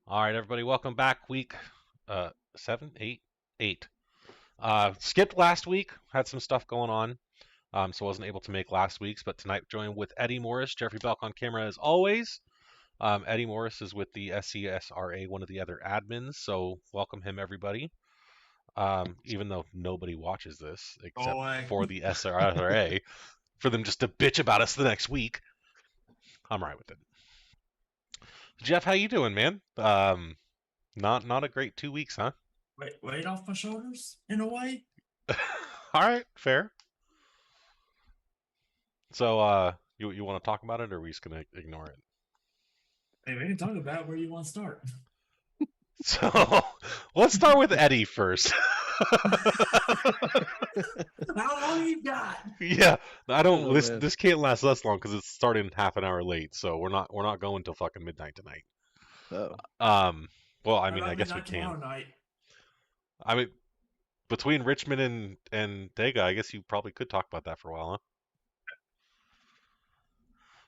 All right, everybody, welcome back. Week 8. Skipped last week, had some stuff going on, so wasn't able to make last week's. But tonight, joined with Eddie Morris, Jeffrey Belk on camera as always. Eddie Morris is with the SCSRA, one of the other admins, so welcome him, everybody. Even though nobody watches this except Boy. for the SCSRA, for them just to bitch about us the next week, I'm right with it. Jeff, how you doing, man? Not a great 2 weeks, huh? Weight off my shoulders in a way. All right, fair. So, you want to talk about it, or are we just gonna ignore it? Hey, we can talk about where you want to start. So, let's start with Eddie first. How long you got? Yeah, I don't. Oh This man. this can't last us long because it's starting half an hour late. So we're not going till fucking midnight tonight. Oh. Um, well, I How mean, I about guess we midnight tomorrow can. night? I mean, between Richmond and Dega, I guess you probably could talk about that for a while, huh?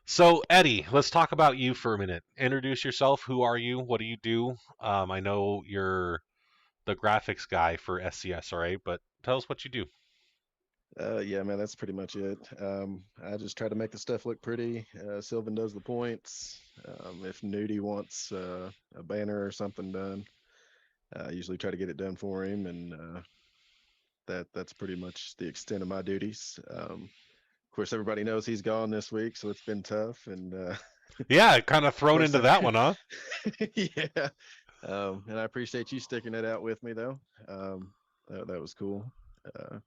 So, Eddie, let's talk about you for a minute. Introduce yourself. Who are you? What do you do? I know you're the graphics guy for SCSRA, but tell us what you do. Yeah, man, that's pretty much it. I just try to make the stuff look pretty. Sylvan does the points. If Nudie wants a banner or something done, I usually try to get it done for him, and that's pretty much the extent of my duties. Of course, everybody knows he's gone this week, so it's been tough. And Yeah, kind of of thrown course, into that one, huh? yeah. And I appreciate you sticking it out with me, though. That was cool. Uh,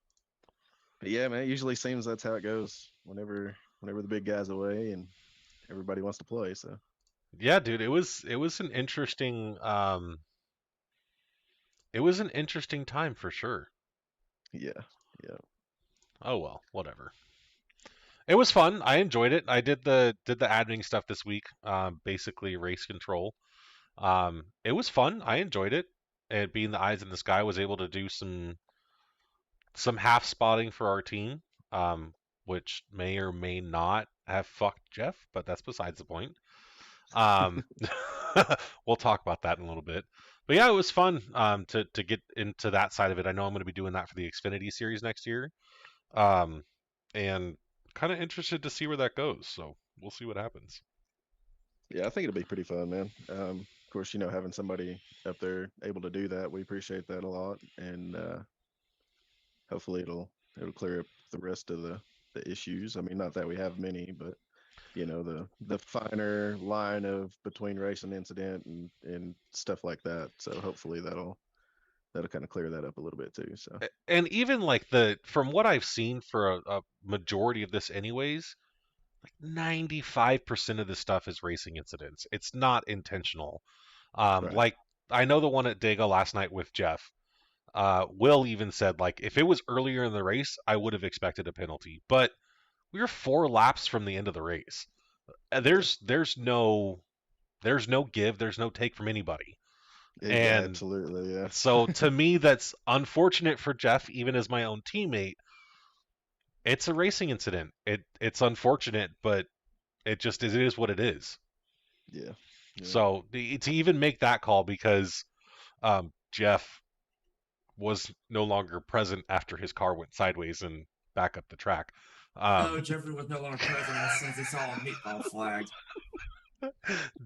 But yeah, man, it usually seems that's how it goes whenever the big guy's away and everybody wants to play. So Yeah, dude, it was an interesting it was an interesting time for sure. yeah, yeah, Oh well, whatever. It was fun. I enjoyed it. I did the admin stuff this week. Basically race control. It was fun. I enjoyed it. And being the eyes in the sky, was able to do some half spotting for our team, which may or may not have fucked Jeff, but that's besides the point. Um, we'll talk about that in a little bit. But yeah, it was fun to get into that side of it. I know I'm going to be doing that for the Xfinity series next year, um, and kind of interested to see where that goes. So we'll see what happens. yeah. I think it'll be pretty fun, man. Of course, having somebody up there able to do that, we appreciate that a lot, and hopefully it'll clear up the rest of the issues. I mean, not that we have many, but the finer line of between race and incident and stuff like that. So hopefully that'll kind of clear that up a little bit too. So And even like the from what I've seen for a majority of this, anyways, like 95% of this stuff is racing incidents. It's not intentional. right. Like I know the one at Dega last night with Jeff. Will even said like if it was earlier in the race, I would have expected a penalty, but we were 4 laps from the end of the race. Yeah. There's no give, there's no take from anybody, Yeah, and absolutely. Yeah. so to me that's unfortunate for Jeff, even as my own teammate. It's a racing incident. It's unfortunate, but it is what it is. Yeah. Yeah. So to even make that call because Jeff was no longer present after his car went sideways and back up the track. No, Um, Jeffrey was no longer present as soon as he saw a meatball flag.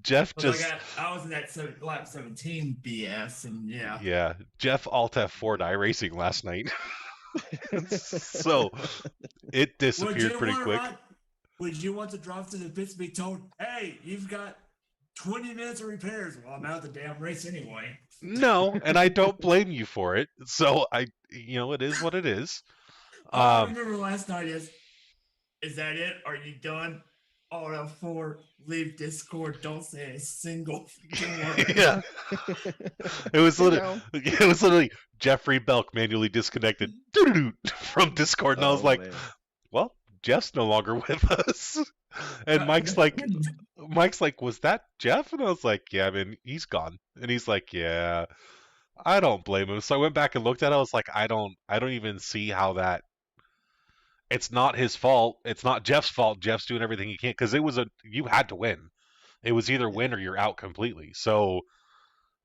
Jeff But just I was in that lap 17 BS, and yeah. yeah, Jeff Alt F4 racing last night. So it Would disappeared you pretty want to quick. ride? Would you want to drive to the pits and be told, "Hey, you've got 20 minutes of repairs"? Well, I'm out of the damn race anyway. No, and I don't blame you for it. So it is what it is. All I Um, remember last night is that it? Are you done? All F4, leave Discord. Don't say a single word. yeah, Sit down. it was literally Jeffrey Belk manually disconnected from Discord, and I was Oh like, man. well, Jeff's no longer with us. And Mike's like, was that Jeff? And I was like, yeah, man, he's gone. And he's like, yeah, I don't blame him. So I went back and looked at it. I was like, I don't even see how that. It's not his fault. It's not Jeff's fault. Jeff's doing everything he can because you had to win. It was either Yeah. win or you're out completely. So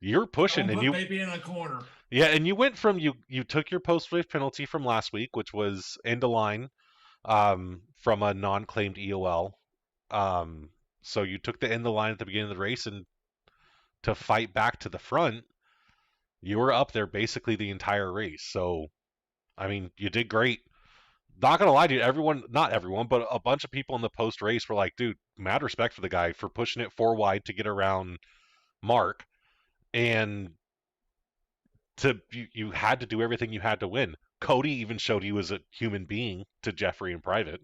You're pushing, Don't and put you baby in a corner. yeah, and you went from you took your post race penalty from last week, which was end of line, from a non-claimed EOL. So you took the end of the line at the beginning of the race, and to fight back to the front, you were up there basically the entire race. So, I mean, you did great. Not gonna lie to you, everyone, not everyone, but a bunch of people in the post race were like, dude, mad respect for the guy for pushing it 4 wide to get around Mark, and you had to do everything you had to win. Cody even showed he was a human being to Jeffrey in private.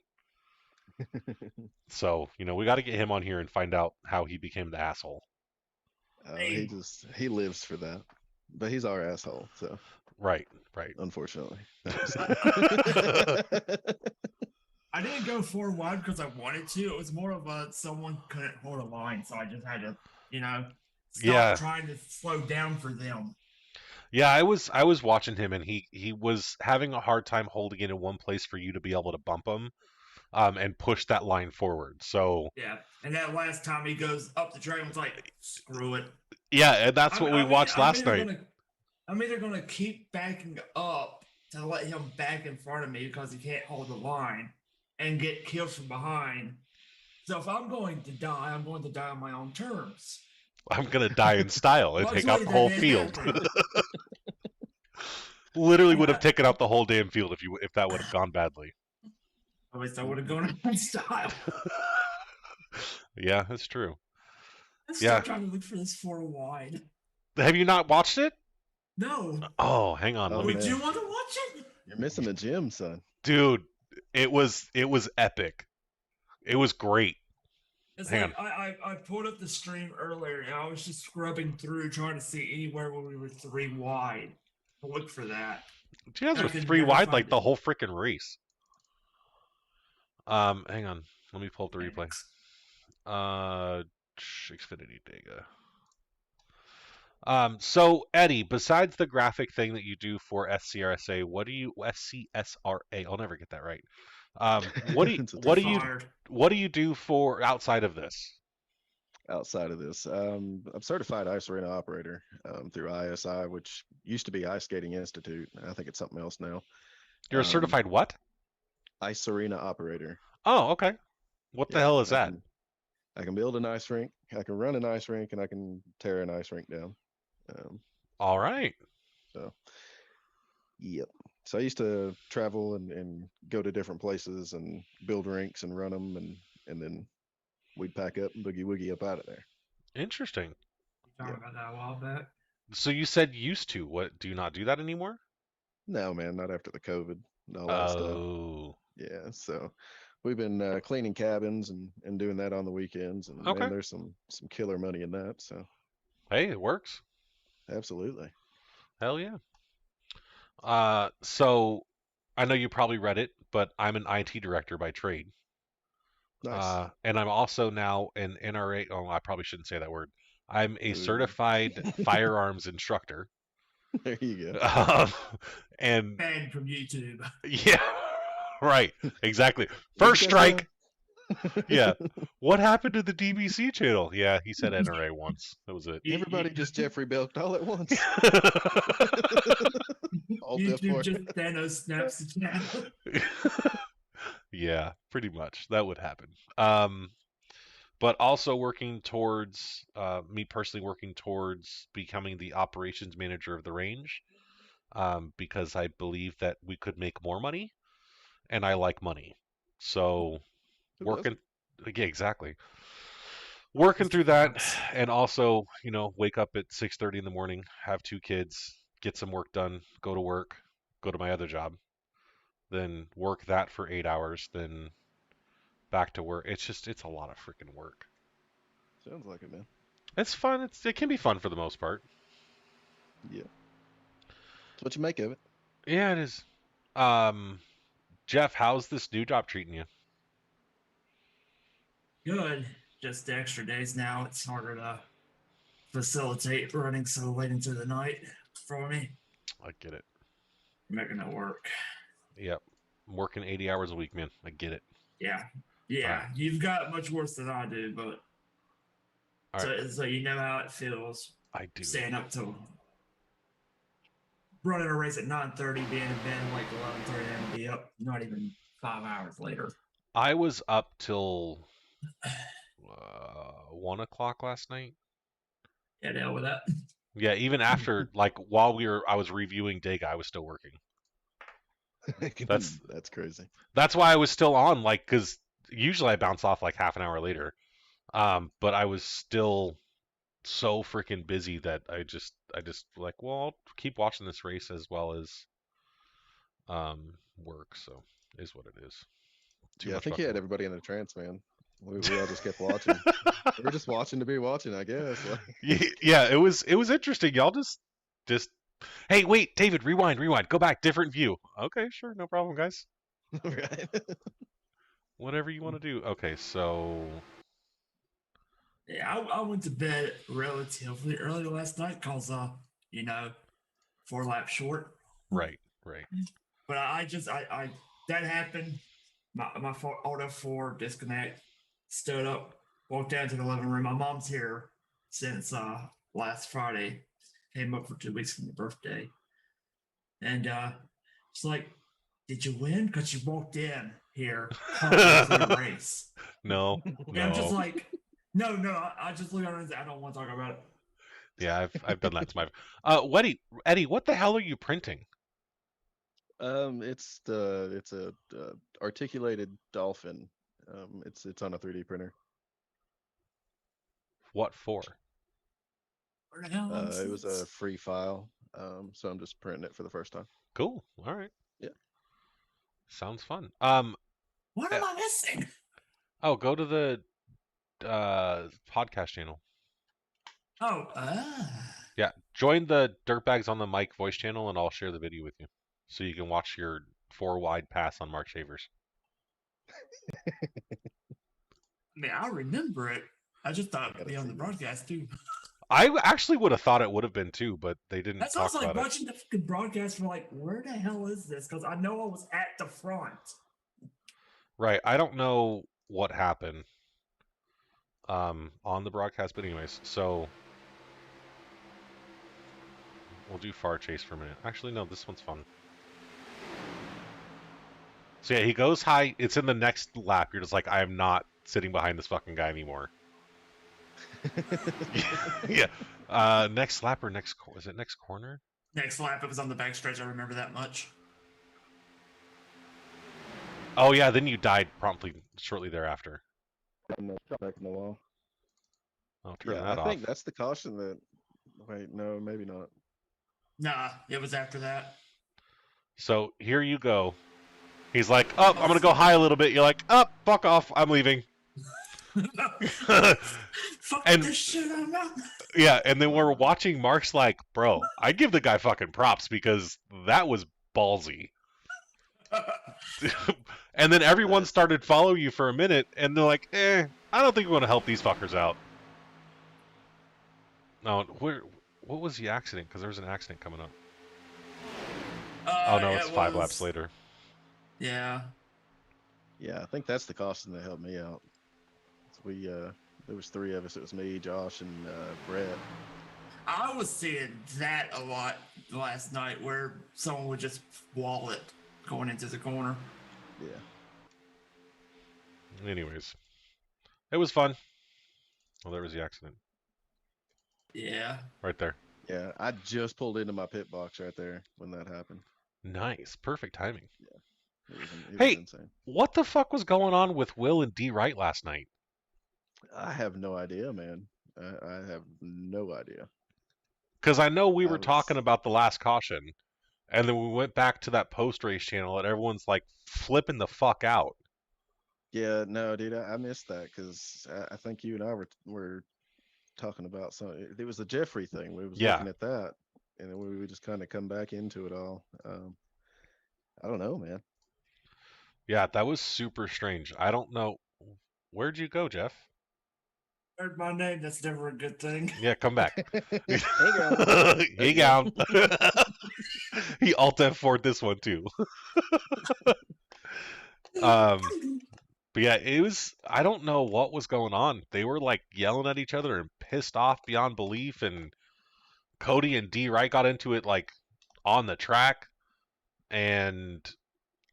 So, we got to get him on here and find out how he became the asshole. He lives for that, but he's our asshole. So Right. unfortunately, I didn't go 4 wide because I wanted to. It was more of someone couldn't hold a line, so I just had to, stop trying to slow down for them. Yeah, I was watching him, and he was having a hard time holding it in one place for you to be able to bump him, and push that line forward. So yeah, and that last time he goes up the track, I was like, screw it. Yeah, and that's what we watched last night. I'm either gonna keep backing up to let him back in front of me because he can't hold the line and get killed from behind. So if I'm going to die, I'm going to die on my own terms. I'm gonna die in style and take out the whole field. Literally would have taken out the whole damn field if that would have gone badly. At least I would have gone in style. Yeah, that's true. I'm still trying to look for this 4 wide. Have you not watched it? No. Oh, hang on. Would you want to watch it? You're missing the gym, son. Dude, it was epic. It was great. It's like I pulled up the stream earlier and I was just scrubbing through trying to see anywhere where we were 3 wide. To look for that. You guys were 3 wide like the whole freaking race. Hang on. Let me pull up the replay. Xfinity data. So Eddie, besides the graphic thing that you do for SCSRA, SCSRA? I'll never get that right. What do you do for outside of this? Outside of this, I'm certified ice arena operator through ISI, which used to be Ice Skating Institute. I think it's something else now. You're a certified what? Ice arena operator. Oh, okay. What the hell is that? I can build an ice rink, I can run an ice rink, and I can tear an ice rink down. All right. So, yep. So I used to travel and go to different places and build rinks and run them, and then we'd pack up and boogie woogie up out of there. Interesting. You talking about that a while back? So you said used to. What? Do you not do that anymore? No, man, not after the COVID and all that stuff. Oh. Yeah, so we've been cleaning cabins and doing that on the weekends, and man, there's some killer money in that. So hey, it works. Absolutely. Hell yeah. So I know you probably read it, but I'm an IT director by trade. Nice. And I'm also now an NRA. Oh, I probably shouldn't say that word. I'm a certified firearms instructor. There you go. And banned from YouTube. Yeah, right. Exactly. First strike. Yeah. What happened to the DBC channel? Yeah, he said NRA once. That was it. Everybody just Jeffrey Belked all at once. All YouTube just Thanos snaps the channel. Yeah, pretty much. That would happen. But also working towards, me personally working towards becoming the operations manager of the range, because I believe that we could make more money, and I like money. So working, yeah, exactly. Working through that, and also, wake up at 6:30 in the morning, have 2 kids, get some work done, go to work, go to my other job, then work that for 8 hours, then back to work. It's a lot of freaking work. Sounds like it, man. It's fun. It can be fun for the most part. Yeah. That's what you make of it. Yeah, it is. Jeff, how's this new job treating you? Good. Just the extra days now. It's harder to facilitate running so late into the night for me. I get it. Making it work. Yep. I'm working 80 hours a week, man. I get it. Yeah. Yeah. You've got much worse than I do, but so you know how it feels. I do. staying up till running a race at 9:30, being in bed at like 11:30, and be up not even 5 hours later. I was up till 1 o'clock last night. Yeah, the hell with that. Yeah, even after like while I was reviewing Dega, I was still working. That's crazy. That's why I was still on, like, because usually I bounce off like half an hour later. But I was still so freaking busy that I just like, well, I'll keep watching this race as well as work. So is what it is. Too Yeah, I much think you fucking had everybody in a trance, man. We all just kept watching. We were just watching to be watching, I guess. Yeah, it was interesting. Y'all just hey, wait, David, rewind, go back, different view. Okay, sure, no problem, guys. Right. Whatever you want to do. Okay, so Yeah, I went to bed relatively early last night because, 4 laps short. right. But I that happened. My auto 4 disconnect, stood up, walked down to the living room. My mom's here since last Friday. Came up for 2 weeks for my birthday. And she's like, "Did you win?" Because she walked in here halfway through the race. No. And I'm just like, no, I just look at her and say, I don't want to talk about it. Yeah, I've done that to my. Eddie, what the hell are you printing? It's a articulated dolphin. It's on a 3D printer. What for? Where the hell It was a free file. So I'm just printing it for the first time. Cool. All right. Yeah. Sounds fun. What am I missing? Oh, go to the podcast channel. Oh, Yeah, join the Dirtbags on the Mic voice channel, and I'll share the video with you, so you can watch your 4 wide pass on Mark Shavers. I mean, I remember it. I just thought it'd be on the broadcast too. I actually would have thought it would have been too, but they didn't That's talk also like about watching the fucking broadcast for like, where the hell is this? Because I know I was at the front. Right. I don't know what happened on the broadcast, but anyways, so we'll do Far Chase for a minute. Actually, no, this one's fun. So yeah, he goes high. It's in the next lap. You're just like, I am not sitting behind this fucking guy anymore. Yeah. Next lap or is it next corner? Next lap, it was on the back stretch. I remember that much. Oh yeah, then you died promptly shortly thereafter. Back in the wall. I'll turn Yeah, that I off. think that's the caution that. Wait, no, maybe not. Nah, it was after that. So here you go. He's like, oh, I'm gonna go high a little bit. You're like, oh, fuck off, I'm leaving. Fuck And- this shit, I'm not. Yeah, and then we're watching. Mark's like, bro, I give the guy fucking props because that was ballsy. And then everyone started following you for a minute, and they're like, I don't think we want to help these fuckers out. No, what was the accident? Because there was an accident coming up. Oh no, yeah, it's 5 laps later. Yeah. Yeah, I think that's the caution that helped me out. So there was 3 of us. It was me, Josh, and Brett. I was seeing that a lot last night where someone would just wall it going into the corner. Yeah. Anyways, it was fun. Well, there was the accident. Yeah. Right there. Yeah, I just pulled into my pit box right there when that happened. Nice. Perfect timing. It was Hey, insane. what the fuck was going on with Will and D Wright last night? I have no idea, man. I have no idea. Because I know we were was- talking about the last caution, and then we went back to that post-race channel, and everyone's like flipping the fuck out. Yeah, no, dude, I missed that because I think you and I were talking about something. It was the Jeffrey thing. We was Yeah. looking at that, and then we just kind of come back into it all. I don't know, man. Yeah, that was super strange. I don't know. Where'd you go, Jeff? Heard my name. That's never a good thing. Yeah, come back. Hey, girl. Hey, down. He Alt F4'd this one too. But yeah, it was. I don't know what was going on. They were like yelling at each other and pissed off beyond belief, and Cody and D Wright got into it like on the track, and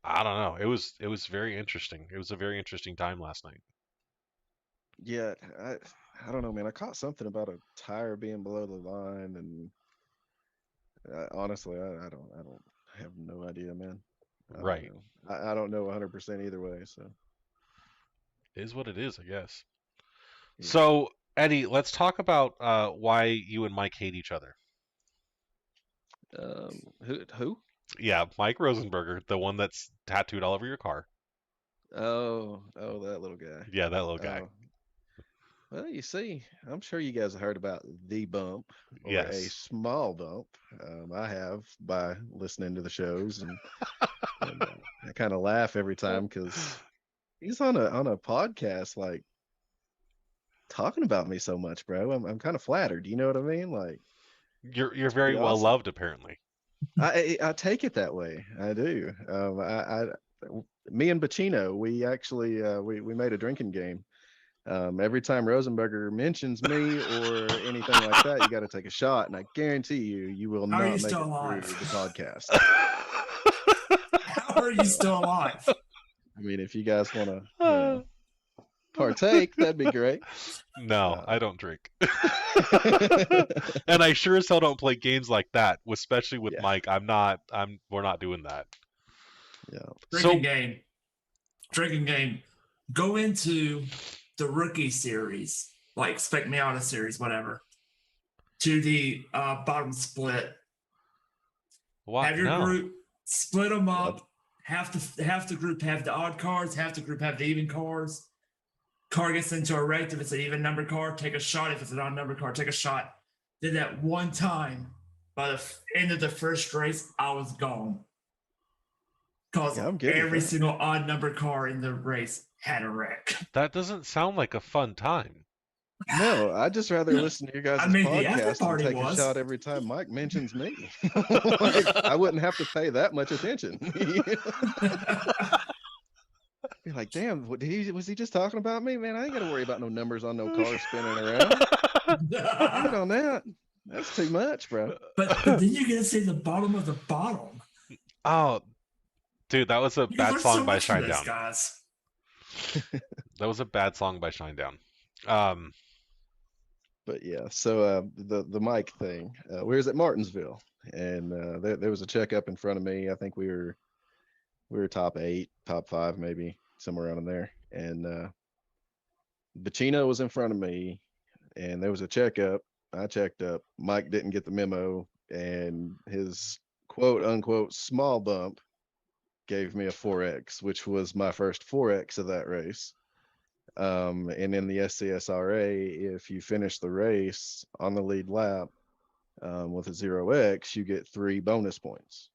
I don't know. It was very interesting. It was a very interesting time last night. Yeah, I don't know, man. I caught something about a tire being below the line, and honestly, I don't have no idea, man. I don't Right. know. I don't know 100% either way. So It is what it is, I guess. yeah. So, Eddie, let's talk about why you and Mike hate each other. Who? Yeah, Mike Rosenberger, the one that's tattooed all over your car. Oh, that little guy. Yeah, that little guy. Oh, well, you see, I'm sure you guys have heard about the bump or a Yes. small bump. I have by listening to the shows, and I kind of laugh every time because he's on a podcast like talking about me so much, bro. I'm kind of flattered. You know what I mean? Like You're it's very pretty well awesome. loved, apparently. I take it that way. I do. Me and Bacino, we actually we made a drinking game. Every time Rosenberger mentions me or anything like that, you got to take a shot, and I guarantee you will How are you not make still it through alive? the podcast. How are you So, still alive? I mean, if you guys want to, partake, that'd be great. No, I Um, don't drink. And I sure as hell don't play games like that, especially with yeah, Mike. We're not doing that. yeah. Drinking So, game. Drinking game. Go into the rookie series, like Spec Miata series, whatever, to the bottom split. what? Have your No. group split them Yep. up. Half the group have the odd cards, half the group have the even cards. Car gets into a wreck. If it's an even number car, take a shot. If it's an odd number car, take a shot. Did that one time. By the end of the first race, I was gone. Because Yeah, I'm good with every that. single odd number car in the race had a wreck. That doesn't sound like a fun time. No, I'd just rather listen to your guys' I mean, the after podcast and party take a was. shot every time Mike mentions me. Like, I wouldn't have to pay that much attention. Be like, damn, was he just talking about me? Man, I ain't got to worry about no numbers on no car spinning around. Good on that. That's too much, bro. but then you get to see the bottom of the bottom. Oh, dude, that was a You bad learn so song by much from those Shinedown. guys. That was a bad song by Shinedown. But yeah, so the mic thing, we was at Martinsville, and there was a checkup in front of me. I think we were top 8, top 5, maybe somewhere around in there. And Bacino was in front of me, and there was a checkup. I checked up. Mike didn't get the memo, and his quote unquote small bump gave me a 4X, which was my first 4X of that race. And in the SCSRA, if you finish the race on the lead lap with a 0X, you get 3 bonus points.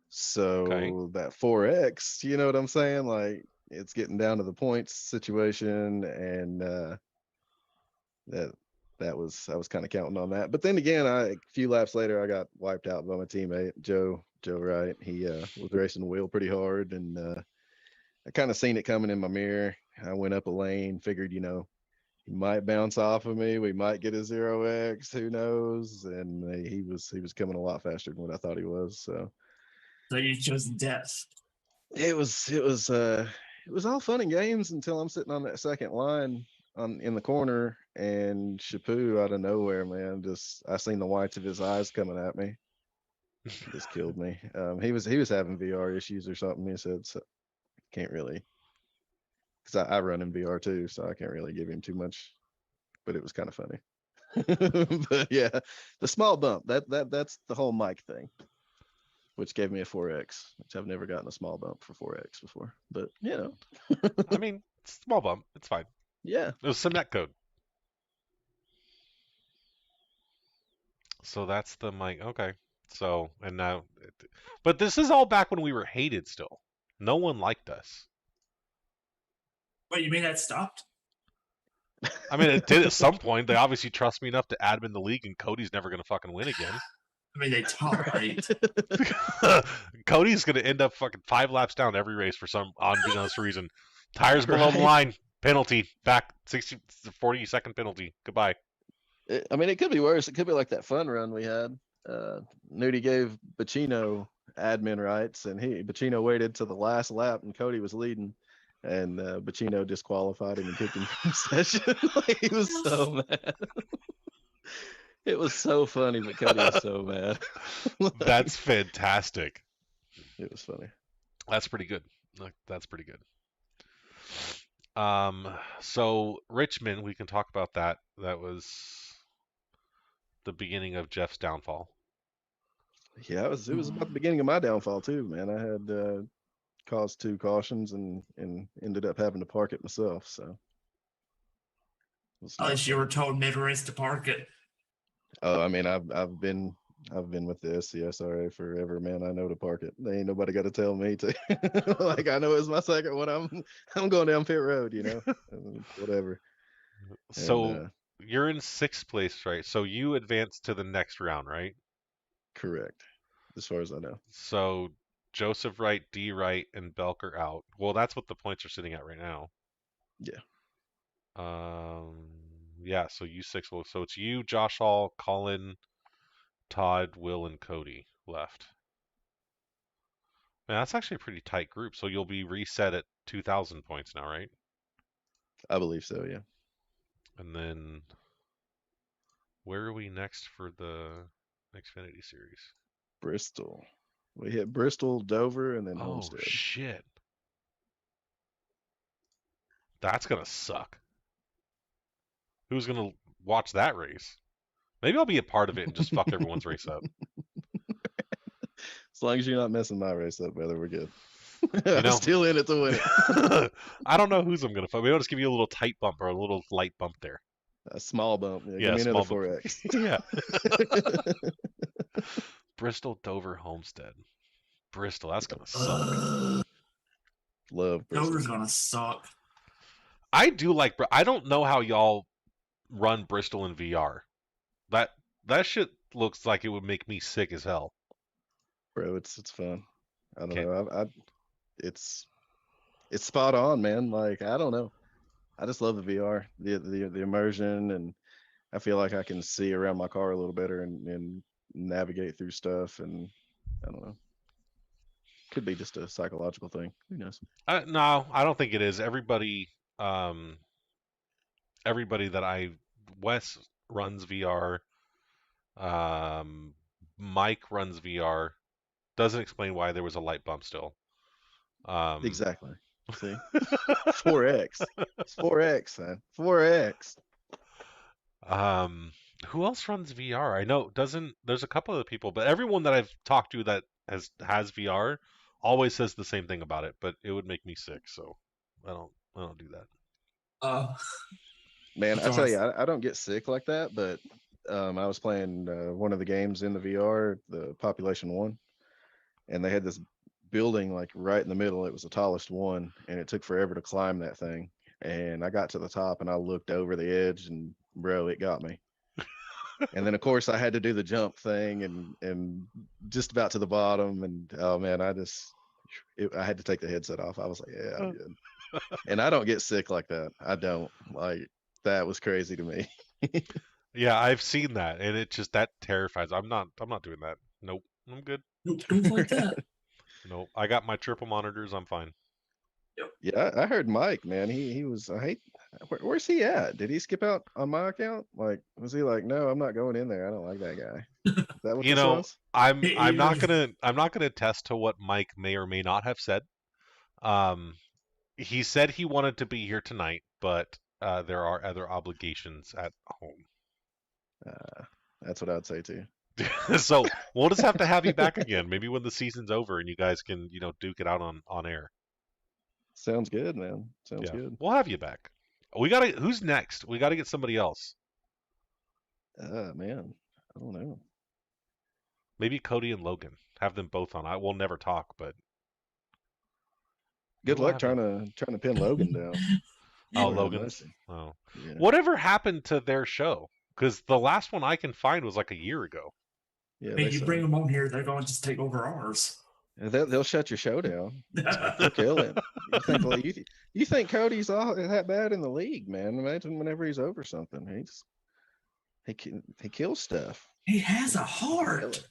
Okay. So that 4X, you know what I'm saying? Like it's getting down to the points situation, and that was I was kind of counting on that. But then again, a few laps later, I got wiped out by my teammate Joe Wright. He was racing the wheel pretty hard, and I kind of seen it coming in my mirror. I went up a lane, figured, he might bounce off of me. We might get a 0X, who knows? And he was coming a lot faster than what I thought he was. So you chose death. it was all fun and games until I'm sitting on that second line in the corner, and Chapu out of nowhere, man, I seen the whites of his eyes coming at me. Just killed me. He was having VR issues or something. He said, so can't really, because I run in VR too, so I can't really give him too much. But it was kind of funny. But yeah, the small bump, that's the whole mic thing, which gave me a 4X, which I've never gotten a small bump for 4X before. But I mean, small bump. It's fine. yeah. It was some net code. So that's the mic. Okay. So, and now, but this is all back when we were hated still. No one liked us. Wait, you mean that stopped? I mean, it did at some point. They obviously trust me enough to admin the league, and Cody's never going to fucking win again. I mean, they tolerate. Cody's going to end up fucking 5 laps down every race for some unbeknownst reason. Tires below the Right. line, penalty, back 40-second penalty. Goodbye. I mean, it could be worse. It could be like that fun run we had. Nudie gave Bacino admin rights, and Bacino waited to the last lap, and Cody was leading, and Bacino disqualified him and kicked him from the session. Like, he was so mad. It was so funny, but Cody was so mad. That's fantastic. It was funny. That's pretty good. That's pretty good. So Richmond, we can talk about that. That was the beginning of Jeff's downfall. Yeah, it was about the beginning of my downfall too, man. I had caused 2 cautions and ended up having to park it myself. So At least you were told mid-race to park it. Oh, I mean, I've been with the SCSRA forever, man. I know to park it. They ain't nobody got to tell me to. Like, I know it's my second one. I'm going down pit road, whatever. So you're in 6th place, right? So you advance to the next round, right? Correct, as far as I know. So Joseph Wright, D Wright, and Belker out. Well, that's what the points are sitting at right now. Yeah. Yeah. So you 6. So it's you, Josh Hall, Colin, Todd, Will, and Cody left. Man, that's actually a pretty tight group. So you'll be reset at 2,000 points now, right? I believe so. Yeah. And then where are we next for the Xfinity Series? Bristol. We hit Bristol, Dover, and then Homestead. Oh shit. That's gonna suck. Who's gonna watch that race? Maybe I'll be a part of it and just fuck everyone's race up. As long as you're not messing my race up, brother, we're good. You know, I'm still in it to win it. I don't know whose I'm gonna fuck. Maybe I'll just give you a little tight bump or a little light bump there. A small bump. Yeah, Yeah, give me small another bump. 4X. Yeah. Bristol, Dover, Homestead. Bristol, that's gonna suck. Love Bristol. Dover's gonna suck. I do like. I don't know how y'all run Bristol in VR. That shit looks like it would make me sick as hell. Bro, it's fun. I don't know. It's spot on, man. Like, I don't know. I just love the VR, the immersion, and I feel like I can see around my car a little better and navigate through stuff. And I don't know. Could be just a psychological thing. Who knows? No, I don't think it is. Everybody that Wes runs VR. Mike runs VR. Doesn't explain why there was a light bump still. Exactly. See, 4X. It's 4X, man. 4X. Who else runs VR? I know there's a couple of people, but everyone that I've talked to that has VR always says the same thing about it, but it would make me sick, so I don't do that. Man, I tell you, I don't get sick like that, but I was playing one of the games in the VR, the Population 1, and they had this building like right in the middle. It was the tallest one, and it took forever to climb that thing. And I got to the top and I looked over the edge, and bro, it got me. And then of course I had to do the jump thing and just about to the bottom, and oh man, I had to take the headset off. I was like, yeah, I'm good. And I don't get sick like that. I don't. Like, that was crazy to me. Yeah, I've seen that, and it just that terrifies. I'm not doing that. Nope, I'm good. Nope, don't like that. Nope, I got my triple monitors. I'm fine. Yeah, I heard Mike, man. He was. Where's he at? Did he skip out on my account? Like, was he like, no, I'm not going in there. I don't like that guy. Is that what this was? I'm not gonna attest to what Mike may or may not have said. He said he wanted to be here tonight, but there are other obligations at home. That's what I'd say too. So we'll just have to have you back again, maybe when the season's over and you guys can, duke it out on air. Sounds good, man. Sounds good. We'll have you back. Who's next? We gotta get somebody else. Man, I don't know. Maybe Cody and Logan. Have them both on. We'll never talk, but good luck trying to pin Logan down. Oh, Logan. Oh, yeah. Whatever happened to their show? Because the last one I can find was like a year ago. Yeah, hey, you bring them on here, they're going to just take over ours. They'll shut your show down. They'll kill it. You think Cody's all that bad in the league, man? Imagine whenever he's over something, he kills stuff. He has a heart.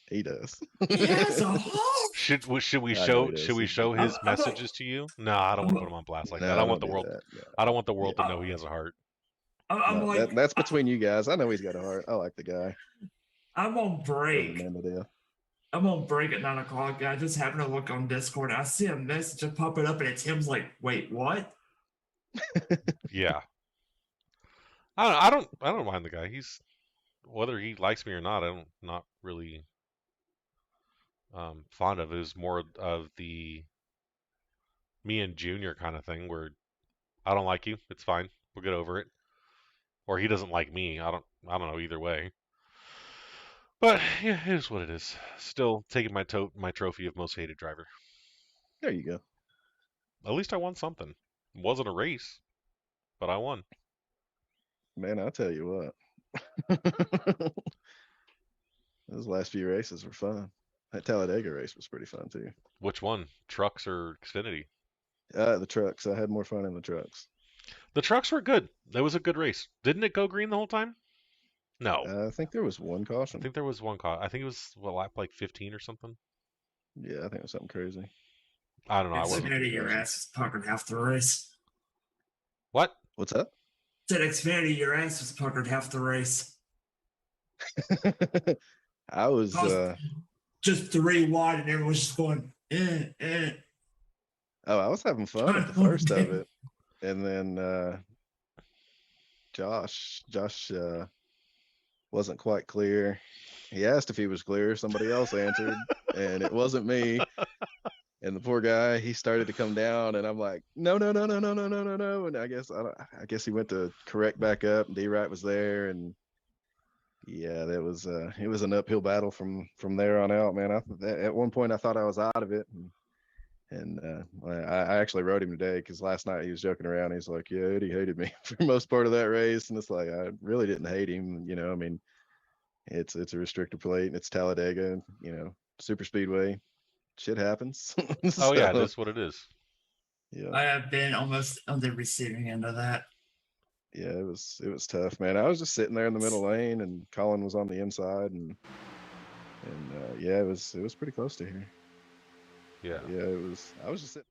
He does. He has a heart. Should we I know he should does. we show his I'm messages to you? No, I don't want to put him on blast like that. I No, don't want don't the do world. that. No, I don't want the world Yeah. to know he has a heart. I'm no, like, that's between you guys. I know he's got a heart. I like the guy. I'm on break. Man to death. I'm on break at 9 o'clock. I just happened to look on Discord. I see a message popping up, and it's him's like, wait, what? Yeah. I don't mind the guy. He's whether he likes me or not. I'm not really fond of. It was more of the me and Junior kind of thing where I don't like you. It's fine. We'll get over it. Or he doesn't like me. I don't know either way. But yeah, it is what it is. Still taking my trophy of most hated driver. There you go. At least I won something. It wasn't a race, but I won. Man, I'll tell you what. Those last few races were fun. That Talladega race was pretty fun too. Which one? Trucks or Xfinity? The trucks. I had more fun in the trucks. The trucks were good. That was a good race. Didn't it go green the whole time? No. I think there was one I caution. think there was one car. I think it was lap like 15 or something. Yeah, I think it was something crazy. I don't know. I wasn't. Xfinity, your ass is puckered half the race. What? What's up? Said Xfinity, your ass was puckered half the race. I was just 3 wide, and everyone was just going, eh. I was having fun at the first of it. And then Josh wasn't quite clear. He asked if he was clear. Somebody else answered, and it wasn't me. And the poor guy, he started to come down, and I'm like, no. And I guess he went to correct back up, and D-Wright was there, and yeah, it was an uphill battle from there on out, man. At one point I thought I was out of it, and I actually wrote him today because last night he was joking around. He's like, yeah, Eddie hated me for most part of that race, and it's like I really didn't hate him. I mean, it's a restrictor plate, and it's Talladega, super speedway. Shit happens. Oh yeah, So, that's what it is. yeah. I have been almost on the receiving end of that. Yeah, it was tough, man. I was just sitting there in the middle lane, and Colin was on the inside, and yeah, it was pretty close to here. Yeah. Yeah, it was. I was just sitting.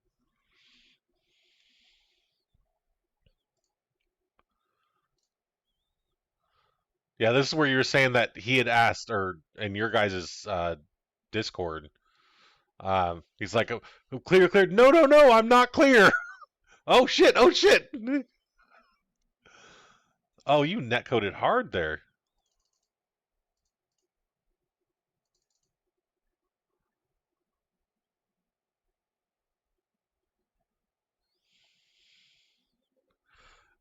Yeah, this is where you're saying that he had asked, or in your guys' Discord, he's like, oh, clear. No, I'm not clear. Oh shit. Oh, you netcoded hard there.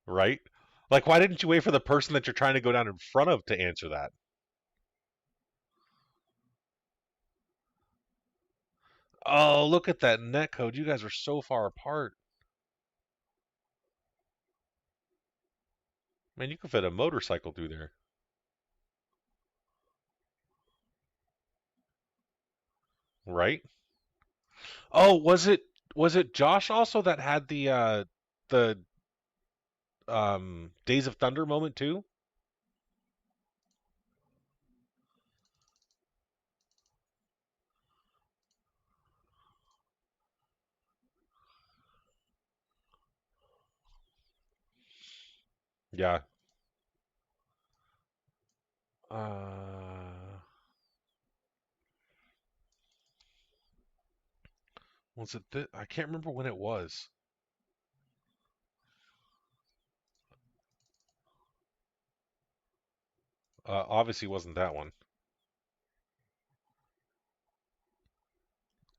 Right? Like, why didn't you wait for the person that you're trying to go down in front of to answer that? Oh, look at that netcode. You guys are so far apart. Man, you could fit a motorcycle through there. Right? Oh, was it Josh also that had the Days of Thunder moment too? Yeah. Was it I can't remember when it was. Obviously wasn't that one.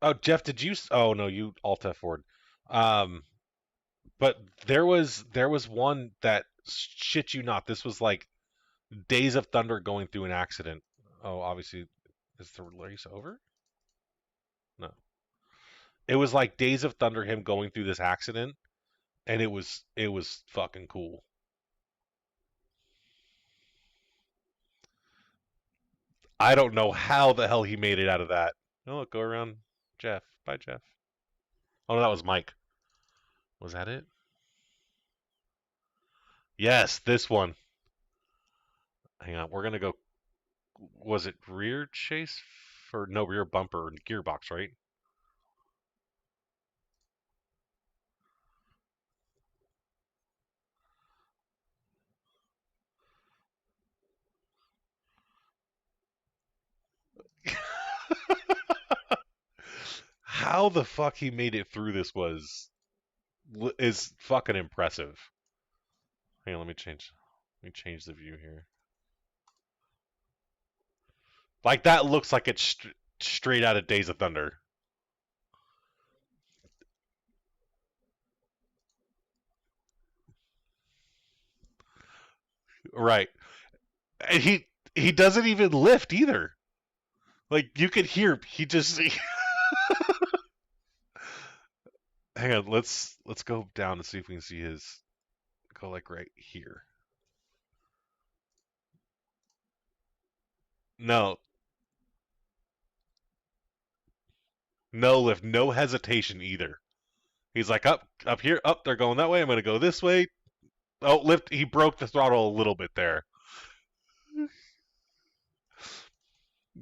Oh, Jeff, did you? Oh no, you Alt F4'd. Um, but there was one that shit you not. This was like Days of Thunder going through an accident. Oh, obviously, is the race over? No. It was like Days of Thunder, him going through this accident, and it was fucking cool. I don't know how the hell he made it out of that. Oh, look, go around Jeff. Bye, Jeff. Oh, no, that was Mike. Was that it? Yes, this one. Hang on, we're gonna go. Was it rear chase or no rear bumper gearbox, right? How the fuck he made it through this is fucking impressive. Hang on, let me change the view here. Like that looks like it's straight out of Days of Thunder. Right. And he doesn't even lift either. Like you could hear he just hang on, let's go down and see if we can see his go like right here. No. No lift, no hesitation either. He's like up here, up, they're going that way, I'm gonna go this way. Oh, lift, he broke the throttle a little bit there.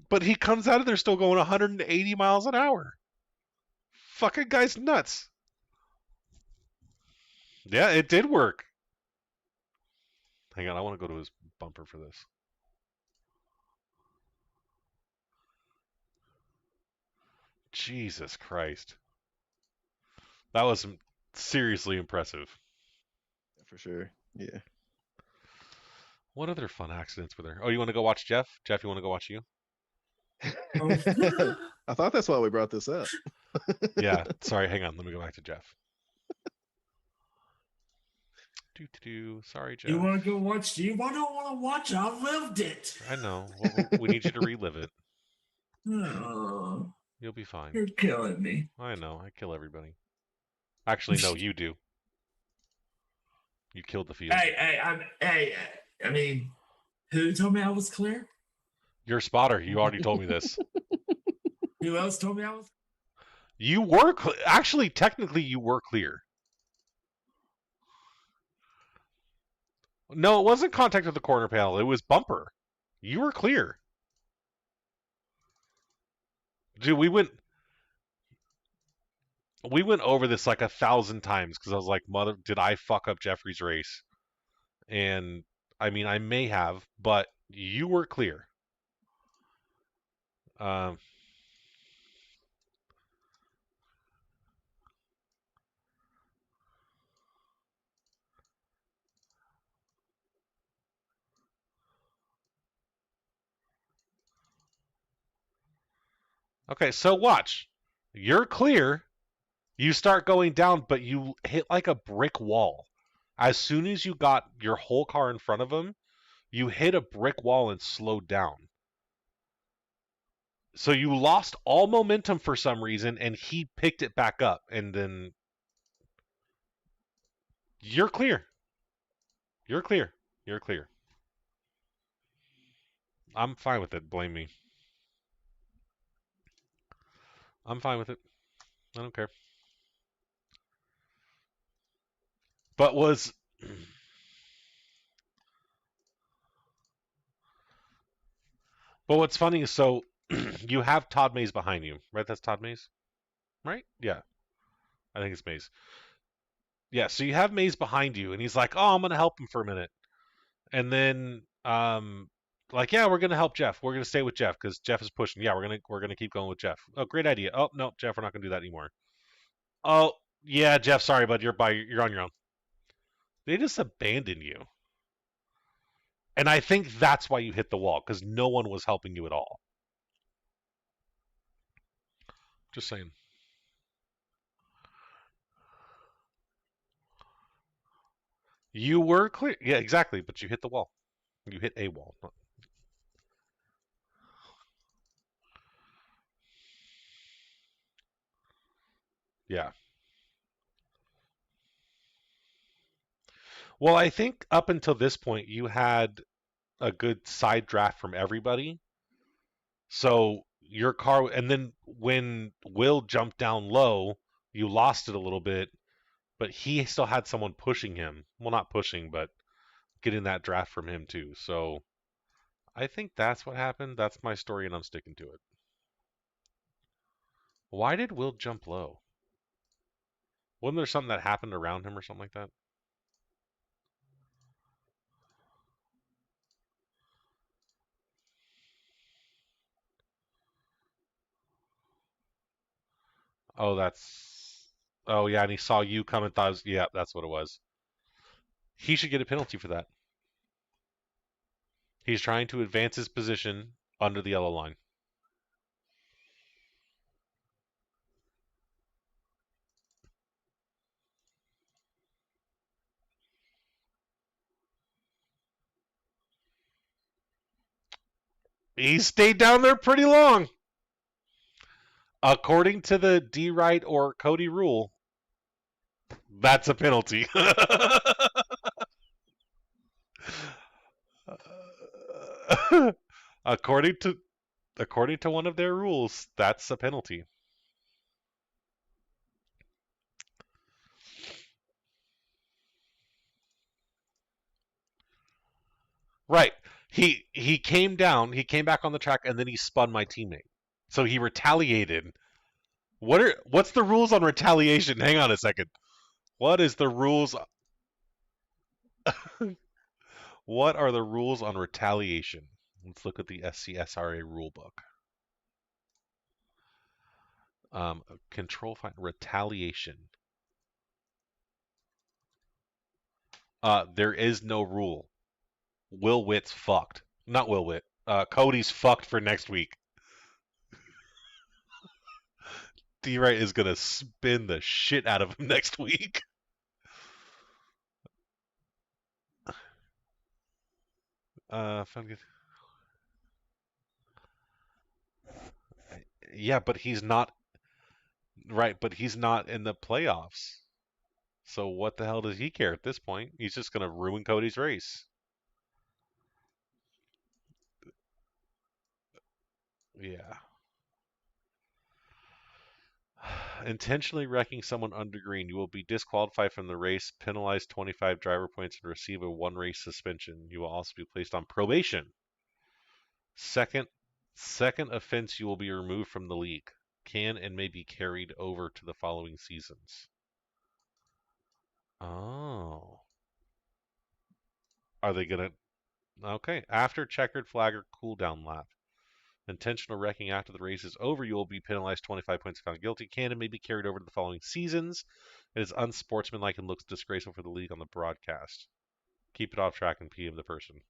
But he comes out of there still going 180 miles an hour. Fucking guy's nuts. Yeah, it did work. Hang on, I want to go to his bumper for this. Jesus Christ. That was seriously impressive. For sure. Yeah. What other fun accidents were there? Oh, you want to go watch Jeff? Jeff, you want to go watch you? I thought that's why we brought this up. Yeah, sorry, hang on. Let me go back to Jeff. Sorry, Jeff. You want to go watch you? I don't want to watch. I lived it. I know. We need you to relive it. Oh, You'll be fine. you're killing me. I know. I kill everybody. Actually, no, you do. You killed the field. I mean, who told me I was clear? Your spotter. You already told me this. Who else told me I was? You were actually, technically, you were clear. No, it wasn't contact with the corner panel. It was bumper. You were clear. Dude, we went over this like 1,000 times because I was like, "Mother, did I fuck up Jeffrey's race?" And I mean, I may have, but you were clear. Okay, so watch. You're clear. You start going down, but you hit like a brick wall. As soon as you got your whole car in front of him, you hit a brick wall and slowed down. So you lost all momentum for some reason, and he picked it back up, and then you're clear. You're clear. You're clear. I'm fine with it. Blame me. I'm fine with it. I don't care. But what's funny is so you have Todd Mays behind you, right? That's Todd Mays, right? Yeah, I think it's Mays. Yeah, so you have Mays behind you, and he's like, "Oh, I'm gonna help him for a minute," and then like, "Yeah, we're gonna help Jeff. We're gonna stay with Jeff because Jeff is pushing. Yeah, we're gonna keep going with Jeff. Oh, great idea. Oh no, Jeff, we're not gonna do that anymore. Oh yeah, Jeff, sorry, bud, you're on your own. They just abandon you, and I think that's why you hit the wall because no one was helping you at all. Just saying. You were clear. Yeah, exactly. But you hit the wall. You hit a wall. Yeah. Well, I think up until this point, you had a good side draft from everybody. So your car, and then when Will jumped down low, you lost it a little bit, but he still had someone pushing him. Well, not pushing, but getting that draft from him too. So I think that's what happened. That's my story, and I'm sticking to it. Why did Will jump low? Wasn't there something that happened around him or something like that? Oh, that's. Oh, yeah, and he saw you come and thought, yeah, that's what it was. He should get a penalty for that. He's trying to advance his position under the yellow line. He stayed down there pretty long. According to the D. Wright or Cody rule, that's a penalty. according to according to one of their rules, that's a penalty. Right. He came down, he came back on the track, and then he spun my teammate. So he retaliated. What's the rules on retaliation? Hang on a second. What is the rules? What are the rules on retaliation? Let's look at the SCSRA rule book. Control fine retaliation. There is no rule. Will Witt's fucked. Not Will Witt. Cody's fucked for next week. D. Wright is gonna spin the shit out of him next week. Fun. Yeah, but he's not right. But he's not in the playoffs. So what the hell does he care at this point? He's just gonna ruin Cody's race. Yeah. Intentionally wrecking someone under green, you will be disqualified from the race, penalized 25 driver points, and receive a one race suspension. You will also be placed on probation. Second, second offense, you will be removed from the league. Can and may be carried over to the following seasons. Oh. Are they gonna? Okay. After checkered flag or cooldown lap. Intentional wrecking after the race is over, you will be penalized 25 points if found guilty. Can and may be carried over to the following seasons. It is unsportsmanlike and looks disgraceful for the league on the broadcast. Keep it off track and PM the person.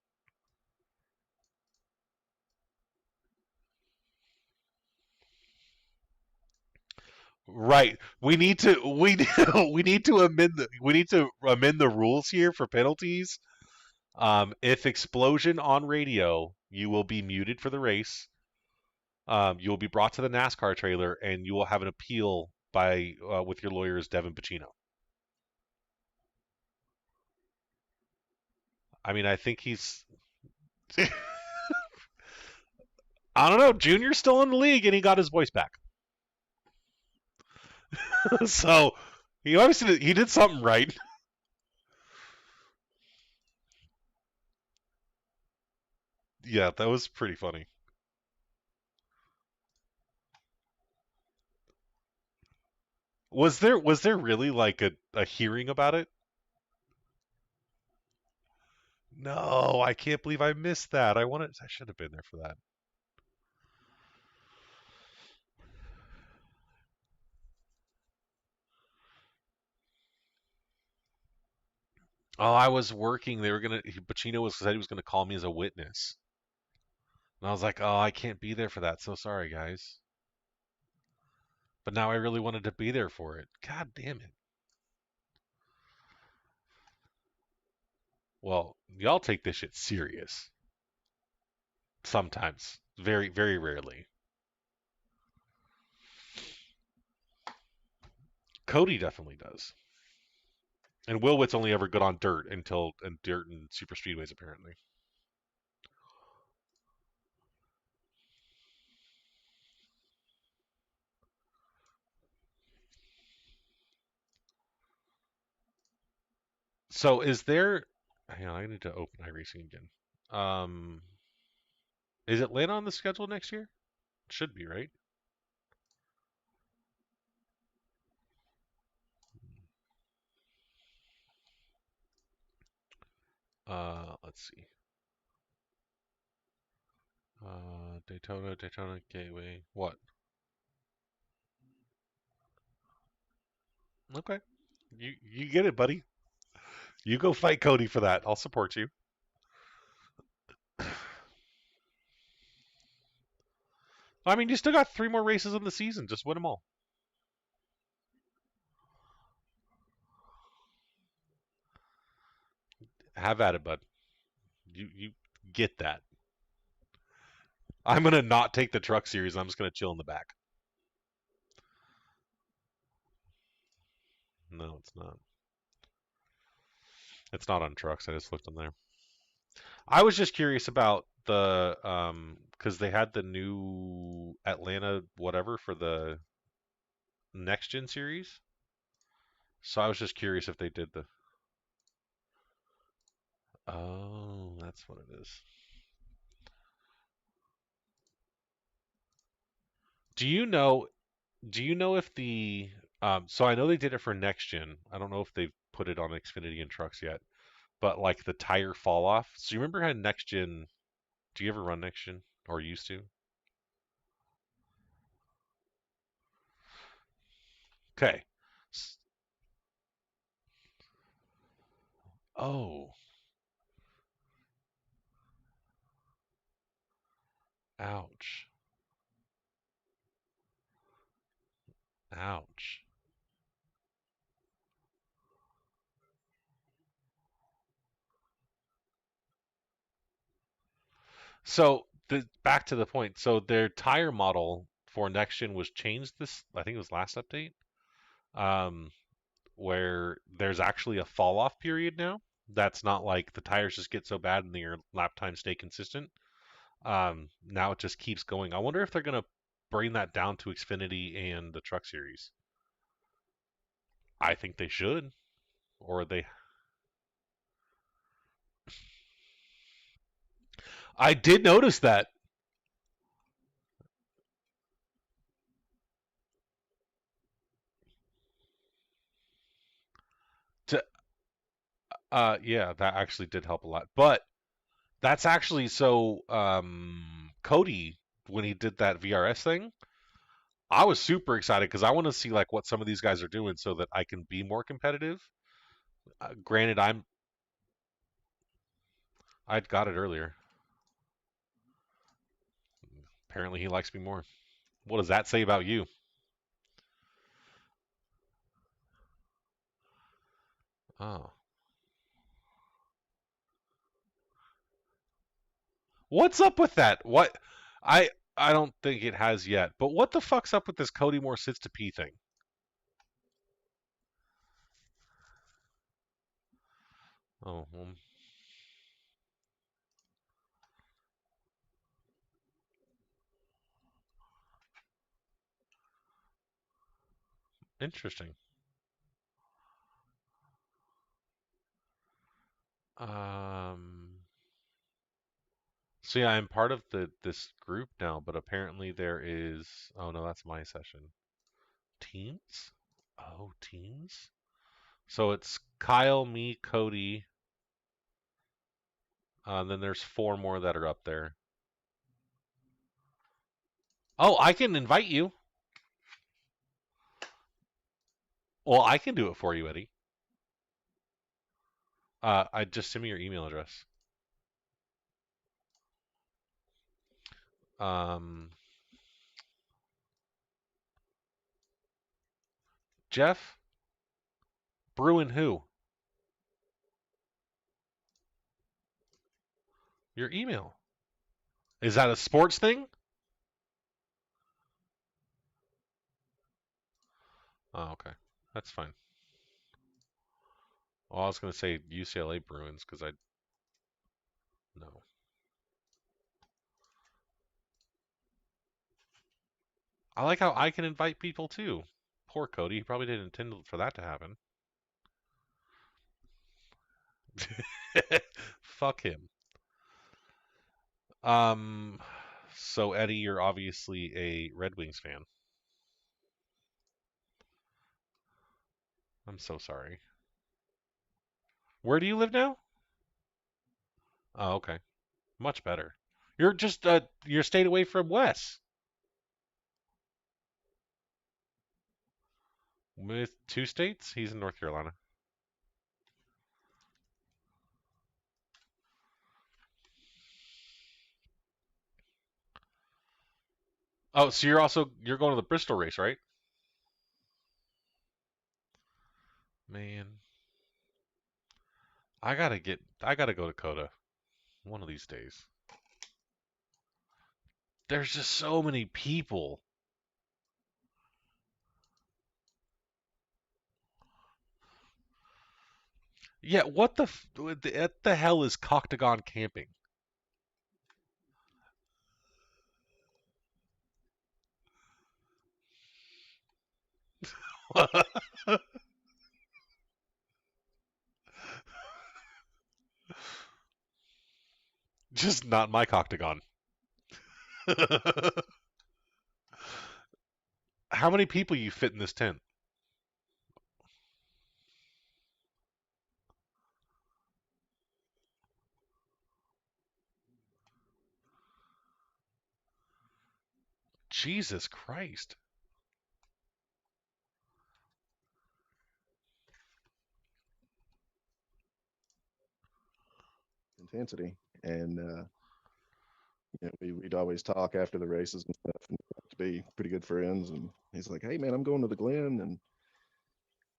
Right. We need to amend the rules here for penalties. If explosion on radio, you will be muted for the race. You will be brought to the NASCAR trailer, and you will have an appeal by with your lawyers, Devin Pacino. I mean, I think he's. I don't know. Junior's still in the league, and he got his voice back. So he obviously he did something right. Yeah, that was pretty funny. Was there really like a hearing about it? No, I can't believe I missed that. I should have been there for that. Oh, I was working. Pacino was said he was gonna call me as a witness, and I was like, oh, I can't be there for that. So sorry, guys. But now I really wanted to be there for it. God damn it. Well, y'all take this shit serious. Sometimes, very, very rarely. Cody definitely does. And Will Witt's only ever good on dirt and dirt and super speedways apparently. So is there? Hang on, I need to open iRacing again. Um, Is Atlanta on the schedule next year? Should be, right? Let's see. Daytona Gateway. What? Okay. You get it, buddy. You go fight Cody for that. I'll support you. I mean, you still got 3 more races in the season. Just win them all. Have at it, bud. You get that. I'm gonna not take the truck series. I'm just gonna chill in the back. No, it's not. It's not on trucks. I just looked on there. I was just curious about the because they had the new Atlanta whatever for the next gen series. So I was just curious if they did the. Oh, that's what it is. Do you know? Do you know if the so I know they did it for next gen. I don't know if they've put it on Xfinity and trucks yet, but like the tire fall off. So you remember how next gen? Do you ever run next gen or used to? Okay. Oh, ouch. Ouch. So back to the point. So their tire model for next gen was changed this, I think it was last update, um, where there's actually a fall off period now. That's not like the tires just get so bad and your lap times stay consistent. Now it just keeps going. I wonder if they're gonna bring that down to Xfinity and the Truck Series. I think they should, or they. I did notice that. To, yeah, that actually did help a lot. But that's actually so. Cody, when he did that VRS thing, I was super excited because I want to see like what some of these guys are doing so that I can be more competitive. Granted, I'd got it earlier. Apparently, he likes me more. What does that say about you? Oh, what's up with that? What? I don't think it has yet. But what the fuck's up with this Cody Moore sits to pee thing? Oh, well, interesting. Um, so yeah, I'm part of this group now, but apparently there is. Oh no, that's my session. Teams? Oh, teams. So it's Kyle, me, Cody. Then there's 4 more that are up there. Oh, I can invite you. Well, I can do it for you, Eddie. I just send me your email address. Um, Jeff Bruin, who? Your email. Is that a sports thing? Oh, okay, that's fine. Well, I was gonna say UCLA Bruins because I no. I like how I can invite people too. Poor Cody, he probably didn't intend for that to happen. Fuck him. Um, So Eddie, you're obviously a Red Wings fan. I'm so sorry. Where do you live now? Oh, okay. Much better. You're just you're stayed away from Wes with 2 states. He's in North Carolina. Oh, so you're going to the Bristol race, right? Man, I gotta go to Coda one of these days. There's just so many people. Yeah, what the hell is Coctagon camping? Just not my Coctagon. How many people you fit in this tent? Jesus Christ. Intensity. And we'd always talk after the races and stuff, and to be pretty good friends. And he's like, "Hey, man, I'm going to the Glen, and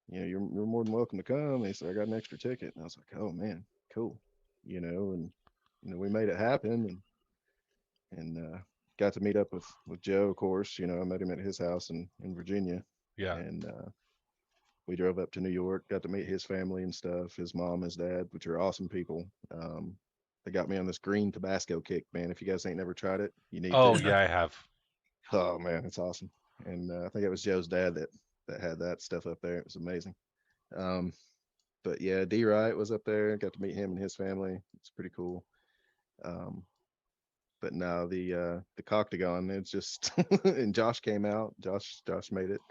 you're more than welcome to come." And he said, "I got an extra ticket," and I was like, "Oh man, cool," and we made it happen, and got to meet up with Joe. Of course, I met him at his house in Virginia, Yeah. and we drove up to New York, got to meet his family and stuff, his mom, his dad, which are awesome people. They got me on this green Tabasco kick, man. If you guys ain't never tried it, you need Oh, to. yeah, I have. Oh man, it's awesome. And I think it was Joe's dad that had that stuff up there. It was amazing. Um, but yeah, D Wright was up there. Got to meet him and his family. It's pretty cool. Um, but now the Coctagon, it's just and Josh came out. Josh made it.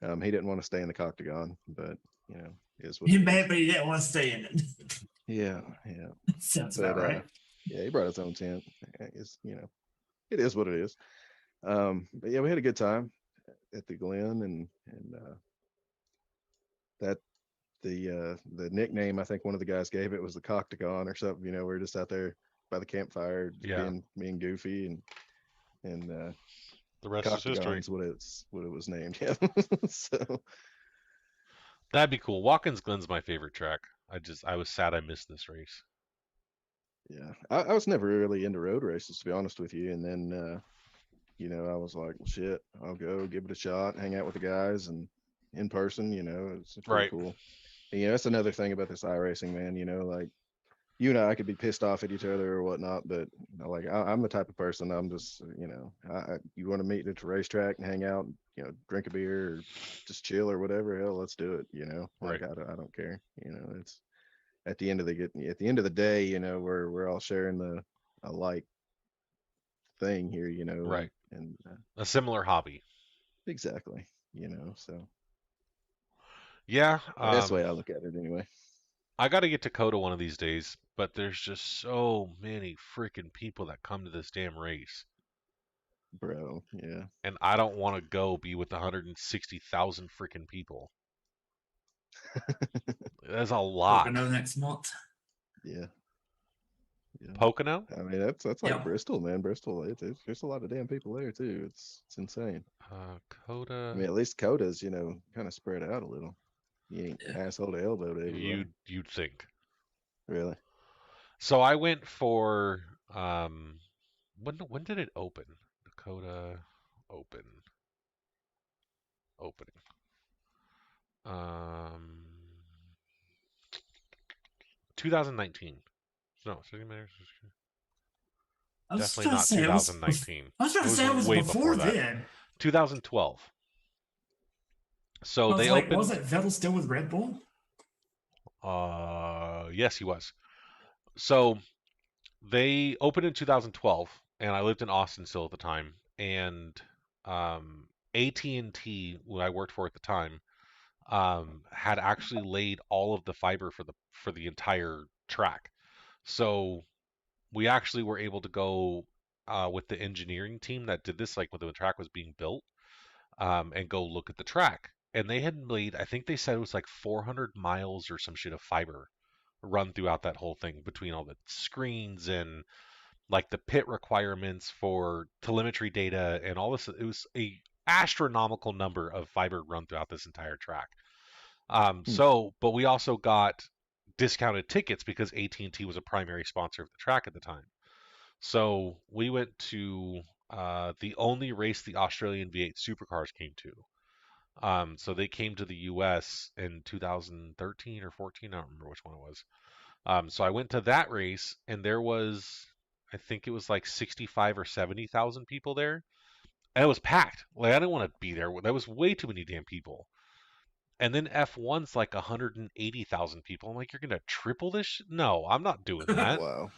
He didn't want to stay in the Coctagon, but is what He it mad, is. but he didn't want to stay in it. Yeah, Sounds but about right. yeah, he brought his own tent. It's it is what it is. But yeah, we had a good time at the Glen, and that the nickname I think one of the guys gave it was the Coctagon or something. We're just out there by the campfire, just Yeah. being goofy, and The rest is history. Coctagon's what it was named. Yeah. So That'd be cool. Watkins Glen's my favorite track. I was sad I missed this race. yeah, I was never really into road races, to be honest with you, and then I was like, well, shit, I'll go give it a shot, hang out with the guys, and in person, it's pretty Right. cool. And, that's another thing about this iRacing, man. Like you and I could be pissed off at each other or whatnot, but like I'm the type of person. I'm just, you want to meet at the racetrack and hang out, drink a beer or just chill or whatever. Hell, let's do it. Like Right. I don't care. It's at the end of the day, we're all sharing a like thing here, Right. and A similar hobby. exactly, so Yeah. that's the way I look at it anyway. I got to get to Coda one of these days, but there's just so many freaking people that come to this damn race. Bro, yeah. And I don't want to go be with 160,000 freaking people. That's a lot. Pocono next month. Yeah. Pocono? I mean, that's like Yeah. Bristol, man. Bristol, there's a lot of damn people there too. It's insane. Coda. I mean, at least Coda's, kind of spread out a little. You ain't asshole to elbow to everybody. You'd think. Really? So I went for when did it open? Dakota opening. Um 2019. No, City Matters. Definitely not 2019. I was trying to say it was way before that. then. 2012. So they opened. Wasn't Vettel still with Red Bull? Yes, he was. So they opened in 2012. and I lived in Austin still at the time, and AT&T, who I worked for at the time, had actually laid all of the fiber for the entire track. So we actually were able to go with the engineering team that did this, like when the track was being built, and go look at the track. And they had laid, I think they said it was like 400 miles or some shit of fiber run throughout that whole thing between all the screens and like the pit requirements for telemetry data and all this. It was a astronomical number of fiber run throughout this entire track. But we also got discounted tickets because AT&T was a primary sponsor of the track at the time. So we went to the only race the Australian V8 supercars came to. So they came to the US in 2013 or 14. I don't remember which one it was. So I went to that race, and there was, I think it was like 65 or 70,000 people there, and it was packed. Like I didn't want to be there. That was way too many damn people. And then F1's like 180,000 people. I'm like, you're gonna triple this? No, I'm not doing that. Wow.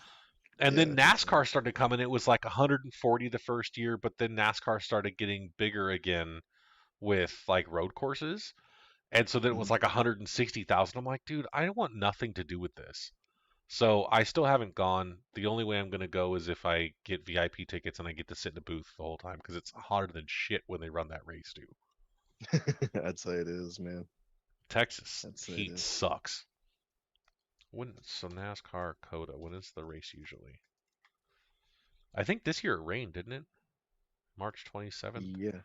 And Yeah, then NASCAR started coming. It was like 140 the first year, but then NASCAR started getting bigger again with like road courses. And so then it was like 160,000. I'm like, dude, I want nothing to do with this. So I still haven't gone. The only way I'm going to go is if I get VIP tickets and I get to sit in a booth the whole time because it's harder than shit when they run that race, too. I'd say it is, man. Texas I'd say it heat is. sucks. So NASCAR Coda, when is the race usually? I think this year it rained, didn't it? March 27th. Yeah.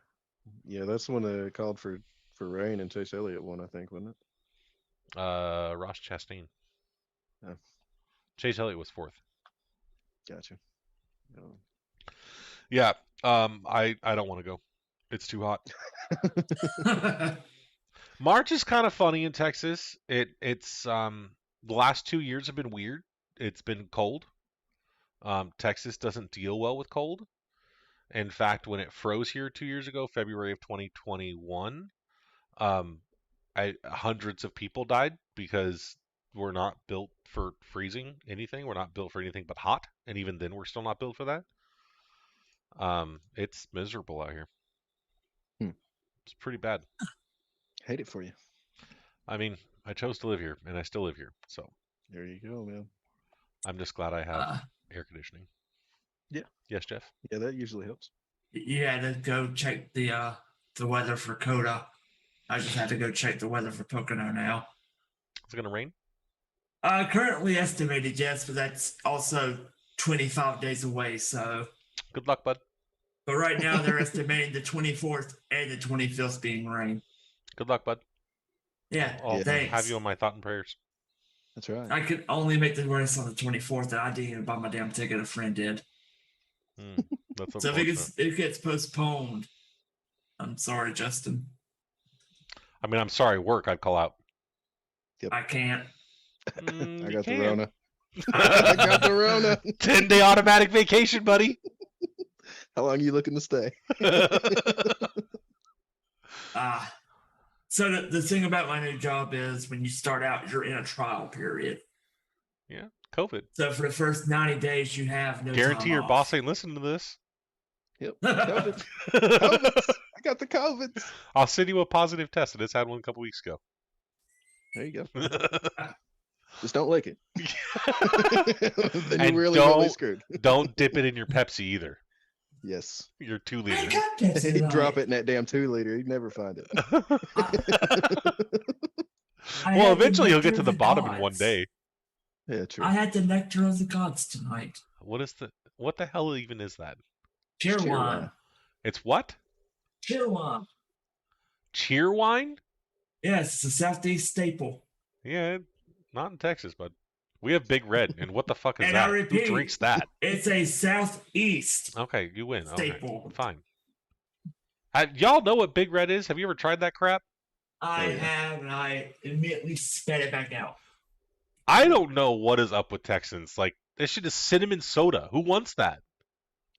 Yeah, that's when they called for rain and Chase Elliott won, I think, wasn't it? Ross Chastain. Oh, Chase Elliott was fourth. gotcha. Oh. Yeah. I don't want to go. It's too hot. March is kind of funny in Texas. It's the last 2 years have been weird. It's been cold. Texas doesn't deal well with cold. In fact, when it froze here 2 years ago, February of 2021, hundreds of people died because we're not built for freezing anything. We're not built for anything but hot, and even then, we're still not built for that. It's miserable out here. It's pretty bad. Hate it for you. I mean, I chose to live here, and I still live here, so There you go, man. I'm just glad I have air conditioning. Yeah. Yes, Jeff. Yeah, that usually helps. You had to go check the weather for Coda. I just had to go check the weather for Pocono now. Is it gonna rain? Currently estimated, yes, but that's also 25 days away. So Good luck, bud. but right now they're estimating the 24th and the 25th being rain. Good luck, bud. Yeah, I'll thanks. have you on my thought and prayers. That's right. I could only make the race on the 24th, and I didn't even buy my damn ticket. A friend did. That's So unfortunate. if it gets postponed, I'm sorry, Justin. I mean, I'm sorry, work. I'd call out. I can't. I got the Rona. I got the Rona. 10-day automatic vacation, buddy. How long are you looking to stay? So the thing about my new job is when you start out, you're in a trial period. Yeah, COVID. So for the first 90 days, you have no Guarantee time your off. boss ain't listening to this. Yep. COVID. COVIDs. I got the COVIDs. I'll send you a positive test. I just had one a couple weeks ago. There you go. Just don't lick it. Then And you're really screwed. Don't dip it in your Pepsi either. Yes. Your 2 I liter. got this in He'd life. drop it in that damn 2-liter. He'd never find it. I Well, had the eventually he'll nectar get to of the bottom in one gods. day. Yeah, true. I had the nectar of the gods tonight. What the hell even is that? Cheer Cheer wine. wine. It's what? Cheer wine. Cheer wine? Yes, it's a Southeast staple. Yeah, not in Texas, bud. We have Big Red, and what the fuck is And that? I repeat, Who drinks that? It's a Southeast. Okay, you win. Okay, Staple. fine. Y'all know what Big Red is? Have you ever tried that crap? I Oh, yeah. have, and I immediately spat it back out. I don't know what is up with Texans. Like, this shit is cinnamon soda. Who wants that?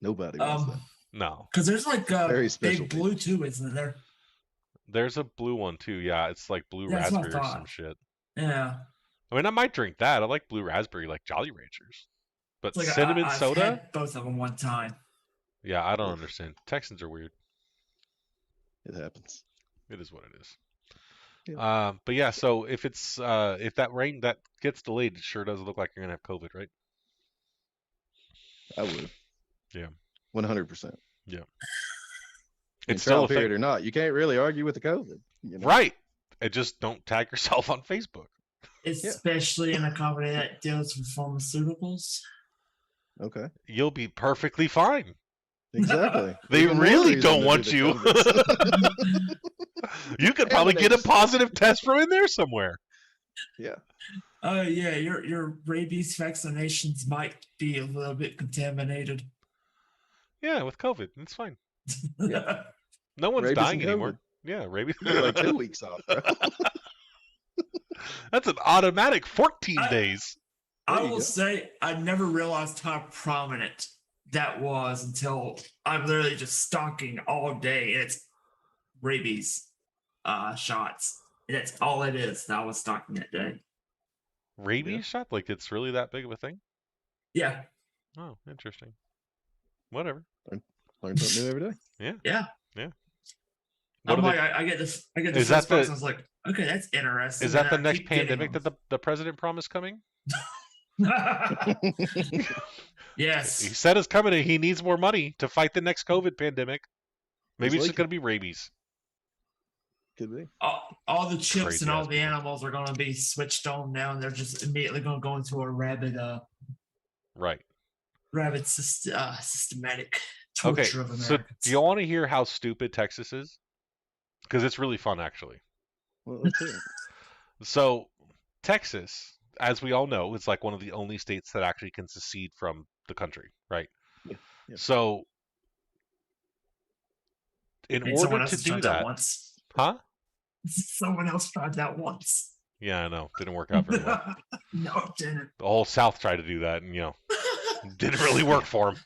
Nobody wants that. No. Because there's like a Very special big blue too, isn't there? There's a blue one, too. Yeah, it's like blue That's what I raspberry or some thought. shit. Yeah. I mean, I might drink that. I like blue raspberry, like Jolly Ranchers. But It's like cinnamon I've soda? had both of them one time. Yeah, I don't Ugh. understand. Texans are weird. It happens. It is what it is. Yeah. But yeah, so if that rain that gets delayed, it sure does look like you're gonna have COVID, right? I would. Yeah. 100%. Yeah. In It's still trial a thing. period or not, you can't really argue with the COVID. Right. And just don't tag yourself on Facebook. Especially in a company that deals with pharmaceuticals. Okay. You'll be perfectly fine. Exactly. They Even more really reason don't to do want the you. COVIDs. You could probably get a Candidates. positive test from in there somewhere. Yeah. Oh yeah, your rabies vaccinations might be a little bit contaminated. Yeah, with COVID, it's fine. Yeah. No one's Rabies dying and anymore. COVID. Yeah, rabies. You get like 2 weeks off, bro. That's an automatic 14 I- days. I There you will go. say I never realized how prominent that was until I'm literally just stalking all day and it's rabies shots. And that's all it is that I was stalking that day. Rabies Yeah. shot? Like it's really that big of a thing? Yeah. Oh, interesting. Whatever. Learn something new every day. Yeah. What I'm are like, they? I get the Is first that the- box. I was like, okay, that's interesting. Is that and the I next keep getting pandemic that the president promised coming? them. He Yes. said it's coming and he needs more money to fight the next COVID pandemic. Maybe He's it's just leaking. going to be rabies. Could be. All the chips Crazy and all ass the people. animals are going to be switched on now, and they're just immediately going to go into a Right. systematic Okay, torture of so Americans. do you want to hear how stupid Texas is? Because it's really fun, actually. Well, let's hear it. So, Texas, as we all know, is like one of the only states that actually can secede from the country, right? Yeah, yeah. So, in And someone order else to has do tried that, once. huh? Someone else tried that once. Yeah, I know. Didn't work out very well. No, it didn't. The whole South tried to do that, and didn't really work for them.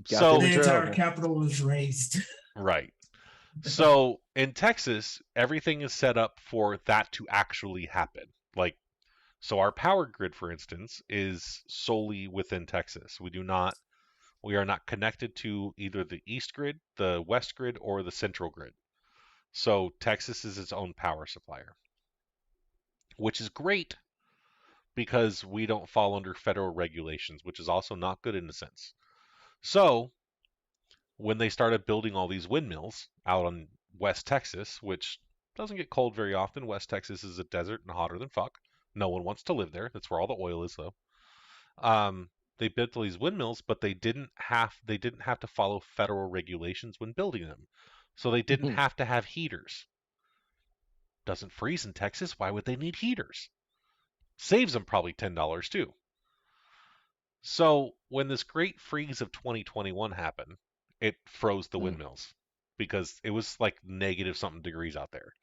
Got So, them The in entire trouble. capital was raised. right. So in Texas, everything is set up for that to actually happen. Like, so our power grid, for instance, is solely within Texas. We are not connected to either the east grid, the west grid, or the central grid. So Texas is its own power supplier, which is great because we don't fall under federal regulations, which is also not good in a sense. So when they started building all these windmills out on West Texas, which doesn't get cold very often. West Texas is a desert and hotter than fuck. No one wants to live there. That's where all the oil is, though. They built all these windmills, but they didn't have to follow federal regulations when building them, so they didn't Mhm. have to have heaters. Doesn't freeze in Texas. Why would they need heaters? Saves them probably $10 too. So when this great freeze of 2021 happened, it froze the Mm. windmills because it was like negative something degrees out there.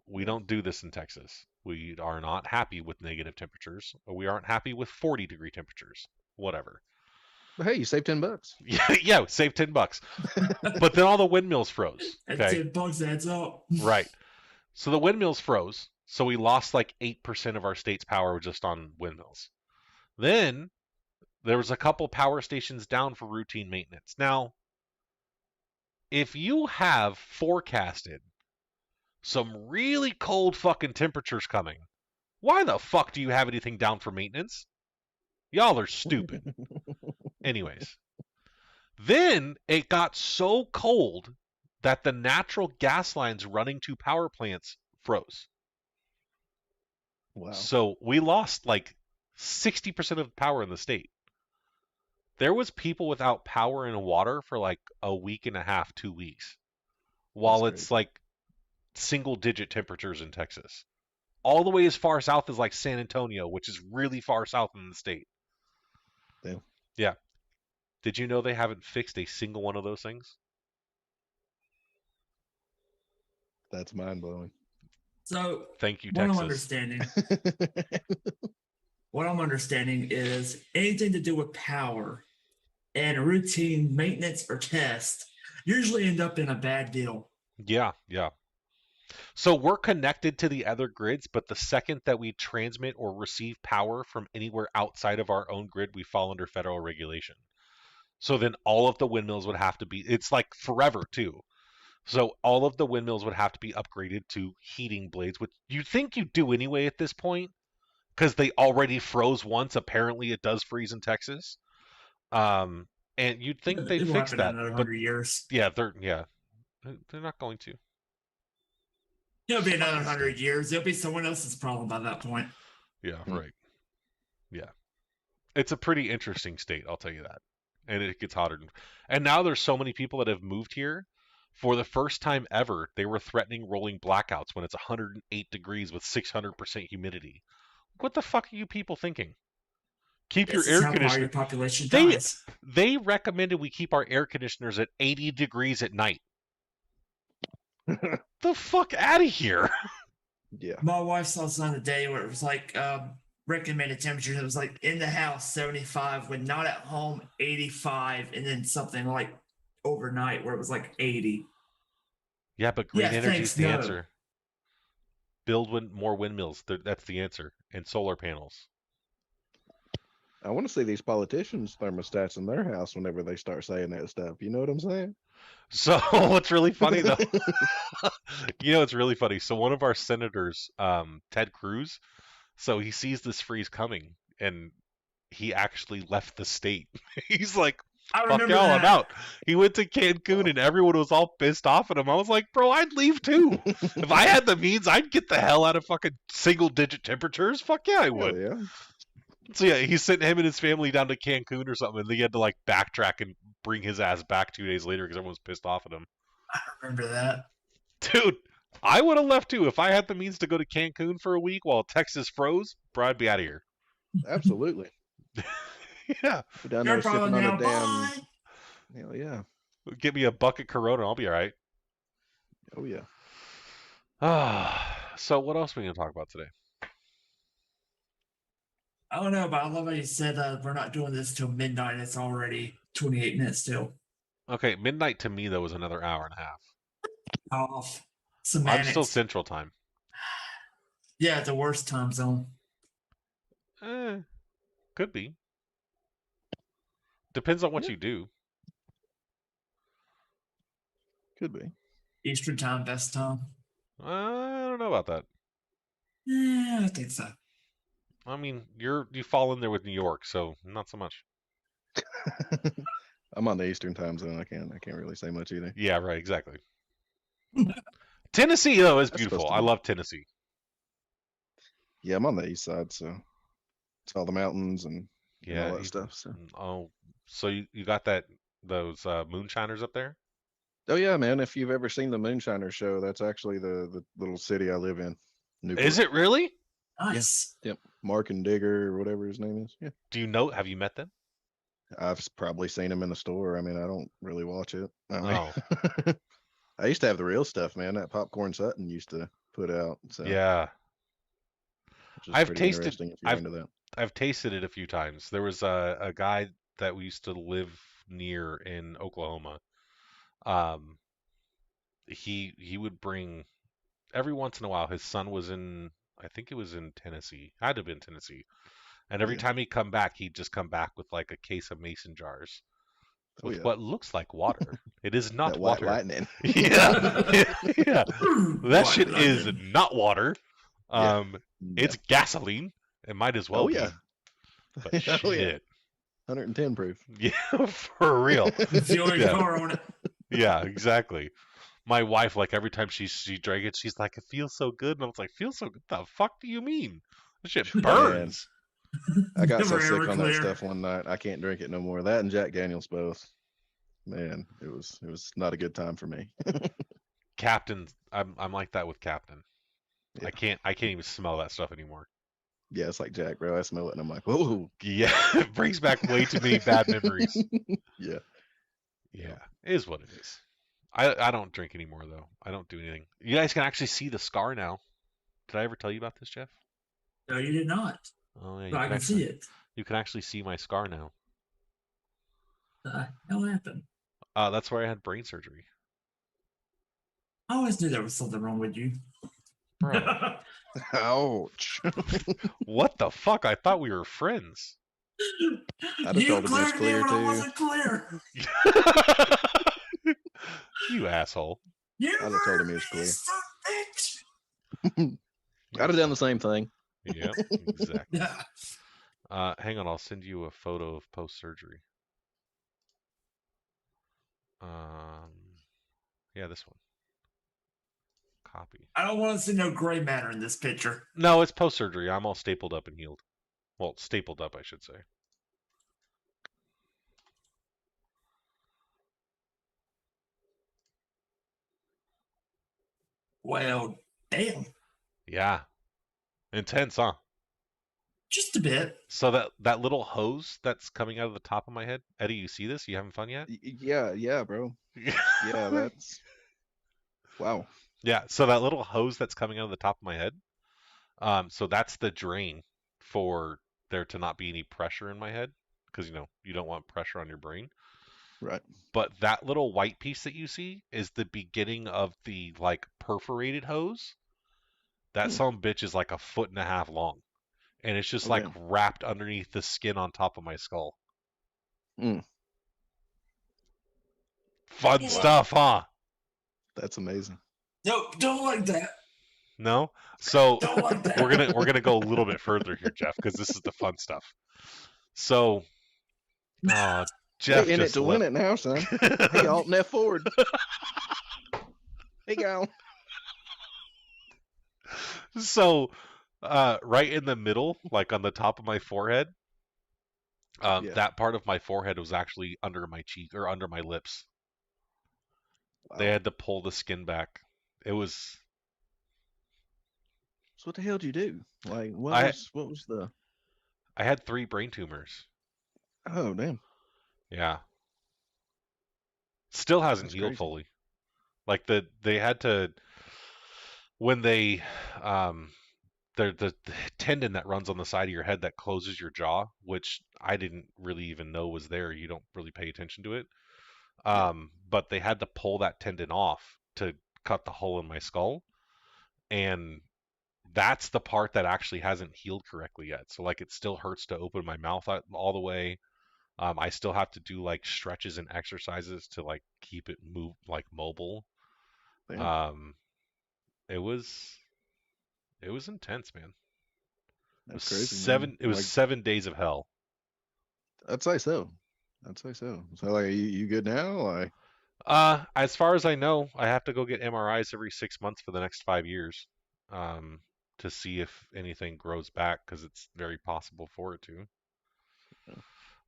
We don't do this in Texas. We are not happy with negative temperatures. We aren't happy with 40-degree temperatures. Whatever. But hey, you saved $10. Yeah, save $10. But then all the windmills froze. That Okay. $10 adds up. Right. So the windmills froze. So we lost like 8% of our state's power just on windmills. Then there was a couple power stations down for routine maintenance. Now, if you have forecasted some really cold fucking temperatures coming, why the fuck do you have anything down for maintenance? Y'all are stupid. Anyways, then it got so cold that the natural gas lines running to power plants froze. Wow. So we lost like 60% of the power in the state. There was people without power and water for like a week and a half, 2 weeks, while That's it's crazy. like single-digit temperatures in Texas. All the way as far south as like San Antonio, which is really far south in the state. Damn. Yeah. Did you know they haven't fixed a single one of those things? That's mind blowing. So Thank you, what I'm Texas. understanding is anything to do with power and routine maintenance or test usually end up in a bad deal. Yeah. So we're connected to the other grids, but the second that we transmit or receive power from anywhere outside of our own grid, we fall under federal regulation. So then all of the windmills would have to be, it's like forever too. So all of the windmills would have to be upgraded to heating blades, which you'd think you'd do anyway at this point, because they already froze once. Apparently it does freeze in Texas. Um, and you'd think they'd It will fix happen in that. another But 100 years. yeah, they're not going to. It'll be another 100 years. It'll be someone else's problem by that point. Yeah, right. Yeah. It's a pretty interesting state, I'll tell you that. And it gets hotter. And now there's so many people that have moved here. For the first time ever, they were threatening rolling blackouts when it's 108 degrees with 600% humidity. What the fuck are you people thinking? Keep This your is air how part of conditioner. your population They dies. they recommended we keep our air conditioners at 80 degrees at night. The fuck out of here. Yeah. My wife saw something today where it was like recommended temperatures. It was like in the house 75, when not at home 85, and then something like overnight where it was like 80. Yeah, but green Yeah, energy is thanks, the no. answer. Build more windmills. That's the answer. And solar panels. I want to see these politicians' thermostats in their house whenever they start saying that stuff. You know what I'm saying? So what's really funny though, it's really funny. So one of our senators, Ted Cruz, so he sees this freeze coming and he actually left the state. He's like, I fuck remember y'all, that. I'm out. He went to Cancun and everyone was all pissed off at him. I was like, bro, I'd leave too. If I had the means, I'd get the hell out of fucking single digit temperatures. Fuck yeah, I would. Hell yeah. So yeah, he sent him and his family down to Cancun or something, and they had to like backtrack and bring his ass back 2 days later because everyone was pissed off at him. I remember that. Dude, I would have left too if I had the means to go to Cancun for a week while Texas froze. Bro, I'd be out of here. Absolutely. Yeah, Be down Your there sipping problem on now. a damn. Bye. Hell yeah. give me a bucket Corona, I'll be all right. Oh yeah. So what else are we gonna talk about today? I don't know, but I love how you said we're not doing this till midnight. It's already 28 minutes still. Okay, midnight to me though was another hour and a half. Off. I'm Semantics. still Central Time. Yeah, the worst time zone. Could be. Depends on what Yeah. you do. Could be. Eastern time, best time. I don't know about that. Yeah, I think so. I mean, you fall in there with New York, so not so much. I'm on the Eastern time zone. I can't really say much either. Yeah, right, exactly. Tennessee, though, is That's beautiful. supposed to I be. love Tennessee. Yeah, I'm on the east side, so it's all the mountains and Yeah. all that stuff. So. So you got those moonshiners up there? Oh yeah, man. If you've ever seen the Moonshiner show, that's actually the little city I live in. Newport. Is it really? Nice. Yep. Mark and Digger or whatever his name is. Yeah. Have you met them? I've probably seen him in the store. I mean, I don't really watch it. I mean, Oh. I used to have the real stuff, man. That Popcorn Sutton used to put out. So Yeah. which is I've pretty tasted- interesting if you're into that. I've tasted it a few times. There was a guy that we used to live near in Oklahoma. He would bring every once in a while. His son was I think it was in Tennessee. Had to have been Tennessee. And every Yeah. time he'd come back, he'd just come back with like a case of mason jars Oh, with yeah. what looks like water. It is not That white water. lightning. Yeah, yeah. That shit White is lightning. not water. Yeah. It's gasoline. It might as well Oh be. yeah. But Oh, yeah. shit. 110 proof. Yeah, for real. Fuel your Yeah. car on it. Yeah, exactly. My wife, like every time she drank it, she's like, "It feels so good," and I was like, "Feels so good? The fuck do you mean? This shit burns." I got so Never sick ever on that clear. stuff one night. I can't drink it no more. That and Jack Daniels both. Man, it was not a good time for me. Captain, I'm like that with Captain. Yeah. I can't even smell that stuff anymore. Yeah, it's like Jack, bro. I smell it and I'm like, whoa. Yeah, it brings back way too many bad memories. Yeah. Yeah, it is what it is. I don't drink anymore though. I don't do anything. You guys can actually see the scar now. Did I ever tell you about this, Jeff? No, you did not. Oh yeah, But I can see it. You can actually see my scar now. The hell happened? That's where I had brain surgery. I always knew there was something wrong with you. Bro, Ouch. what the fuck? I thought we were friends. I'd have You told him he was cleared me clear when I too. wasn't clear. You asshole. You I'd have told murdered him he me, was you clear. son of a bitch. I'd have done the same thing. Yep, exactly. Yeah. Hang on, I'll send you a photo of post-surgery. Yeah, this one. Copy. I don't want to see no gray matter in this picture. No, it's post-surgery. I'm all stapled up and healed. Well, stapled up, I should say. Well, damn. Yeah. Intense, huh? Just a bit. So that little hose that's coming out of the top of my head, Eddie, you see this? You having fun yet? Yeah, bro. Yeah, that's wow. Yeah, so that little hose that's coming out of the top of my head, so that's the drain for there to not be any pressure in my head, because you don't want pressure on your brain. Right. But that little white piece that you see is the beginning of the like perforated hose. That son of a bitch is like 1.5 feet long, and it's just Oh like damn. wrapped underneath the skin on top of my skull. Mm, Fun Wow. stuff, huh? that's amazing. No, don't like that. No? So Don't like that. we're gonna go a little bit further here, Jeff, because this is the fun stuff. So, oh, Jeff They in it just to win left. it now, son. Hey, alt and F forward. Hey, gal. So, right in the middle, like on the top of my forehead, Yeah. that part of my forehead was actually under my cheek or under my lips. They Wow. had to pull the skin back. It was So what the hell did you do? Like, I what was the? I had 3 brain tumors. Oh damn, Yeah. Still hasn't that's healed crazy. fully. Like they had to when they um the tendon that runs on the side of your head that closes your jaw, which I didn't really even know was there. You don't really pay attention to it. Yeah. But they had to pull that tendon off to cut the hole in my skull, and that's the part that actually hasn't healed correctly yet. So like it still hurts to open my mouth all the way. I still have to do like stretches and exercises to like keep it mobile. Damn, Um, it was it was intense, man. that's crazy, man. It was Like, 7 days of hell. I'd say so. I'd say so. So like, you good now? Like, As far as I know, I have to go get MRIs every 6 months for the next 5 years, um, to see if anything grows back because it's very possible for it to.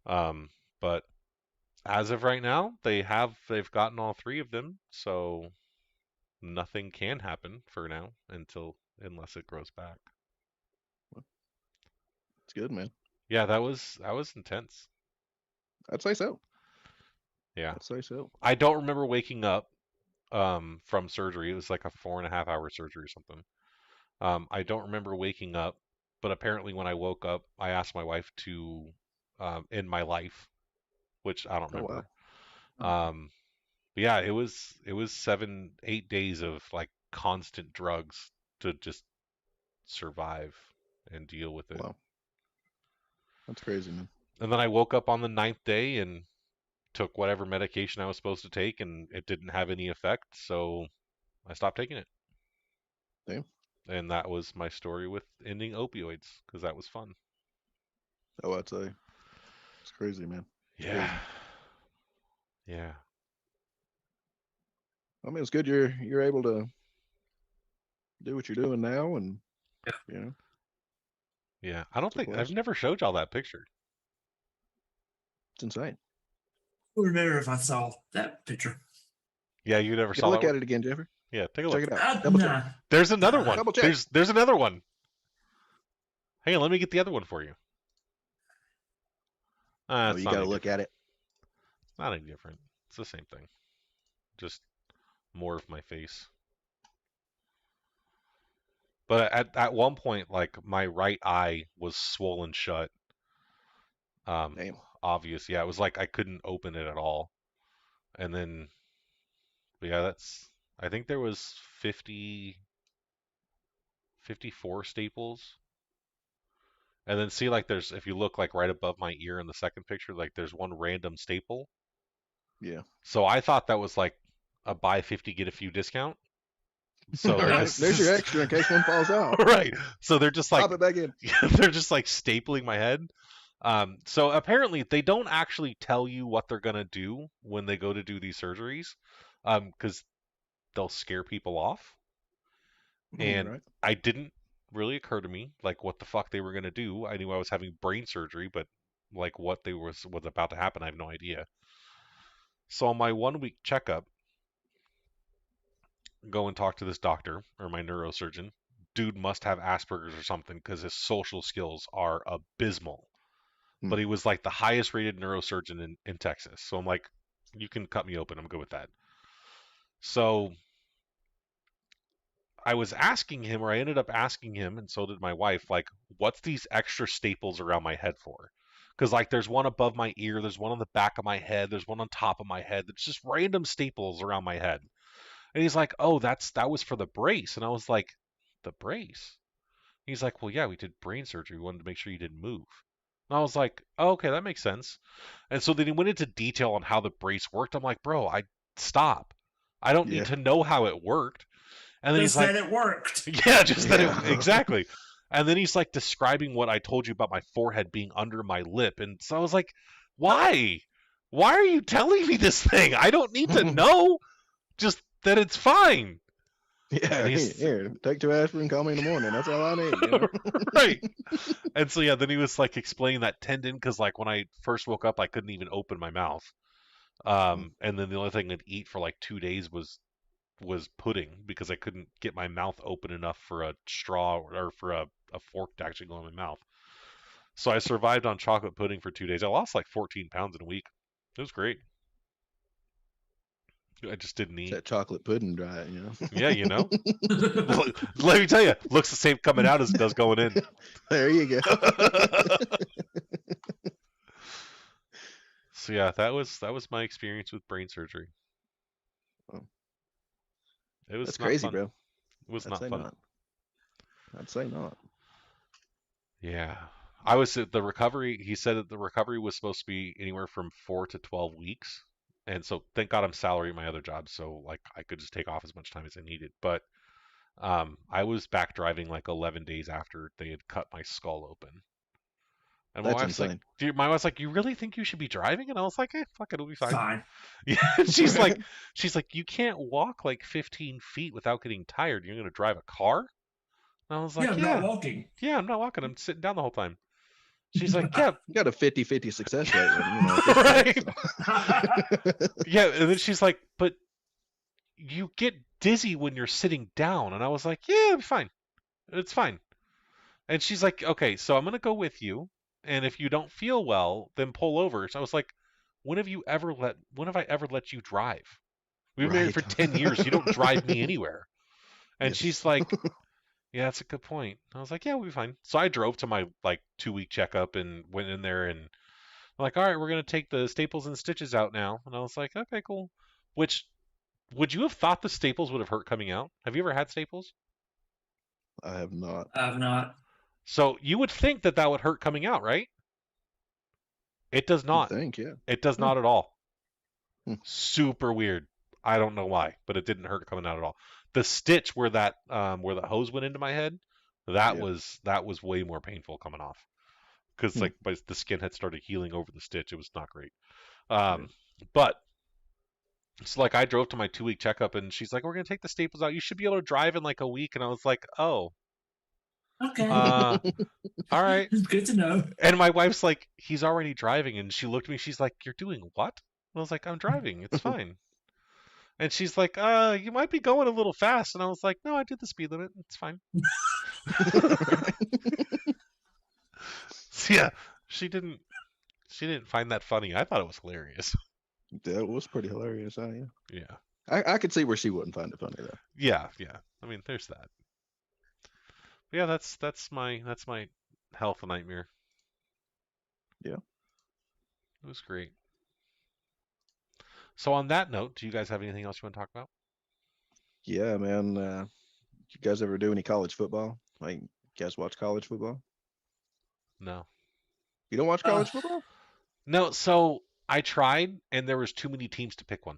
Um, but as of right now, they've gotten all 3 of them, so nothing can happen for now unless it grows back. it's good, man. Yeah, that was intense. I'd say so. Yeah, I'd say so. I don't remember waking up from surgery. It was like a 4.5 hour surgery or something. I don't remember waking up, but apparently when I woke up, I asked my wife to end my life, which I don't Oh wow. remember. Um, but yeah, it was 7, 8 days of like constant drugs to just survive and deal with it. Wow. That's crazy, man. And then I woke up on the 9th day and took whatever medication I was supposed to take, and it didn't have any effect, so I stopped taking it. Damn. And that was my story with ending opioids because that was fun. Oh, I'd say it's crazy, man. It's Yeah. crazy. Yeah. I mean, it's good you're able to do what you're doing now, and you know, Yeah. I don't it's a think I've plus. never showed y'all that picture. It's insane. I remember if I saw that picture. Yeah, you never Get a saw that look one? at it again, Jeffrey. Yeah, take a Check look. it out. Double check. Nah. There's another one. Double check. There's another one. Hang on, let me get the other one for you. Oh, It's you not got to any look different. at it. It's not any different. It's the same thing. Just more of my face. But at one point, like my right eye was swollen shut. Um, Damn. obvious. Yeah, it was like I couldn't open it at all. And then, but yeah, I think there was 54 staples, And then see like there's if you look like right above my ear in the second picture, like there's one random staple. Yeah. So I thought that was like a buy 50 get a few discount. So All they're right. There's your extra in case one falls out. right. So they're just like Pop it back in. they're just like stapling my head. So apparently they don't actually tell you what they're gonna do when they go to do these surgeries, because they'll scare people off. You're And right. I didn't really occur to me like what the fuck they were gonna do. I knew I was having brain surgery, but like what they was about to happen, I have no idea. So on my 1 week checkup, go and talk to this doctor or my neurosurgeon. Dude must have Asperger's or something because his social skills are abysmal. Hmm. But he was like the highest rated neurosurgeon in Texas. So I'm like, you can cut me open. I'm good with that. So I was asking him, or I ended up asking him, and so did my wife, like, what's these extra staples around my head for? Because, like, there's one above my ear, there's one on the back of my head, there's one on top of my head. There's just random staples around my head. And he's like, oh, that was for the brace. And I was like, the brace? He's like, well, yeah, we did brain surgery. We wanted to make sure you didn't move. And I was like, oh, okay, that makes sense. And so then he went into detail on how the brace worked. I'm like, bro, I stop. I don't need Yeah. to know how it worked. And then Just he's like, that it worked. yeah, just that Yeah. exactly. And then he's like describing what I told you about my forehead being under my lip. And so I was like, why? Why are you telling me this thing? I don't need to know. Just that it's fine. Yeah. And he's Here, take 2 aspirin, call me in the morning. That's all I need. You know? right. And so yeah, then he was like explaining that tendon because like when I first woke up, I couldn't even open my mouth. And then the only thing I'd eat for like 2 days was pudding because I couldn't get my mouth open enough for a straw or for a fork to actually go in my mouth. So I survived on chocolate pudding for 2 days. I lost like 14 pounds in a week. It was great. I just didn't It's eat. that chocolate pudding diet, you know? Yeah, you know. Let me tell you, looks the same coming out as it does going in. There you go. So yeah, that was my experience with brain surgery. Oh, It was that's not crazy, fun. bro. It was I'd not say fun. not. I'd say not. Yeah. I was at the recovery. He said that the recovery was supposed to be anywhere from 4 to 12 weeks. And so thank God I'm salary at my other job. So like I could just take off as much time as I needed. But I was back driving like 11 days after they had cut my skull open. And That's insane. my wife's like, you really think you should be driving? And I was like, fuck it, it'll be fine. Fine. Yeah. She's like, you can't walk like 15 feet without getting tired. You're gonna drive a car? And I was like, Yeah, I'm not walking. yeah, I'm not walking. I'm sitting down the whole time. She's like, yeah, You got a 50-50 success rate, you know, at this right. point, so. Yeah, and then she's like, but you get dizzy when you're sitting down. And I was like, yeah, it'll be fine. It's fine. And she's like, okay, so I'm gonna go with you, and if you don't feel well, then pull over. So I was like, when have I ever let you drive? We've been married for Right. 10 years. You don't drive me anywhere. And she's Yes. like, yeah, that's a good point. I was like, yeah, we'll be fine. So I drove to my like 2 week checkup and went in there and I'm like, all right, we're gonna take the staples and stitches out now. And I was like, okay, cool. Which would you have thought the staples would have hurt coming out? Have you ever had staples? I have not. I've not. So you would think that that would hurt coming out, right? It does You'd not. think, yeah. It does Hmm. not at all. Hmm. Super weird. I don't know why, but it didn't hurt coming out at all. The stitch where where the hose went into my head, Yeah. that was way more painful coming off because Hmm. like the skin had started healing over the stitch. It was not great. Yeah. But it's like I drove to my 2 week checkup and she's like, "We're gonna take the staples out. You should be able to drive in like a week." And I was like, "Oh, Okay. all right." Good to know. And my wife's like, "He's already driving," and she looked at me. She's like, "You're doing what?" And I was like, "I'm driving. It's fine." And she's like, you might be going a little fast." And I was like, "No, I did the speed limit. It's fine." So, yeah, she didn't find that funny. I thought it was hilarious. That was pretty hilarious, yeah. Yeah. I could see where she wouldn't find it funny though. Yeah, yeah. I mean, there's that. But yeah, that's my health nightmare. Yeah. It was great. So on that note, do you guys have anything else you want to talk about? Yeah, man. You guys ever do any college football? Like, you guys watch college football? No. You don't watch college football? No, so I tried, and there was too many teams to pick one.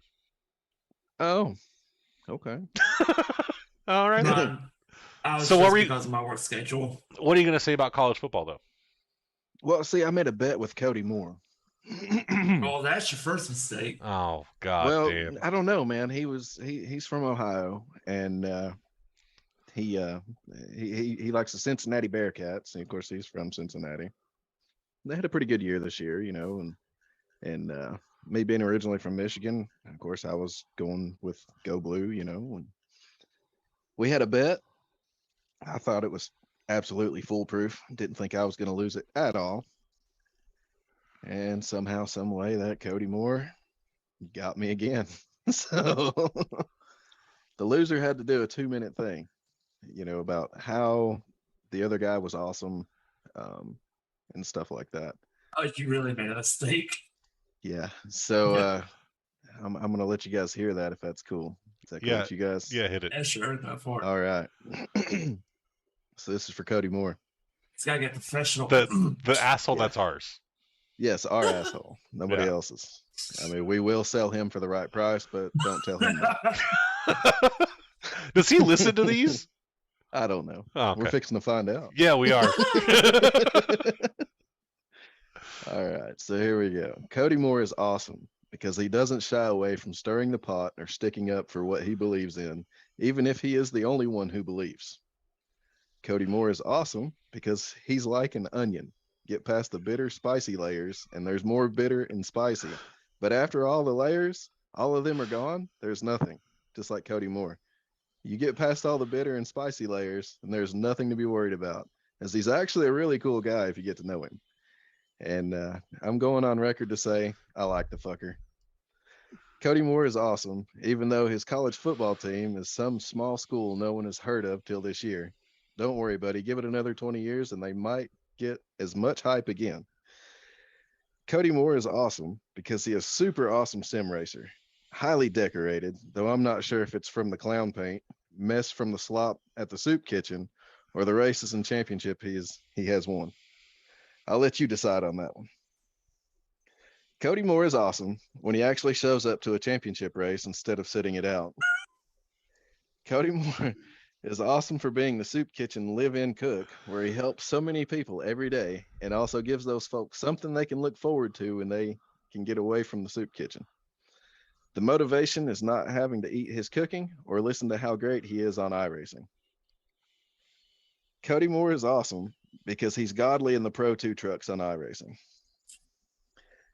Oh, okay. All right. Mine, I was So what just were you? because of my work schedule. What are you going to say about college football, though? Well, see, I made a bet with Cody Moore. Oh, that's your first mistake. Oh God Well, damn. I don't know, man. He's from Ohio, and he uh he likes the Cincinnati Bearcats, and of course he's from Cincinnati. They had a pretty good year this year, and me being originally from Michigan, of course I was going with Go Blue, and we had a bet. I thought it was absolutely foolproof. Didn't think I was going to lose it at all. And somehow, some way, that Cody Moore got me again. So the loser had to do a 2-minute thing, about how the other guy was awesome, and stuff like that. Oh, you really made a mistake. Yeah. So Yeah. I'm gonna let you guys hear that if that's cool. Is that cool Yeah. with you guys? Yeah, hit it. Yeah, sure, go for it. All right. So this is for Cody Moore. It's gotta get professional. The asshole Yeah. that's ours. Yes, our asshole. Nobody Yeah. else's. I mean, we will sell him for the right price, but don't tell him that. Does he listen to these? I don't know. Oh, We're okay. fixing to find out. Yeah, we are. All right, so here we go. Cody Moore is awesome because he doesn't shy away from stirring the pot or sticking up for what he believes in, even if he is the only one who believes. Cody Moore is awesome because he's like an onion. Get past the bitter, spicy layers, and there's more bitter and spicy. But after all the layers, all of them are gone, there's nothing, just like Cody Moore. You get past all the bitter and spicy layers, and there's nothing to be worried about, as he's actually a really cool guy if you get to know him. And I'm going on record to say I like the fucker. Cody Moore is awesome, even though his college football team is some small school no one has heard of till this year. Don't worry, buddy. Give it another 20 years, and they might get as much hype again. Cody Moore is awesome because he is super awesome sim racer. Highly decorated, though I'm not sure if it's from the clown paint, mess from the slop at the soup kitchen, or the races and championship he has won. I'll let you decide on that one. Cody Moore is awesome when he actually shows up to a championship race instead of sitting it out. Cody Moore is awesome for being the soup kitchen live-in cook where he helps so many people every day and also gives those folks something they can look forward to when they can get away from the soup kitchen. The motivation is not having to eat his cooking or listen to how great he is on iRacing. Cody Moore is awesome because he's godly in the Pro 2 trucks on iRacing.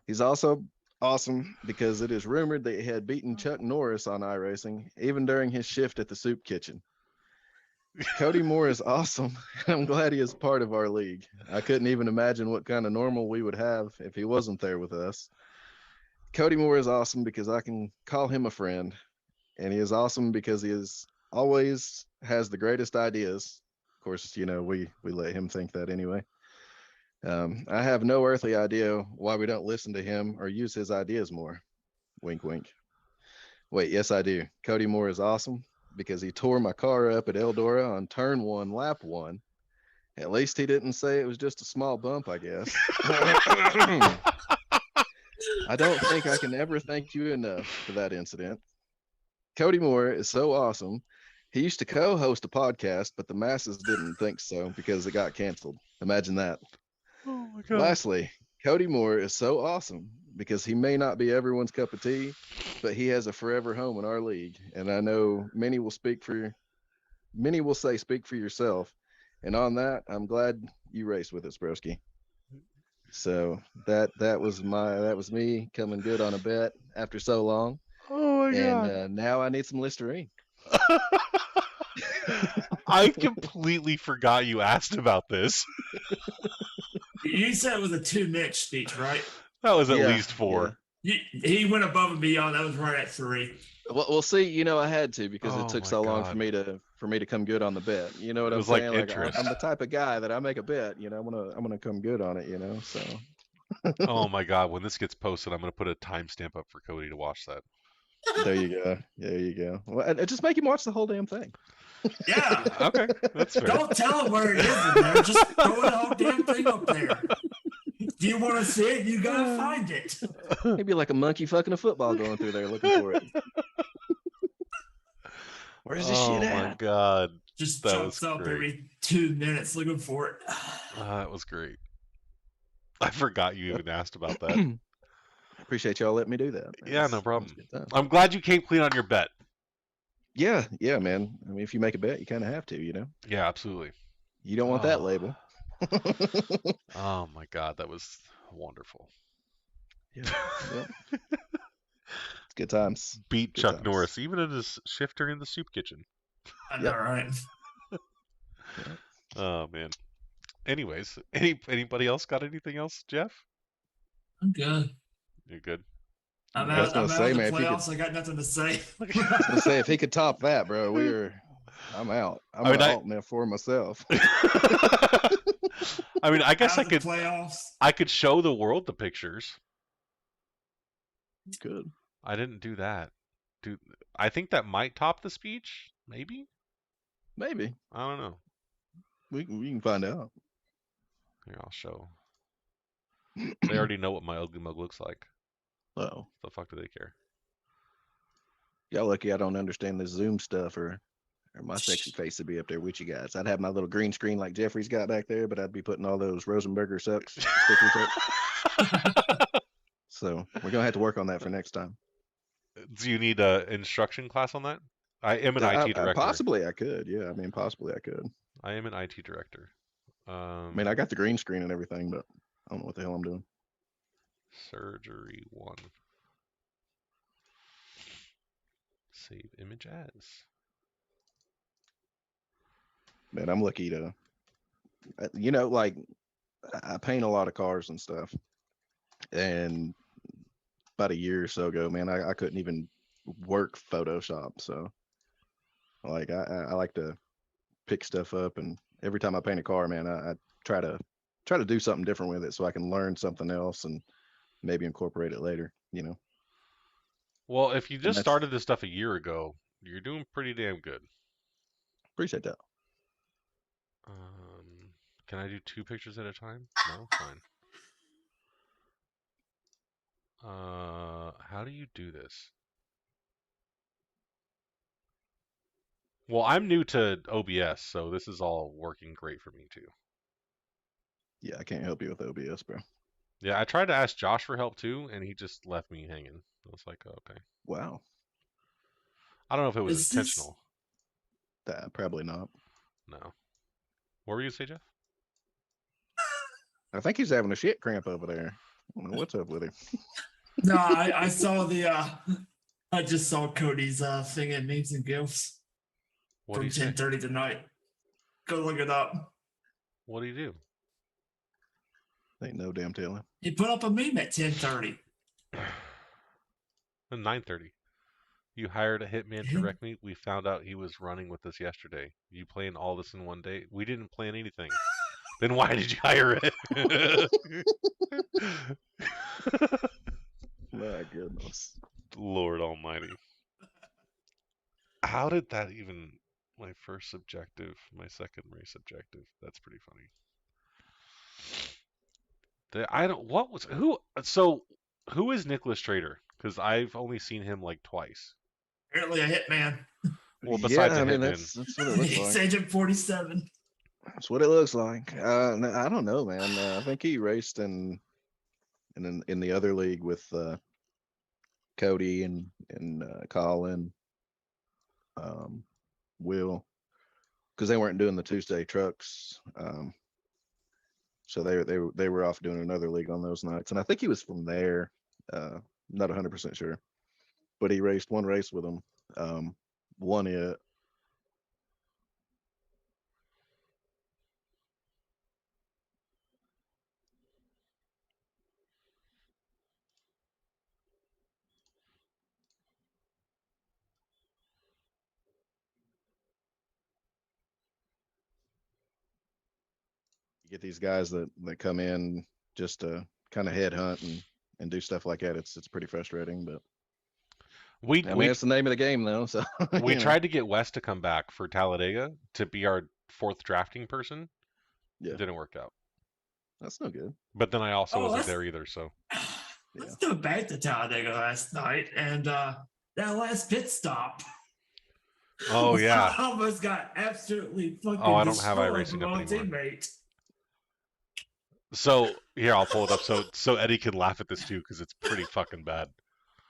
He's also awesome because it is rumored that he had beaten Chuck Norris on iRacing even during his shift at the soup kitchen. Cody Moore is awesome, and I'm glad he is part of our league. I couldn't even imagine what kind of normal we would have if he wasn't there with us. Cody Moore is awesome because I can call him a friend, and he is awesome because he is always has the greatest ideas. Of course, we let him think that anyway. I have no earthly idea why we don't listen to him or use his ideas more. Wink, wink. Wait, yes, I do. Cody Moore is awesome because he tore my car up at Eldora on turn 1, lap 1. At least he didn't say it was just a small bump, I guess. I don't think I can ever thank you enough for that incident. Cody Moore is so awesome. He used to co-host a podcast, but the masses didn't think so because it got canceled. Imagine that. Oh my God. Lastly, Cody Moore is so awesome because he may not be everyone's cup of tea, but he has a forever home in our league. And I know many will say speak for yourself. And on that, I'm glad you raced with us, broski. So that was me coming good on a bet after so long. Oh my God. And now I need some Listerine. I completely forgot you asked about this. You said it was a 2-minute speech, right? That was at Yeah, least 4. He went above and beyond. That was right at 3. Well, we'll see. I had to because Oh it took my so long God. for me to come good on the bet. You know what It I'm was like saying? interest. I'm the type of guy that I make a bet. I'm gonna come good on it. So Oh my God. When this gets posted, I'm going to put a timestamp up for Cody to watch that. there you go. There you go. Well, just make him watch the whole damn thing. Yeah. Okay, that's fair. Don't tell him where it is in there. Just throw the whole damn thing up there. Do you want to see it? You gotta find it. Maybe like a monkey fucking a football going through there looking for it. Where's this shit Oh my at? god, Just that was jumps up great. every 2 minutes looking for it. That was great. I forgot you even asked about that. I appreciate y'all letting me do that. Yeah, no That problem. was a good time. I'm glad you came clean on your bet. Yeah, man. I mean, if you make a bet, you kind of have to, you know. Yeah, absolutely. You don't want that label. Oh my god, that was wonderful. Yeah. It's good times. Beat Good Chuck times. Norris, even at his shifter in the soup kitchen. I know, right? Yeah. Oh man. Anyways, anybody else got anything else, Jeff? I'm good. You're good. I'm I was out, gonna I'm out say, of the man, if he could, playoffs. I got nothing to say. I was gonna say if he could top that, bro, I'm out. I'm I mean, gonna alt now for myself. I mean, I guess Out I of the could playoffs. I could show the world the pictures. Good. I didn't do that. Dude, I think that might top the speech. Maybe? Maybe I don't know. we can find out. Here, I'll show. They already know what my ugly mug looks like. Oh, The fuck do they care? y'all lucky I don't understand this Zoom stuff or my sexy face would be up there with you guys. I'd have my little green screen like Jeffrey's got back there, but I'd be putting all those Rosenberger sucks stickers up. So we're gonna have to work on that for next time. Do you need a instruction class on that? I am an IT director. Possibly I could. Yeah, I mean, possibly I could. I am an IT director. I mean, I got the green screen and everything, but I don't know what the hell I'm doing. Surgery 1. Save image as. Man, I'm lucky to, you know, like I paint a lot of cars and stuff. And about a year or so ago, man, I couldn't even work Photoshop. So like I like to pick stuff up, and every time I paint a car, man, I try to do something different with it so I can learn something else and maybe incorporate it later, you know. Well, if you And just that's started this stuff a year ago, you're doing pretty damn good. appreciate that. Can I do 2 pictures at a time? No, fine. How do you do this? Well, I'm new to OBS, so this is all working great for me too. Yeah, I can't help you with OBS, bro. Yeah, I tried to ask Josh for help too, and he just left me hanging. I was like, oh, okay. Wow. I don't know if it was Is this- intentional. Probably not. No. What were you gonna say, Jeff? I think he's having a shit cramp over there. I don't know what's up with him. No, I saw the I just saw Cody's thing at Memes and Gifts What do from you say? 10:30 tonight. Go look it up. What do you do? Ain't no damn telling. He put up a meme at 10:30. 9:30. You hired a hitman to wreck me. We found out he was running with us yesterday. You playing all this in one day? We didn't plan anything. Then why did you hire it? My goodness. Lord Almighty. How did that even? My first objective, my second race objective. That's pretty funny. I don't. What was who? So who is Nicholas Trader? Because I've only seen him like twice. Apparently a hitman. Well, besides yeah, I a mean hitman. that's what it looks He's like. Agent 47. That's what it looks like. I don't know, man. I think he raced in the other league with Cody and Colin, Will, because they weren't doing the Tuesday trucks. So they were off doing another league on those nights, and I think he was from there. Not 100% sure, but he raced one race with them. Won it. You get these guys that come in just to kind of headhunt and do stuff like that. It's pretty frustrating, but We I mean, we it's the name of the game, though. So we you know. tried to get Wes to come back for Talladega to be our fourth drafting person. Yeah, It didn't work out. that's no good. But then I also Oh, wasn't let's there either, so let's go back to Talladega last night and that last pit stop. oh yeah. I almost got absolutely Oh, fucking I don't have destroyed from iRacing up my anymore. teammate. So here, I'll pull it up so Eddie can laugh at this too because it's pretty fucking bad.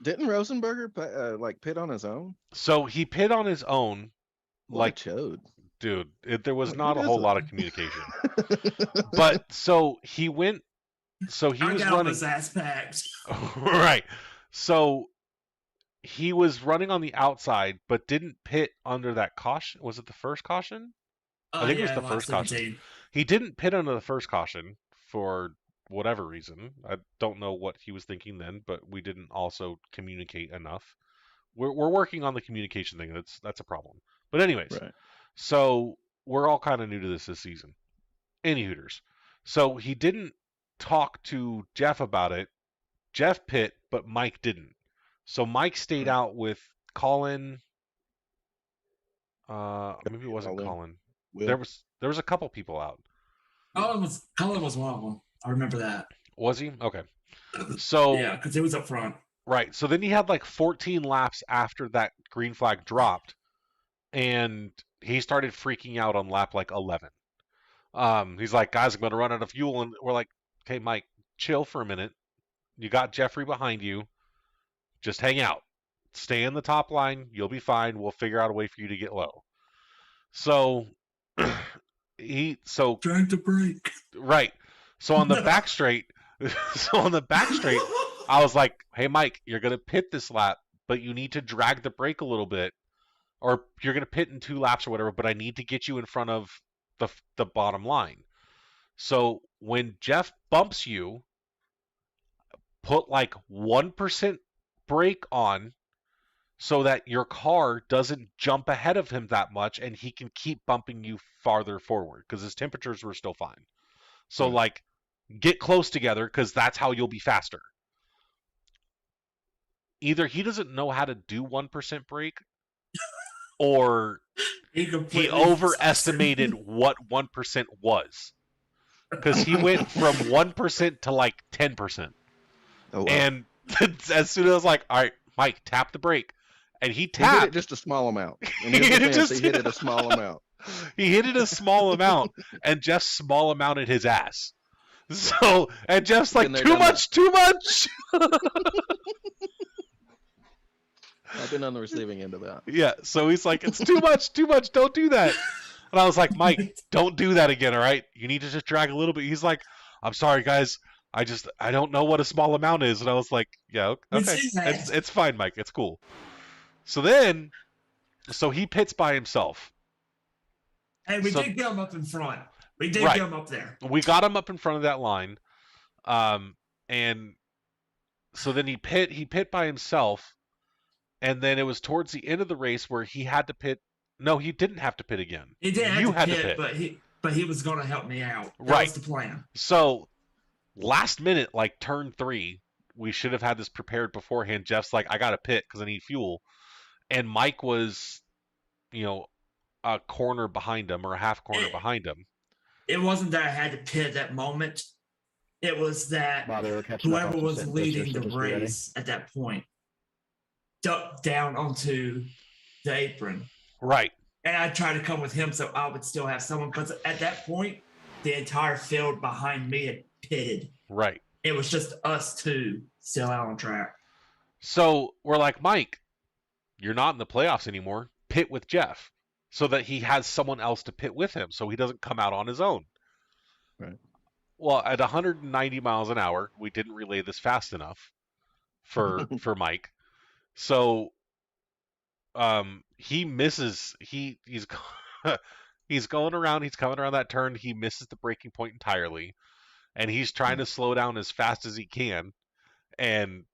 Didn't Rosenberger like pit on his own? So he pit on his own, What like a chode. dude. There was Like, not who a does whole lot that? of communication. But so he went. So he I was got running. his ass packed. Right. So he was running on the outside, but didn't pit under that caution. Was it the first caution? I think it was the lap first caution. 17. He didn't pit under the first caution for whatever reason. I don't know what he was thinking then, but we didn't also communicate enough. We're working on the communication thing. That's a problem. But anyways, Right. so we're all kind of new to this season. Any Hooters. So he didn't talk to Jeff about it. Jeff pit, but Mike didn't. So Mike stayed Right. out with Colin. Maybe it wasn't Colin. Colin. Will. There was a couple people out. Colin was one of them. I remember that. Was he? Okay. So Yeah, because it was up front. right. So then he had like 14 laps after that green flag dropped, and he started freaking out on lap like 11. He's like, guys, I'm going to run out of fuel, and we're like, okay, Mike, chill for a minute. You got Jeffrey behind you. Just hang out. Stay in the top line. You'll be fine. We'll figure out a way for you to get low. So Trying to break. right. So on the back straight, I was like, hey Mike, you're gonna pit this lap, but you need to drag the brake a little bit, or you're gonna pit in 2 laps or whatever. But I need to get you in front of the bottom line. So when Jeff bumps you, put like 1% brake on so that your car doesn't jump ahead of him that much and he can keep bumping you farther forward because his temperatures were still fine. So Right. like get close together because that's how you'll be faster. Either he doesn't know how to do 1% brake or he overestimated what 1% was. Because he went from 1% to like 10%. Oh, wow. And as soon as I was like, all right, Mike, tap the brake. And he He hit tapped. it just a small amount. In He his hit it defense, just- he hit it a small amount. He hit it a small amount, and Jeff small amounted his ass. So, and Jeff's like, Been there, too done much, too much. I've been on the receiving end of that. Yeah, so he's like, it's too much, don't do that. And I was like, Mike, don't do that again, all right? You need to just drag a little bit. He's like, I'm sorry, guys. I don't know what a small amount is. And I was like, yeah, okay. It's fine, Mike. It's cool. So he pits by himself. Hey, we did get him up in front. We did Right. get him up there. We got him up in front of that line. And so then he pit by himself. And then it was towards the end of the race where he had to pit. No, he didn't have to pit again. He did You have had to to pit, pit. but he was going to help me out. That Right. was the plan. So last minute, like turn 3, we should have had this prepared beforehand. Jeff's like, I got to pit because I need fuel. And Mike was, a corner behind him or a half corner behind him. It wasn't that I had to pit at that moment. It was that whoever was leading the race at that point ducked down onto the apron. Right. And I tried to come with him so I would still have someone, because at that point, the entire field behind me had pitted. Right. It was just us two still out on track. So we're like, Mike, you're not in the playoffs anymore. Pit with Jeff so that he has someone else to pit with him so he doesn't come out on his own. Right. Well, at 190 miles an hour, we didn't relay this fast enough for Mike. So he misses. He's he's going around. He's coming around that turn. He misses the braking point entirely, and he's trying to slow down as fast as he can. And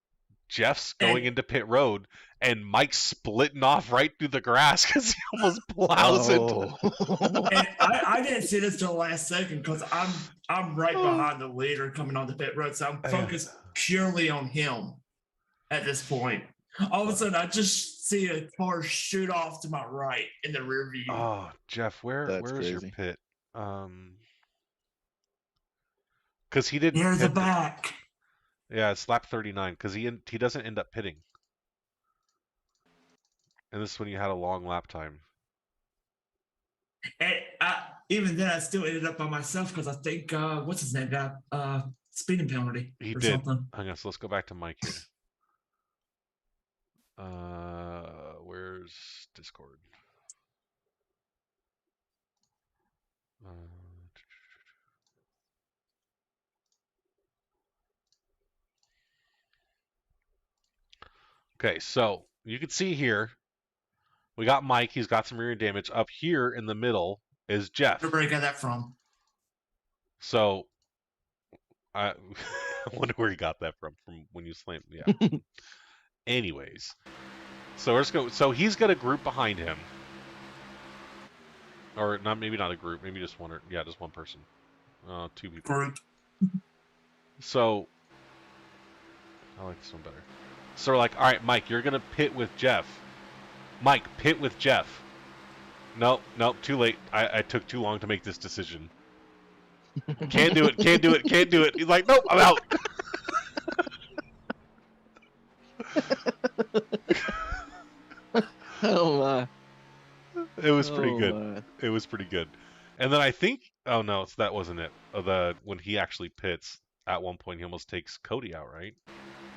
Jeff's going into pit road, and Mike's splitting off right through the grass because he almost plows into. And I didn't see this till the last second because I'm right behind the leader coming on the pit road, so I'm focused purely on him at this point. All of a sudden, I just see a car shoot off to my right in the rear view. Oh, Jeff, where That's is your crazy. pit? Because he didn't Here's the pit. back. Yeah, it's lap 39. Because he doesn't end up pitting. And this is when you had a long lap time. And even then, I still ended up by myself because I think what's his name got speeding penalty He or did. something. Hang on, so let's go back to Mike here. Where's Discord? Okay, so you can see here, we got Mike. He's got some rear damage. Up here in the middle is Jeff. Where you got that from? So I wonder where he got that from when you slammed. Yeah. Anyways, so let's go. So he's got a group behind him, or not? Maybe not a group. Maybe just one. Yeah, just one person. Two people. Group. So I like this one better. So we're like, all right, Mike, you're gonna pit with Jeff. Mike, pit with Jeff. Nope, too late. I took too long to make this decision. Can't do it. He's like, nope, I'm out. Oh my! It was pretty good. My. It was pretty good. And then I think, oh no, that wasn't it. When he actually pits, at one point he almost takes Cody out, right?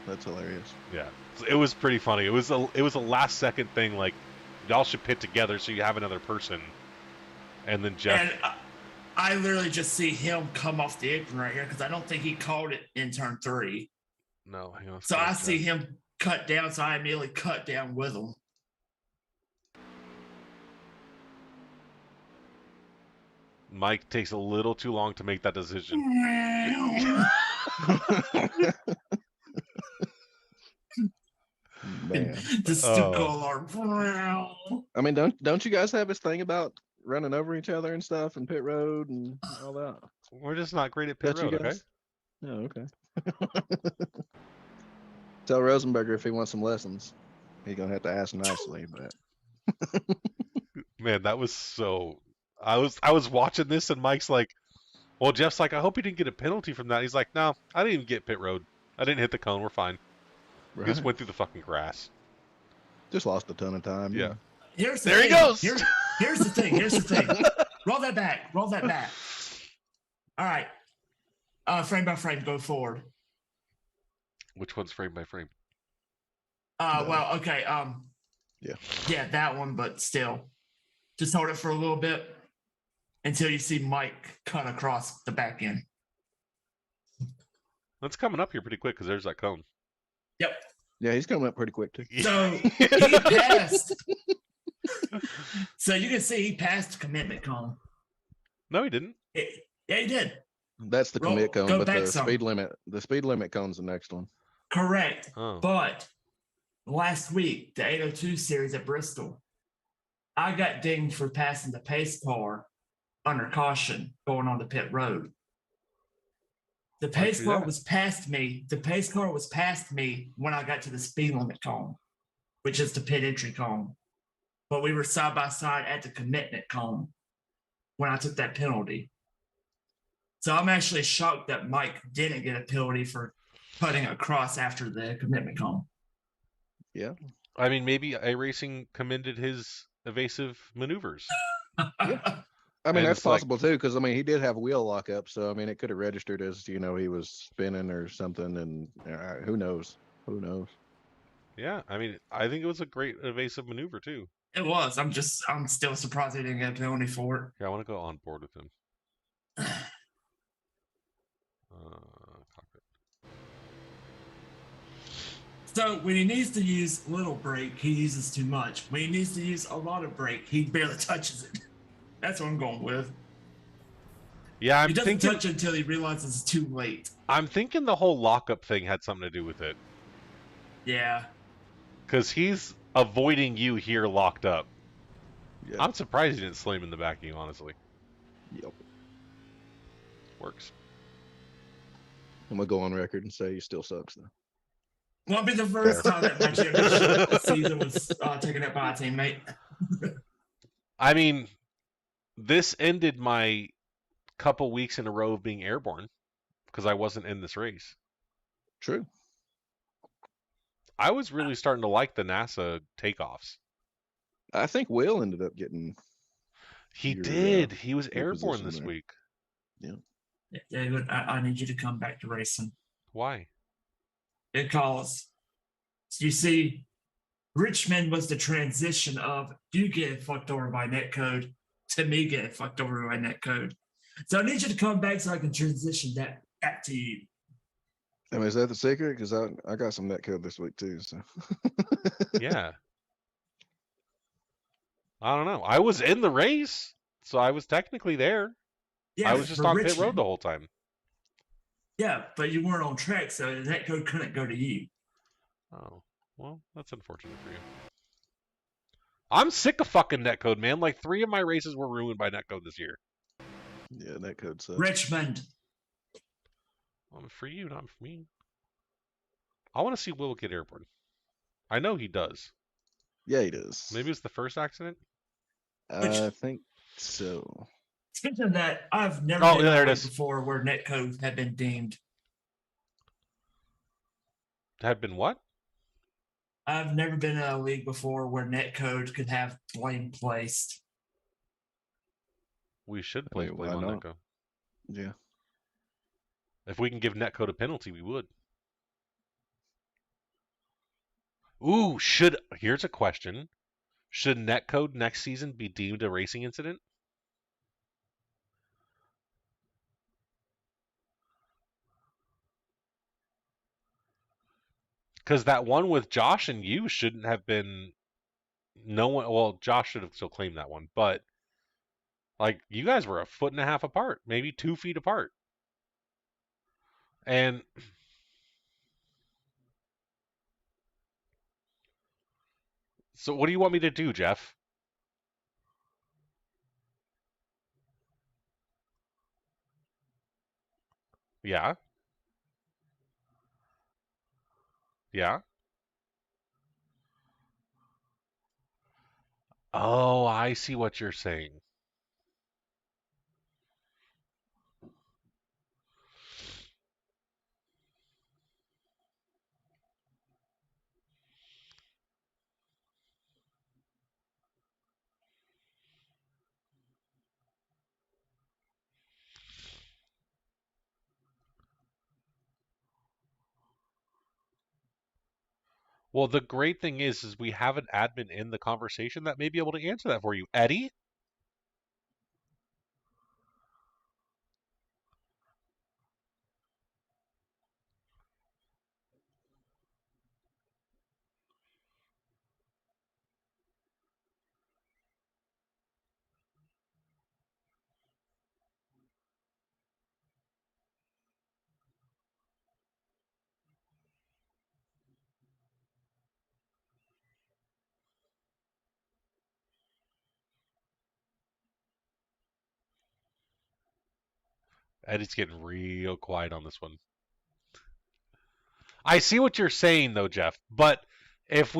That's hilarious. Yeah, it was pretty funny. It was a last second thing, like y'all should pit together so you have another person. And then Jeff. And I literally just see him come off the apron right here because I don't think he called it in turn 3. No, hang on. So I see him cut down, so I immediately cut down with him. Mike takes a little too long to make that decision. Man. The stupid alarm. I mean, don't you guys have this thing about running over each other and stuff and pit road and all that? We're just not great at pit road, okay? Oh, okay. Tell Rosenberger if he wants some lessons, he's gonna have to ask nicely. But man, that was so. I was watching this and Mike's like, well, Jeff's like, I hope he didn't get a penalty from that. He's like, no, I didn't even get pit road. I didn't hit the cone. We're fine. right. He just went through the fucking grass. Just lost a ton of time. Yeah. There he goes. Here's the thing. Roll that back. All right. Frame by frame, go forward. Which one's frame by frame? Well, okay. Yeah, that one, but still, just hold it for a little bit until you see Mike cut across the back end. That's coming up here pretty quick because there's that cone. Yep. Yeah, he's coming up pretty quick too. So he passed. So you can see he passed the commitment cone. No, he didn't. Yeah, he did. That's the commit cone, go but back the some. speed limit cone's the next one. Correct. Oh. But last week, the 802 series at Bristol, I got dinged for passing the pace car under caution going on the pit road. The pace car was past me. The pace car was past me when I got to the speed limit cone, which is the pit entry cone. But we were side by side at the commitment cone when I took that penalty. So I'm actually shocked that Mike didn't get a penalty for putting across after the commitment cone. Yeah. I mean, maybe iRacing commended his evasive maneuvers. Yeah. I mean, And that's it's like- possible too, because I mean, he did have wheel lockup, so I mean, it could have registered as he was spinning or something, and who knows? Who knows? Yeah, I mean, I think it was a great evasive maneuver too. It was. I'm still surprised he didn't get a penalty for it. Here, I want to go on board with him. Cockpit. So when he needs to use little brake, he uses too much. When he needs to use a lot of brake, he barely touches it. That's what I'm going with. Yeah, He doesn't touch it until he realizes it's too late. I'm thinking the whole lockup thing had something to do with it. Yeah. Because he's avoiding you here locked up. Yeah. I'm surprised he didn't slam in the back of you, honestly. Yep. Works. I'm gonna go on record and say he still sucks though. Won't be the first time that my championship season was taken up by a teammate. I mean, this ended my couple weeks in a row of being airborne because I wasn't in this race. True. I was really starting to like the NASA takeoffs. I think Will ended up getting. He Your, did. He was your airborne position this there. week. David, I need you to come back to racing Why? because you see, Richmond was the transition of you getting fucked over by netcode to me getting fucked over by netcode. So I need you to come back so I can transition that back to you. I mean, is that the secret? Because I got some netcode this week too. So Yeah. I don't know. I was in the race, so I was technically there. Yeah, I was just for on Richmond. pit road the whole time. Yeah, but you weren't on track, so the netcode couldn't go to you. Oh, well, that's unfortunate for you. I'm sick of fucking netcode, man. Like 3 of my races were ruined by netcode this year. yeah, netcode sucks. Richmond. For you, not for me. I want to see Will get airborne. I know he does. Yeah, he does. Maybe it's the first accident. I think so. Speaking of that, I've never Oh, been yeah, there on it a is. before where netcode had been deemed. Had been what? I've never been in a league before where netcode could have blame placed. We should I place mean, blame why on not? netcode. Yeah. If we can give netcode a penalty, we would. Ooh, here's a question. Should netcode next season be deemed a racing incident? Because that one with Josh and you shouldn't have been. No one. Well, Josh should have still claimed that one, but like you guys were a foot and a half apart, maybe 2 feet apart, and so what do you want me to do, Jeff? Yeah, yeah. Oh, I see what you're saying. Well, the great thing is we have an admin in the conversation that may be able to answer that for you. Eddie? Eddie's getting real quiet on this one. I see what you're saying though, Jeff, but if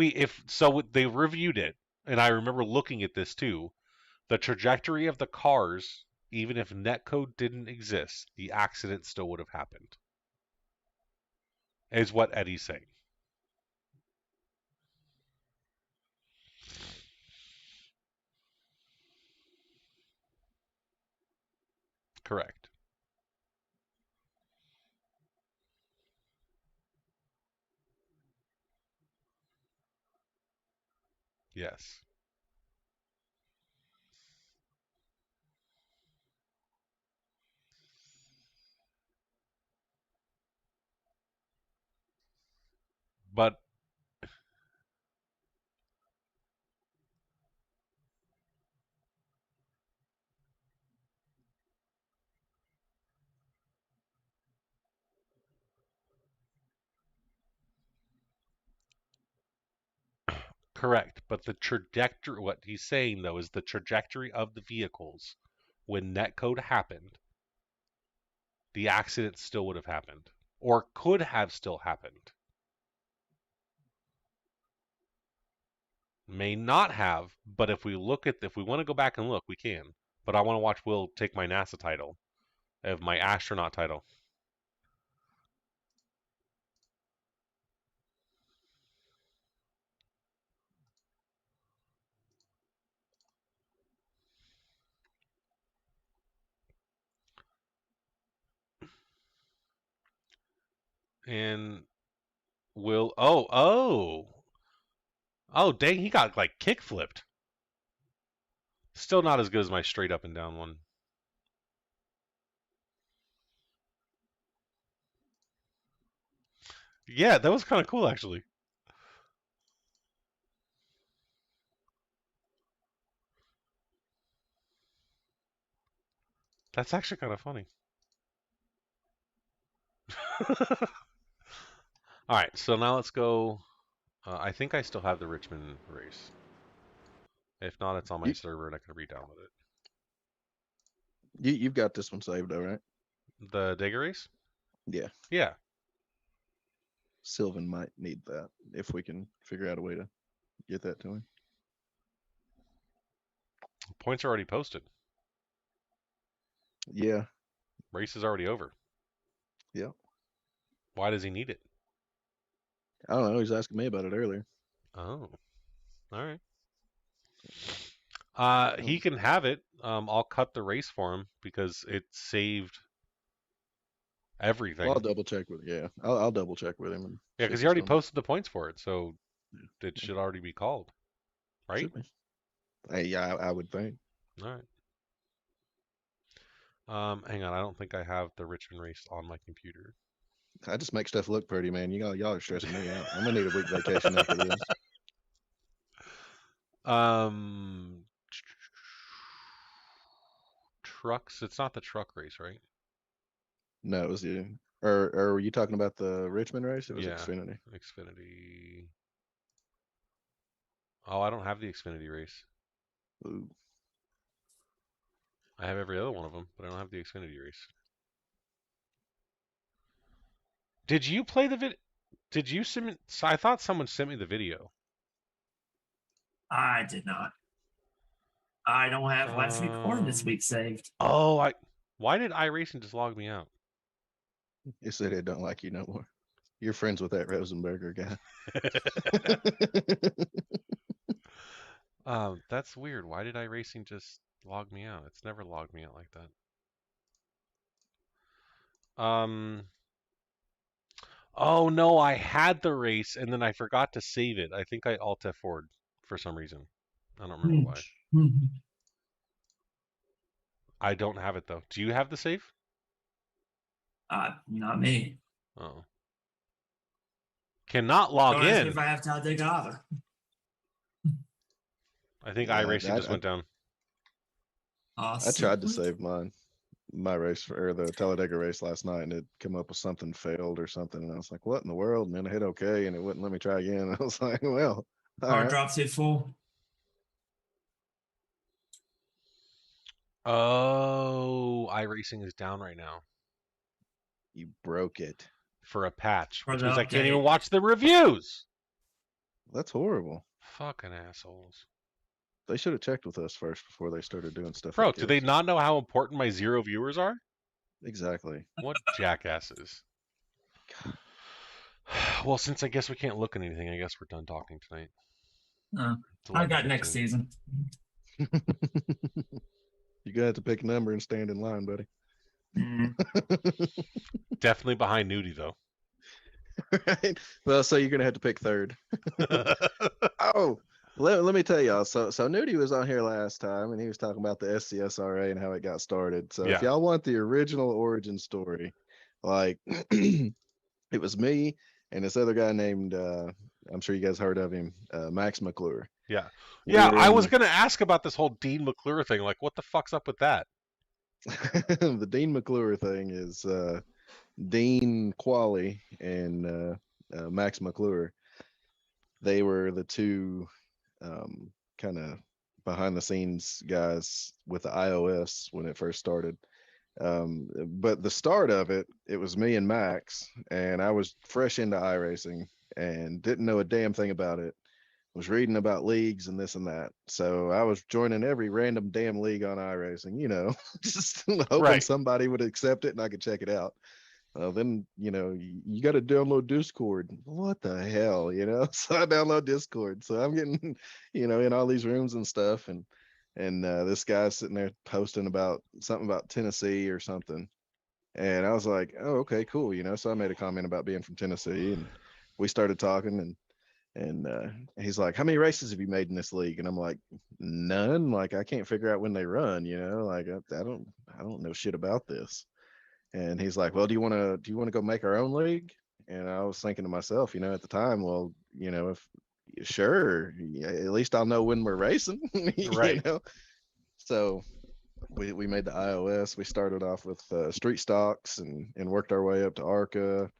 so they reviewed it, and I remember looking at this too, the trajectory of the cars, even if netcode didn't exist, the accident still would have happened. Is what Eddie's saying. Correct. Yes. But correct. But the trajectory, what he's saying though, is the trajectory of the vehicles when netcode happened, the accident still would have happened, or could have still happened. may not have, but if we want to go back and look, we can. But I want to watch Will take my NASA title, of my astronaut title. And Will, oh, dang, he got like kick flipped. Still not as good as my straight up and down one. Yeah, that was kind of cool actually. That's actually kind of funny. All right, so now let's go. I think I still have the Richmond race. If not, it's on my You, server and I can re-download it. you've got this one saved, though, right? The Digger race? Yeah. Yeah. Sylvan might need that if we can figure out a way to get that to him. Points are already posted. Yeah. Race is already over. Yeah. Why does he need it? I don't know. He was asking me about it earlier. Oh. All right. He can have it. I'll cut the race for him because it saved everything. Well, I'll double check with I'll double check with him. Yeah, because he already posted the points for it, so it should already be called, right? Should be. Hey, yeah, I would think. All right. Hang on, I don't think I have the Richmond race on my computer. I just make stuff look pretty, man. Y'all are stressing me out. I'm gonna need a week vacation after this. Trucks. It's not the truck race, right? No, it was you. Or were you talking about the Richmond race? It was Yeah. Xfinity. Xfinity. Oh, I don't have the Xfinity race. Ooh. I have every other one of them, but I don't have the Xfinity race. Did you play the vid? Did you send? I thought someone sent me the video. I did not. I don't have last week or this week saved. Oh, why did iRacing just log me out? It said it don't like you no more. You're friends with that Rosenberger guy. That's weird. Why did iRacing just log me out? It's never logged me out like that. Oh no, I had the race and then I forgot to save it. I think I Alt F4'd for some reason. I don't remember why. I don't have it though. Do you have the save? Not me. Oh. Cannot log Don't ask me in. if I have Talladega either. I think iRacing just went down. I tried to save my race or the Talladega race last night, and it came up with something failed or something, and I was like, "What in the world?" And then I hit OK, and it wouldn't let me try again. I was like, "Well, Car drops it full. Oh, iRacing is down right now You broke it. for a patch, For which the means I can't update. even watch the reviews. That's horrible. Fucking assholes. They should have checked with us first before they started doing stuff. Bro, like do they this. not know how important my 0 viewers are? Exactly. What jackasses. Well, since I guess we can't look at anything, I guess we're done talking tonight. I got next season. You're gonna have to pick a number and stand in line, buddy. Definitely behind Nudie though. Right. Well, so you're gonna have to pick third. Oh, let me tell y'all. So Nudie was on here last time, and he was talking about the SCSRA and how it got started. So if y'all want the original origin story, like it was me and this other guy named I'm sure you guys heard of him, Max McClure. Yeah. Yeah, I was gonna ask about this whole Dean McClure thing. Like, what the fuck's up with that? The Dean McClure thing is Dean Qualley and Max McClure. They were the two kind of behind the scenes guys with the iOS when it first started. But the start of it was me and Max, and I was fresh into iRacing and didn't know a damn thing about it. was reading about leagues and this and that. So I was joining every random damn league on iRacing, just hoping Right. somebody would accept it and I could check it out. Then you got to download Discord. What the hell, So I download Discord. So I'm getting, in all these rooms and stuff, and this guy's sitting there posting about something about Tennessee or something, and I was like, oh, okay, cool, So I made a comment about being from Tennessee, and we started talking, and he's like, how many races have you made in this league? And I'm like, none. Like I can't figure out when they run. Like I don't know shit about this. And he's like, well, do you want to go make our own league? And I was thinking to myself, at the time, well, if sure, yeah, at least I'll know when we're racing, Right. So we made the iOS. We started off with street stocks and worked our way up to ARCA.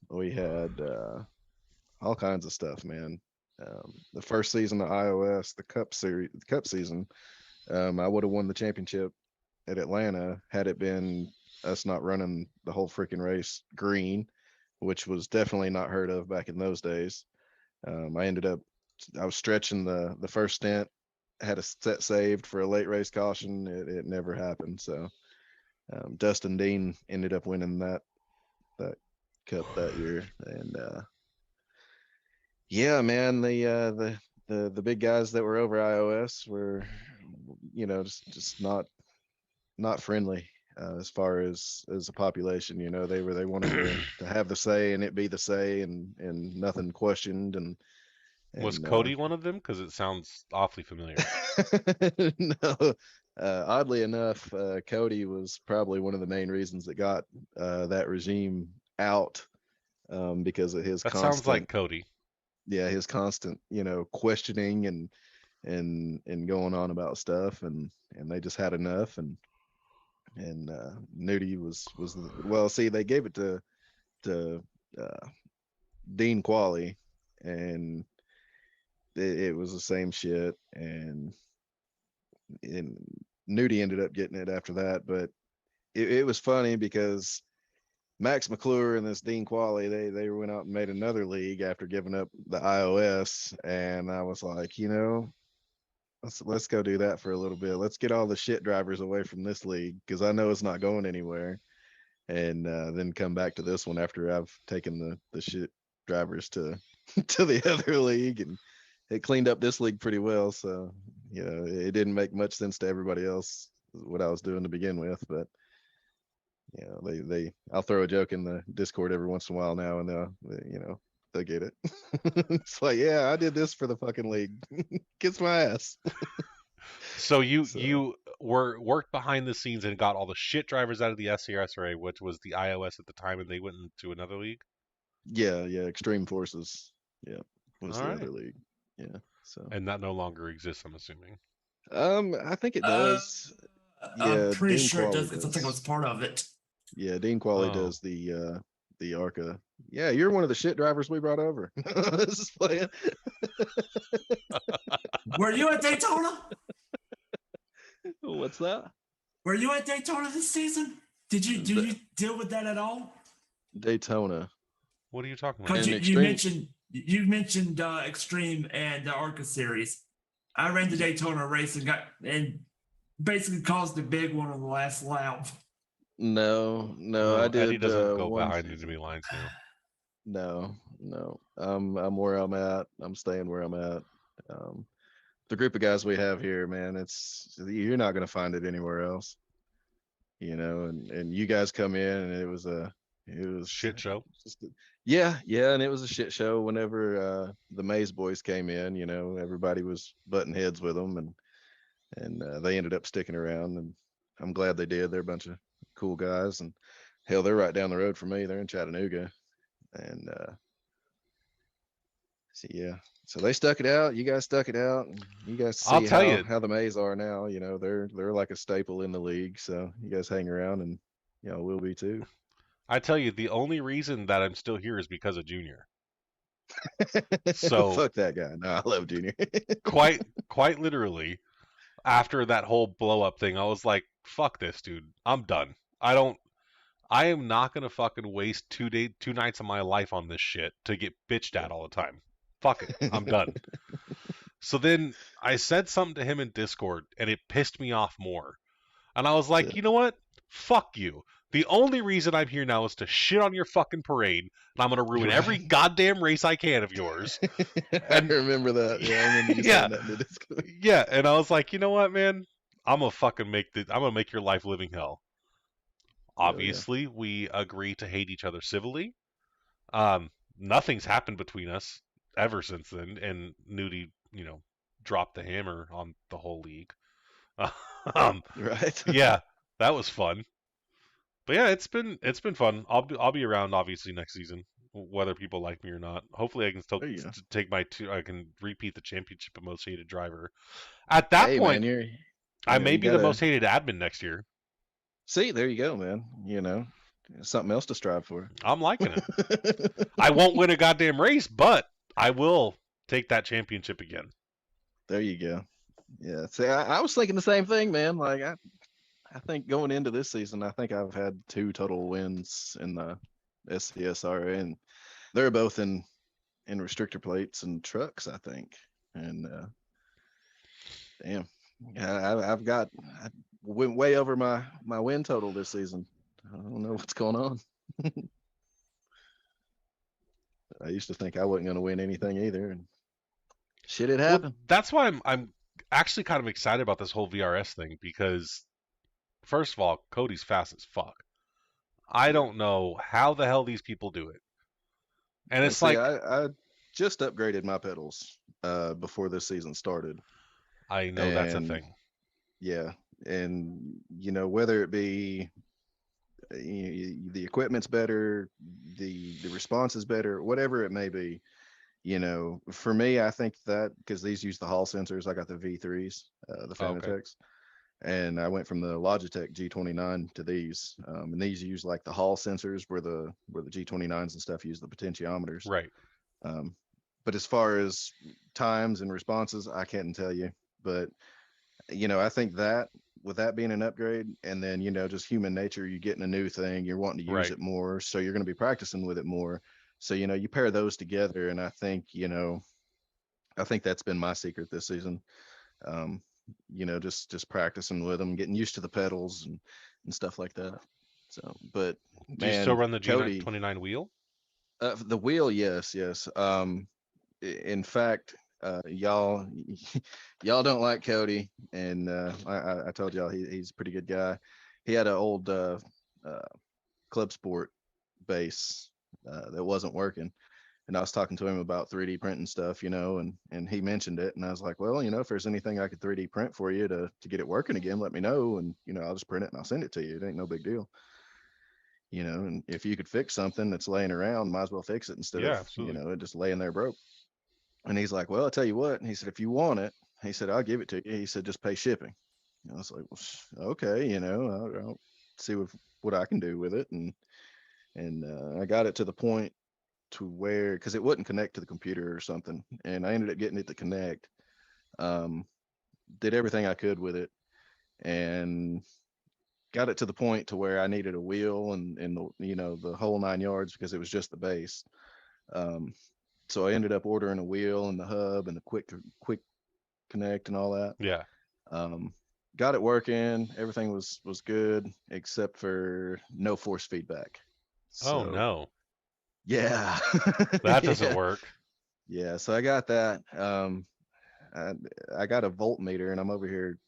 We had all kinds of stuff, man. The first season of iOS, the Cup season, I would have won the championship at Atlanta had it been us not running the whole freaking race green, which was definitely not heard of back in those days. I was stretching the first stint, had a set saved for a late race caution. It never happened. So Dustin Dean ended up winning that cup that year, and yeah, man, the big guys that were over iOS were, just not friendly as far as the population. They wanted to have the say and it be the say and nothing questioned Was and Cody one of them? Because it sounds awfully familiar. no. Oddly enough, Cody was probably one of the main reasons that got that regime out, because of his That sounds like constant, Cody. questioning and going on about stuff, and they just had enough, and Nudie well, see, they gave it to Dean Qualley, and it was the same shit, and Nudie ended up getting it after that. But it was funny because Max McClure and this Dean Qualley, they went out and made another league after giving up the iOS, and I was like, let's go do that for a little bit. Let's get all the shit drivers away from this league because I know it's not going anywhere, and then come back to this one after I've taken the shit drivers to to the other league, and it cleaned up this league pretty well. So it didn't make much sense to everybody else what I was doing to begin with, but I'll throw a joke in the Discord every once in a while now, and they'll get it. It's like, yeah, I did this for the fucking league. Kiss my ass. So you So you worked behind the scenes and got all the shit drivers out of the SCSRA, which was the iOS at the time, and they went into another league. yeah, Extreme Forces, yeah, was All the right. other league. Yeah. So And that no longer exists, I'm assuming. I think it Uh, does. I'm Yeah, pretty Dean sure it Qualley does because I think it does. was part of it. Yeah, Dean Qualley Oh, does the ARCA. Yeah, you're one of the shit drivers we brought over. This is playing. Were you at Daytona? What's that? Were you at Daytona this season? Did you do The you deal with that at all? Daytona what are you talking about? Because and you Extreme. mentioned Extreme and the ARCA series. I ran the Daytona race and basically caused the big one on the last lap. No, I Oh, Eddie did doesn't go one behind season. enemy lines now. No. I'm where I'm at. I'm staying where I'm at. Um, the group of guys we have here, man, you're not gonna find it anywhere else. And you guys come in, and it was Shit show. just yeah, and it was a shit show whenever the Maze boys came in. Everybody was butting heads with them, and they ended up sticking around, and I'm glad they did. They're a bunch of cool guys, and hell, they're right down the road from me. They're in Chattanooga, and so yeah, so they stuck it out. You guys stuck it out, and you guys I'll see tell how you, how the Mays are now. They're like a staple in the league. So you guys hang around, and will be too. the only reason that I'm still here is because of Junior. So Fuck that guy. No, I love Junior. quite literally, after that whole blow up thing, I was like, fuck this, dude. I'm done. I am not gonna fucking waste 2 nights of my life on this shit to get bitched Yeah, at all the time. Fuck it, I'm done. So then I said something to him in Discord, and it pissed me off more. And I was like, you know what? Fuck you. The only reason I'm here now is to shit on your fucking parade, and I'm gonna ruin every Right. goddamn race I can of yours. I And remember that. Yeah, I remember you yeah, saying that in the Discord. yeah. And I was like, you know what, man? I'm gonna make your life living hell. Hell yeah. Obviously, we agree to hate each other civilly. Um, Nothing's happened between us ever since then, and Nudie, dropped the hammer on the whole league. um, Right. yeah, that was fun. But yeah, it's been fun. I'll be around obviously next season, whether people like me or not. Hopefully, I can still There you go. take my two. I can repeat the championship of most hated driver. At that Hey man, point, I may you be the gotta most hated admin next year. see. There you go, man. Something else to strive for. I'm liking it. I won't win a goddamn race, but I will take that championship again. There you go. Yeah. See, I was thinking the same thing, man. Like I think going into this season, I think I've had 2 total wins in the SCSRA, and they're both in restrictor plates and trucks, I think. And damn, yeah, I went way over my win total this season. I don't know what's going on. I used to think I wasn't going to win anything either, and shit, it Well, happened. that's why I'm actually kind of excited about this whole VRS thing because first of all, Cody's fast as fuck. I Yeah. don't know how the hell these people do it. And Well, it's see, like I just upgraded my pedals before this season started, I know that's a and thing. yeah, and whether it be the equipment's better, the response is better, whatever it may be. For me, I think that because these use the Hall sensors, I got the V3s, the Oh, okay. Fanatec's, and I went from the Logitech G29 to these. And these use like the Hall sensors, where the G29s and stuff use the potentiometers. Right. Um, but as far as times and responses, I can't tell you. But I think that with that being an upgrade, and then just human nature, you're getting a new thing, you're wanting to use Right. it more, so you're going to be practicing with it more. So you pair those together, and I think that's been my secret this season. Um, just practicing with them, getting used to the pedals and stuff like that. So, but Do you still man, run the Cody, G29 wheel? the wheel, yes, yes. In fact, y'all y'all don't like Cody, and I told y'all he's a pretty good guy. He had an old uh, Club Sport base that wasn't working, and I was talking to him about 3D printing stuff, and he mentioned it, and I was like, well, if there's anything I could 3D print for you to get it working again, let me know, and I'll just print it and I'll send it to you. It ain't no big deal. And if you could fix something that's laying around, might as well fix it instead Yeah, of absolutely. it just laying there broke. And he's like, well, I'll tell you what. He said, if you want it, he said, I'll give it to you. He said, just pay shipping. And I was like, well, okay, I'll see what I can do with it. And I got it to the point to where, because it wouldn't connect to the computer or something. And I ended up getting it to connect. Um, did everything I could with it and got it to the point to where I needed a wheel and the whole 9 yards because it was just the base. Um, so I ended up ordering a wheel and the hub and the quick connect and all that. Yeah. Um, got it working. Everything was good except for no force feedback. Oh So no. yeah, That doesn't yeah, work. yeah. So I got that. I, I got a voltmeter and I'm over here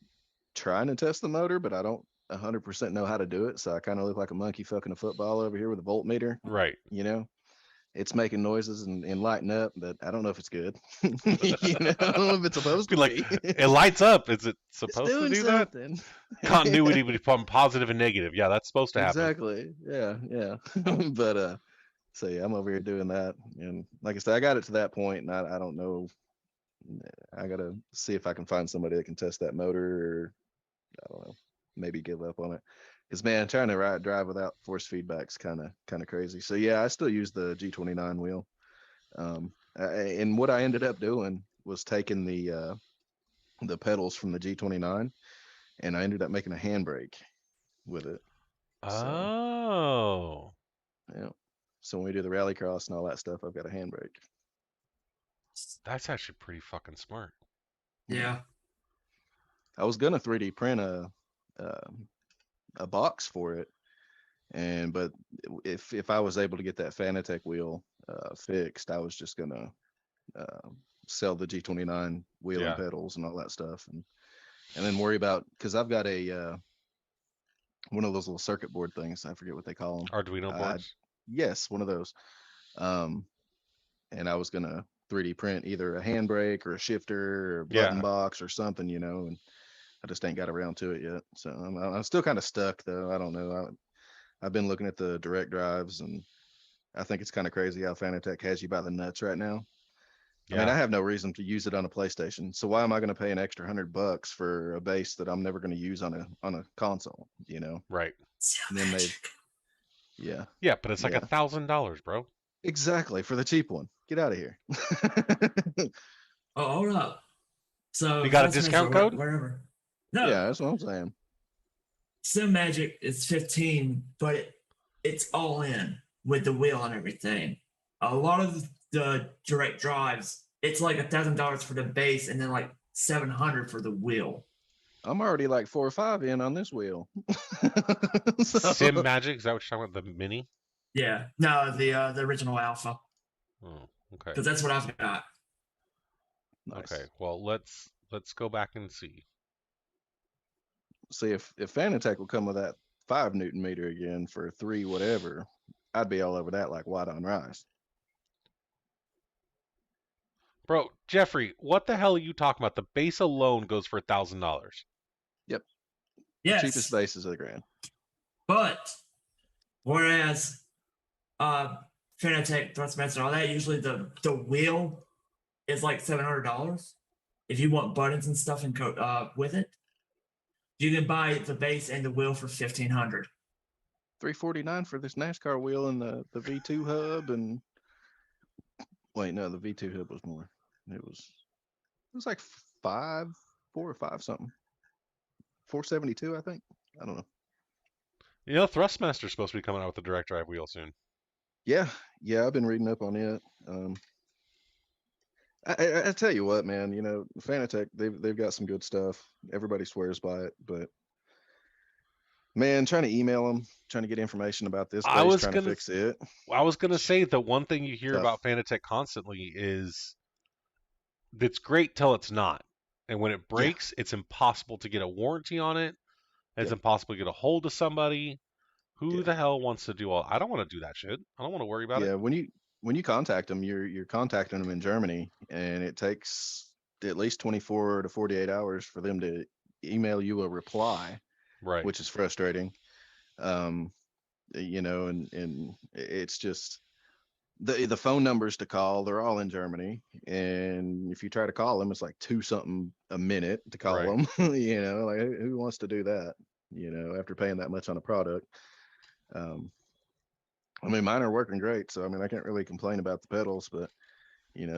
trying to test the motor, but I don't 100% know how to do it. So I kind of look like a monkey fucking a football over here with a voltmeter. Right. You know, it's making noises and lighting up, but I don't know if it's good. I don't know if it's supposed Be to like, be. it lights up. Is it It's supposed to doing do that? something. Continuity between positive and negative. Yeah, that's supposed to happen. Exactly. Yeah, yeah. But so yeah, I'm over here doing that, and like I said, I got it to that point, and I don't know. I gotta see if I can find somebody that can test that motor, or I don't know, maybe give up on it. Because man, trying to drive without force feedback's kind of crazy. So yeah, I still use the G29 wheel. And what I ended up doing was taking the pedals from the G29, and I ended up making a handbrake with it. So Oh. yeah. So when we do the rallycross and all that stuff, I've got a handbrake. That's actually pretty fucking smart. Yeah. I was gonna 3D print a box for it, but if I was able to get that Fanatec wheel fixed, I was just gonna uh, sell the G29 wheel and Yeah. pedals and all that stuff, and then worry about, because I've got a one of those little circuit board things. I forget what they call them. Arduino boards. Yes, one of those. Um, and I was gonna 3D print either a handbrake or a shifter or a button Yeah. box or something, and I just ain't got around to it yet. So I'm still kind of stuck though. I don't know. I've been looking at the direct drives, and I think it's kind of crazy how Fanatec has you by the nuts right now. I mean, Yeah. I have no reason to use it on a PlayStation, so why am I going to pay an extra $100 for a base that I'm never going to use on a console? Right. So And then magic. yeah, Yeah, but it's like yeah, $1,000, bro. exactly, for the cheap one. Get out of here. Oh, hold up. So You got a Thrustmaster discount or code? whatever. No, Yeah, that's what I'm saying. Sim Magic is 15, but it's all in with the wheel and everything. A lot of the direct drives, it's like $1,000 for the base and then like 700 for the wheel. I'm already like 4 or 5 in on this wheel. Sim So Magic, is that what you're talking about? The mini? Yeah, no, the original Alpha, Oh, okay. because that's what I've got. Okay. nice. Well, let's go back and see. See, if Fanatec will come with that 5 Newton meter again for 3 whatever, I'd be all over that like white on rice. Bro, Jeffrey, what the hell are you talking about? The base alone goes for $1,000. Yep, the cheapest Yes, base is $1,000. but whereas uh Fanatec, Thrustmaster, and all that, usually the wheel is like $700. If you want buttons and stuff and with it, you can buy the base and the wheel for 1,500. $349 for this NASCAR wheel and the V2 hub, and wait, no, the V2 hub was more. It was like 4 or 5 something. 472, I think. I don't know. You know, Thrustmaster's supposed to be coming out with a direct drive wheel soon. Yeah, yeah, I've been reading up on it. I tell you what, man, Fanatec, they've got some good stuff. Everybody swears by it, but man, trying to email them, trying to get information about this I base, was trying to gonna fix it, I was gonna say the one thing you hear tough. about Fanatec constantly is it's great till it's not. And when it Yeah, breaks, it's impossible to get a warranty on it. It's yep, impossible to get a hold of somebody. Who yeah, the hell wants to do all? I don't want to do that shit. I don't want to worry about it. yeah. When you contact them, you're contacting them in Germany, and it takes at least 24 to 48 hours for them to email you a reply, Right. which is frustrating. Um, and it's just the phone numbers to call, they're all in Germany, and if you try to call them, it's like 2 something a minute to call Right. them. Like who wants to do that, after paying that much on a product. um I mean, mine are working great, so I mean, I can't really complain about the pedals, but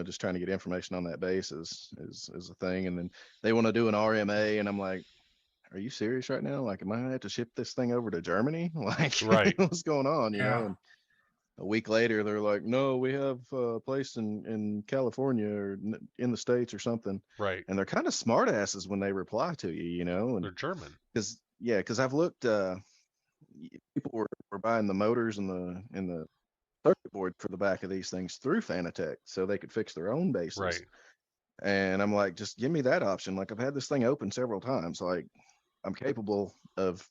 just trying to get information on that base is a thing. And then they want to do an RMA, and I'm like, are you serious right now? Like, am I gonna have to ship this thing over to Germany? Like, Right. what's going on, Yeah. and a week later they're like, no, we have a place in California or in the States or something. Right. And they're kind of smart asses when they reply to you, and They're German. because I've looked, people were buying the motors and the circuit board for the back of these things through Fanatec so they could fix their own bases. Right. And I'm like, just give me that option. Like, I've had this thing open several times. Like, I'm capable of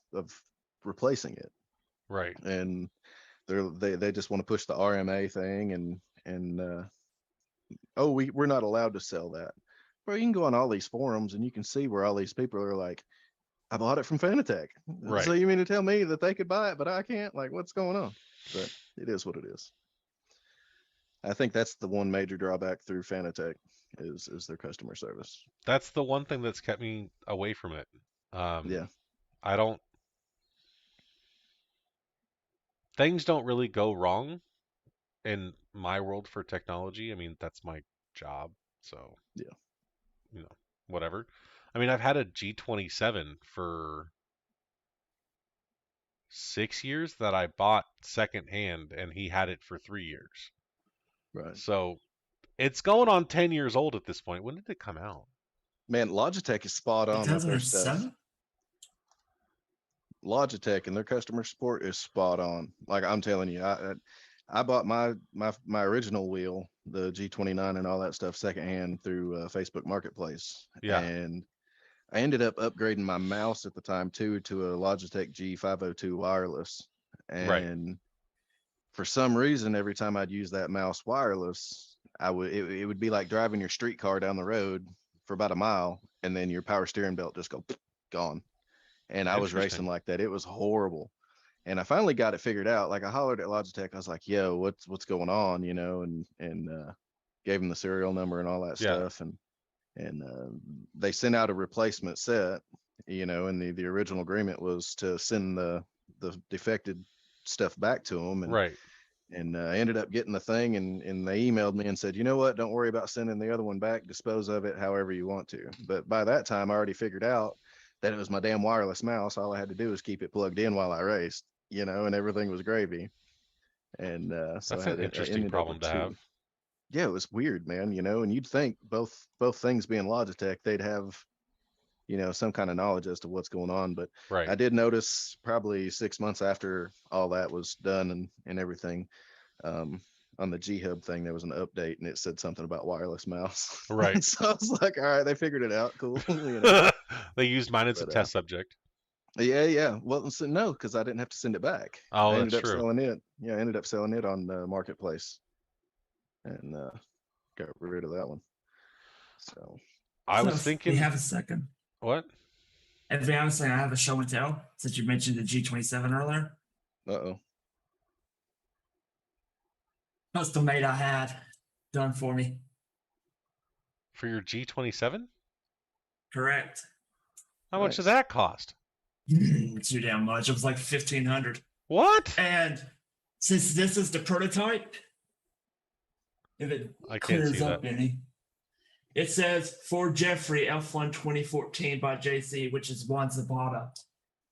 replacing it. Right. And they just want to push the RMA thing, and oh, we're not allowed to sell that. Well, you can go on all these forums and you can see where all these people are like, I bought it from Fanatec. So Right. you mean to tell me that they could buy it, but I can't? Like, what's going on? But it is what it is. I think that's the one major drawback through Fanatec is their customer service. That's the one thing that's kept me away from it. Um, Yeah, I don't. Things don't really go wrong in my world for technology. I mean, that's my job, so yeah, whatever. I mean, I've had a G27 for 6 years that I bought secondhand, and he had it for 3 years. right. So It's going on 10 years old at this point. When did it come out? Man, Logitech is spot on with their stuff. 2007? Logitech and their customer support is spot on. Like I'm telling you, I bought my original wheel, the G29 and all that stuff secondhand through Facebook Marketplace, Yeah. and I ended up upgrading my mouse at the time too to a Logitech G502 wireless. Right. And for some reason, every time I'd use that mouse wireless, it would be like driving your street car down the road for about a mile, and then your power steering belt just gone. And I was racing Interesting. like that. It was horrible. And I finally got it figured out. Like I hollered at Logitech. I was like, "Yo, what's going on?" You know, and gave them the serial number and all that Yeah. stuff. And they sent out a replacement set. You know, and the original agreement was to send the defected stuff back to them. Right. And I ended up getting the thing, and they emailed me and said, "You know what? Don't worry about sending the other one back. Dispose of it however you want to." But by that time, I already figured out that it was my damn wireless mouse. All I had to do was keep it plugged in while I raced, you know, and everything was gravy. And so That's an I interesting ended up problem with to two. have. Yeah, it was weird, man. You know, and you'd think both things being Logitech, they'd have, you know, some kind of knowledge as to what's going on. But Right. I did notice probably 6 months after all that was done and everything, um, on the G Hub thing, there was an update and it said something about wireless mouse. Right. So I was like, all right, they figured it out. Cool. You know, They used mine as a but test subject. yeah. Well, so no, because I didn't have to send it back. Oh, I that's ended up true. selling it. Yeah, I ended up selling it on the marketplace and got rid of that one. So I So was if we thinking, have a second. what? And to be honest, I have a show and tell since you mentioned the G27 earlier. uh-oh. Custom made I had done for me. For your G27? Correct. How much does Nice. that cost? Too damn much. It was like 1,500. What? And since this is the prototype, if it I can't clears see that. up any, it says for Jeffrey F1 2014 by JC, which is Juan Zapata.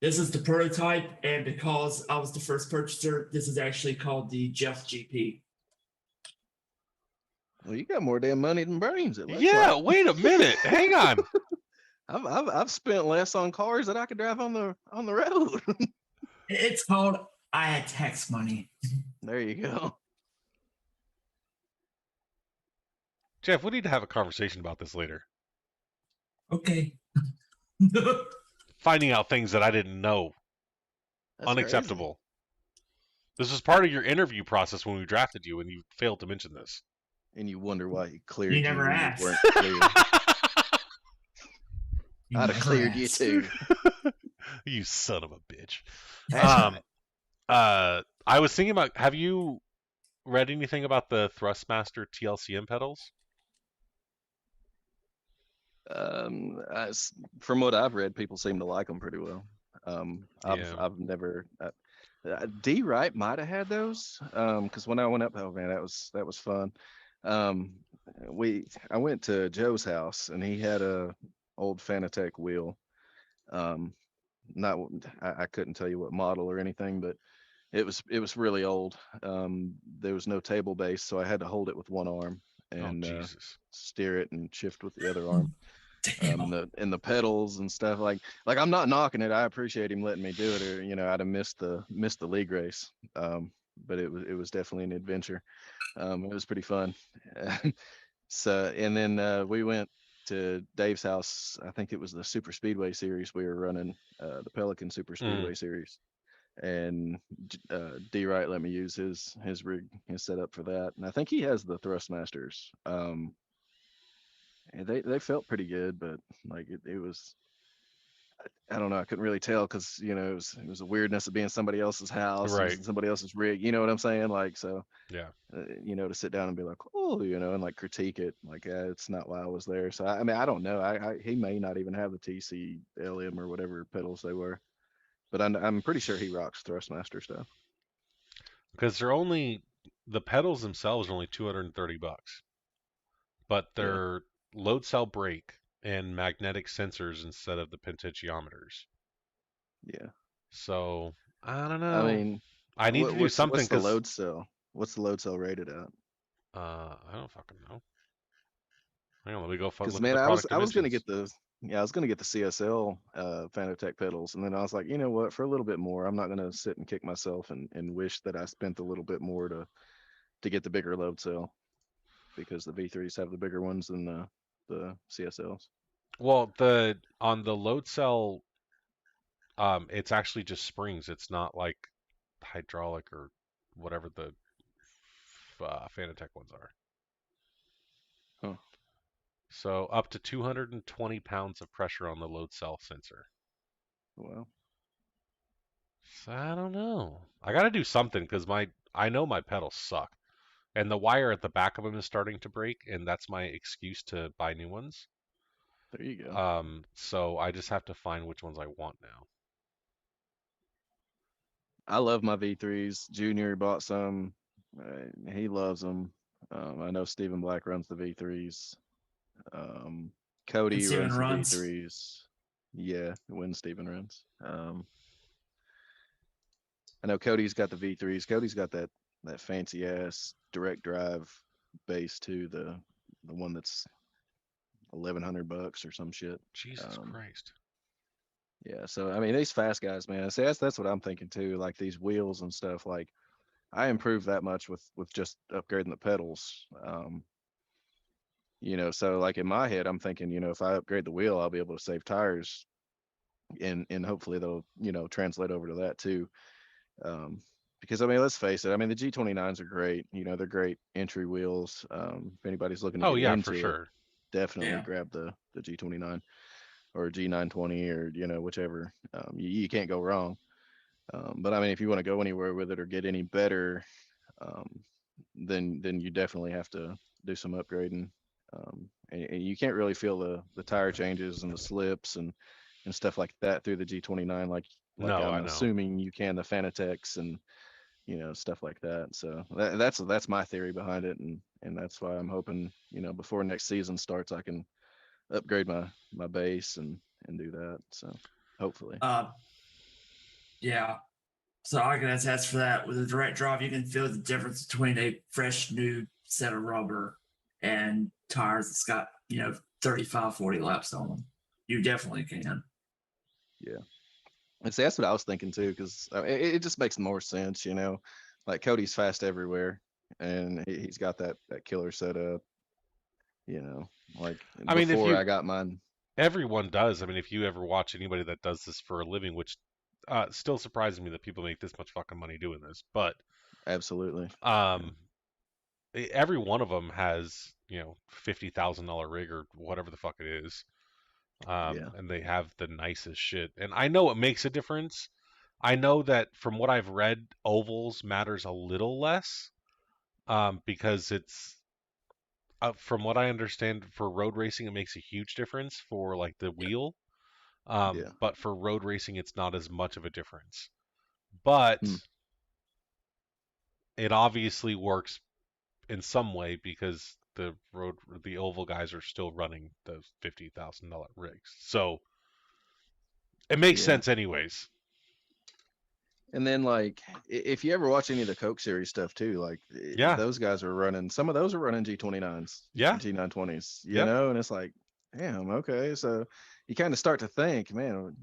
This is the prototype, and because I was the first purchaser, this is actually called the Jeff GP. Well, you got more damn money than brains. It looks Yeah, like. wait a minute. Hang on. I've spent less on cars that I could drive on the road. It's called I had tax money. There you go. Jeff, we need to have a conversation about this later. Okay. Finding out things that I didn't know. That's Unacceptable. This was part of your interview process when we drafted you, and you failed to mention this. Crazy. And you wonder why he cleared You you never when asked. you weren't clear. I'd have cleared you too. You son of a bitch. That's I was thinking about, have you read anything about the Thrustmaster TLCM pedals? From what I've read, people seem to like them pretty well. Yeah. I've never. D Wright might have had those. Because when I went up, oh man, that was fun. I went to Joe's house and he had a old Fanatec wheel. Not I couldn't tell you what model or anything, but it was really old. There was no table base, so I had to hold it with one arm and Jesus. steer it and shift with the other arm. Damn. And the pedals and stuff like I'm not knocking it. I appreciate him letting me do it, or I'd have missed the league race. But it was definitely an adventure. It was pretty fun. So and then we went to Dave's house. I think it was the Super Speedway series we were running, the Pelican Super Speedway series, and D Wright let me use his rig, his setup for that, and I think he has the Thrustmasters. And they felt pretty good, but like it was, I don't know, I couldn't really tell because it was a weirdness of being somebody else's house, Right. using somebody else's rig. You know what I'm saying? Like so, Yeah. to sit down and be like, oh, and like critique it, like it's not why I was there. So I mean, I don't know. He may not even have the TCLM or whatever pedals they were, but I'm pretty sure he rocks Thrustmaster stuff. Because the pedals themselves are only $230, but they're load cell brake and magnetic sensors instead of the potentiometers. Yeah. So I don't know. I mean, I need to do something what's the because load cell? What's the load cell rated at? I don't fucking know. Hang on, let me go Because look at man, the product I was gonna dimensions. get the I was gonna get the CSL Fanatec pedals, and then I was like, you know what, for a little bit more, I'm not gonna sit and kick myself and wish that I spent a little bit more to get the bigger load cell, because the V3s have the bigger ones than the CSLs. Well, on the load cell, it's actually just springs. It's not like hydraulic or whatever the Fanatec ones are. Huh. So up to 220 pounds of pressure on the load cell sensor. Well, So I don't know. I got to do something because I know my pedals suck, and the wire at the back of them is starting to break, and that's my excuse to buy new ones. there you go. So I just have to find which ones I want now. I love my V3s. Junior bought some. He loves them. I know Stephen Black runs the V3s. And Cody Steven runs the runs. V3s. Yeah, when Stephen runs. I know Cody's got the V3s. Cody's got that fancy ass direct drive base too. The one that's $1,100 or some shit. Jesus Um, Christ. yeah. So I mean, these fast guys, man. See, that's what I'm thinking too. Like these wheels and stuff. Like I improved that much with just upgrading the pedals. So like in my head, I'm thinking, if I upgrade the wheel, I'll be able to save tires, and hopefully they'll translate over to that too. Um, because I mean, let's face it. I mean, the G29s are great. They're great entry wheels. If anybody's looking to Oh get yeah, for into it, sure. definitely Yeah. grab the G29 or G920 or whichever. You can't go wrong. But I mean, if you want to go anywhere with it or get any better, um, then you definitely have to do some upgrading. And you can't really feel the tire changes and the slips and stuff like that through the G29 like No, I'm I know. assuming you can the Fanatec's and stuff like that. So that's my theory behind it, and that's why I'm hoping before next season starts I can upgrade my base and do that. So hopefully. Yeah. So I can attest for that. With a direct drive, you can feel the difference between a fresh new set of rubber and tires that's got, 35, 40 laps on them. You definitely can. Yeah. And see, that's what I was thinking too, because it just makes more sense, Like Cody's fast everywhere, and he's got that killer setup, Like I mean, if before you I got mine. everyone does. I mean, if you ever watch anybody that does this for a living, which still surprises me that people make this much fucking money doing this, but Absolutely. Yeah. um, every one of them has $50,000 rig or whatever the fuck it is, Yeah. and they have the nicest shit. And I know it makes a difference. I know that from what I've read, ovals matters a little less, because it's from what I understand for road racing, it makes a huge difference for like the wheel. Yeah. But for road racing, it's not as much of a difference. But Hmm. it obviously works in some way because the oval guys are still running those $50,000 rigs. So it makes Yeah. sense anyways. And then like if you ever watch any of the Coke series stuff too, like Yeah. those guys are running. Some of those are running G29s, Yeah. G920s, Yep. and it's like, damn, okay. So you kind of start to think, man,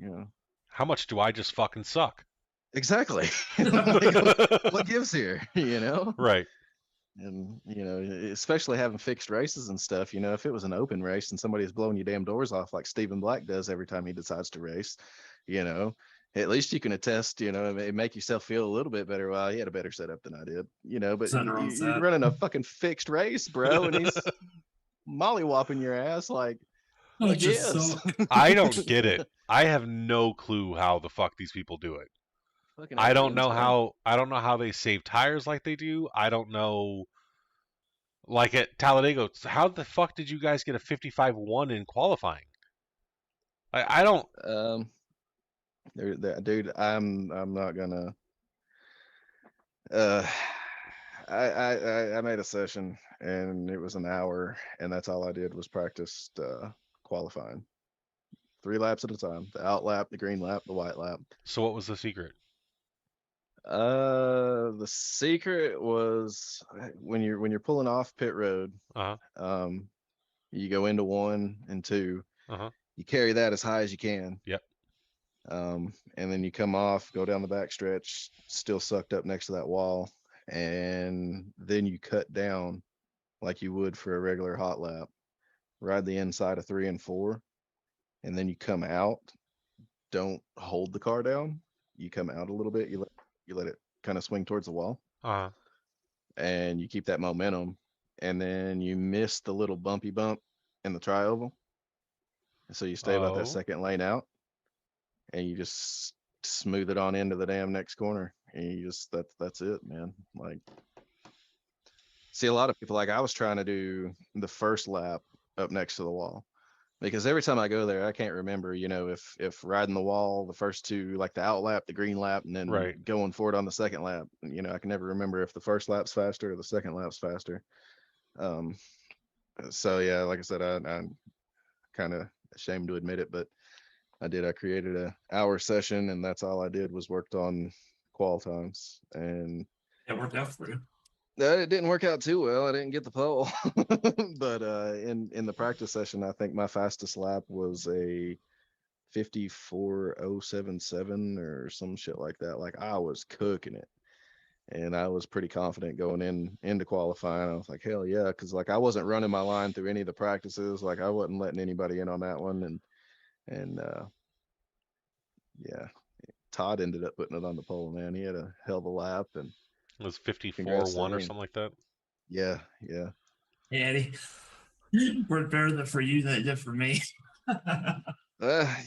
How much do I just fucking suck? exactly. Like, what gives here, Right. And especially having fixed races and stuff, if it was an open race and somebody's blowing your damn doors off like Stephen Black does every time he decides to race, you know, at least you can attest, and make yourself feel a little bit better. Well, he had a better setup than I did, but Center on you're set. running a fucking fixed race, bro, and he's mollywhopping your ass like, I what just gives? suck. I don't get it. I have no clue how the fuck these people do it. Fucking I don't aliens, know man. how they save tires like they do. I don't know, like at Talladega, how the fuck did you guys get a 55-1 in qualifying? I don't. Um, dude, I'm not gonna. Uh, I made a session and it was an hour, and that's all I did was practice qualifying 3 laps at a time: the out lap, the green lap, the white lap. So what was the secret? The secret was when you're pulling off pit road. Uh huh. Um, You go into 1 and 2. Uh-huh. You carry that as high as you can. Yep. And then you come off, go down the back stretch, still sucked up next to that wall, and then you cut down like you would for a regular hot lap. Ride the inside of 3 and 4, and then you come out. Don't hold the car down. You come out a little bit. You let it kind of swing towards the wall, Uh-huh. and you keep that momentum. And then you miss the little bumpy bump in the tri-oval, and so you stay about that Oh. second lane out, and you just smooth it on into the damn next corner, and you just that's it, man. Like, see, a lot of people, like, I was trying to do the first lap up next to the wall, because every time I go there, I can't remember, if riding the wall the first 2, like the out lap, the green lap, and then Right. going for it on the second lap. I can never remember if the first lap's faster or the second lap's faster. So yeah, like I said, I'm kind of ashamed to admit it, but I did. I created a hour session, and that's all I did was worked on qual times, and It worked out for you. it didn't work out too well. I didn't get the pole, but in the practice session, I think my fastest lap was a 54:077 or some shit like that. Like, I was cooking it, and I was pretty confident going into qualifying. I was like, hell yeah, because like I wasn't running my line through any of the practices. Like, I wasn't letting anybody in on that one, and yeah, Todd ended up putting it on the pole. Man, he had a hell of a lap, and It was congrats to 54-1 or him. something like that. Yeah. Yeah, Eddie. Worked better than for you than it did for me.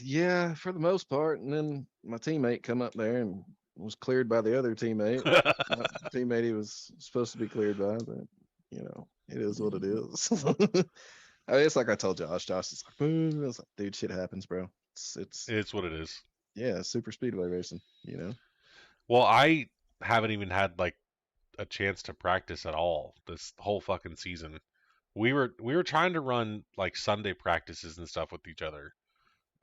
Yeah, for the most part. And then my teammate come up there and was cleared by the other teammate. Not the teammate he was supposed to be cleared by, but it is what it is. I mean, it's like I told Josh. Josh is like, I was like, dude, shit happens, bro. It's what it is. Yeah, super speedway racing. Well, I haven't even had like a chance to practice at all this whole fucking season. We were trying to run like Sunday practices and stuff with each other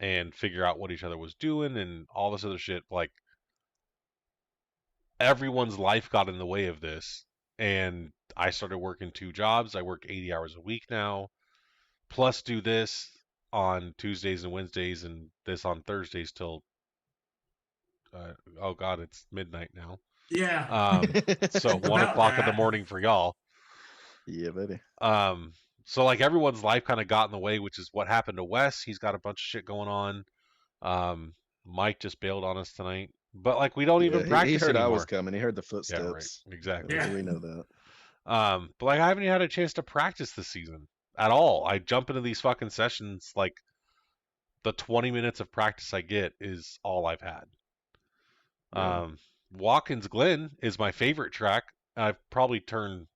and figure out what each other was doing and all this other shit. Like, everyone's life got in the way of this, and I started working 2 jobs. I work 80 hours a week now, plus do this on Tuesdays and Wednesdays and this on Thursdays till oh god, it's midnight now. Yeah. So About 1 o'clock in the that. morning for y'all. Yeah, buddy. So like everyone's life kind of got in the way, which is what happened to Wes. He's got a bunch of shit going on. Mike just bailed on us tonight, but like we don't Yeah, even he practice heard I was anymore. coming. He heard the Yeah, right. footsteps. Exactly. Yeah. We know that. But like I haven't even had a chance to practice this season at all. I jump into these fucking sessions like the 20 minutes of practice I get is all I've had. Yeah. Watkins Glen is my favorite track. I've probably turned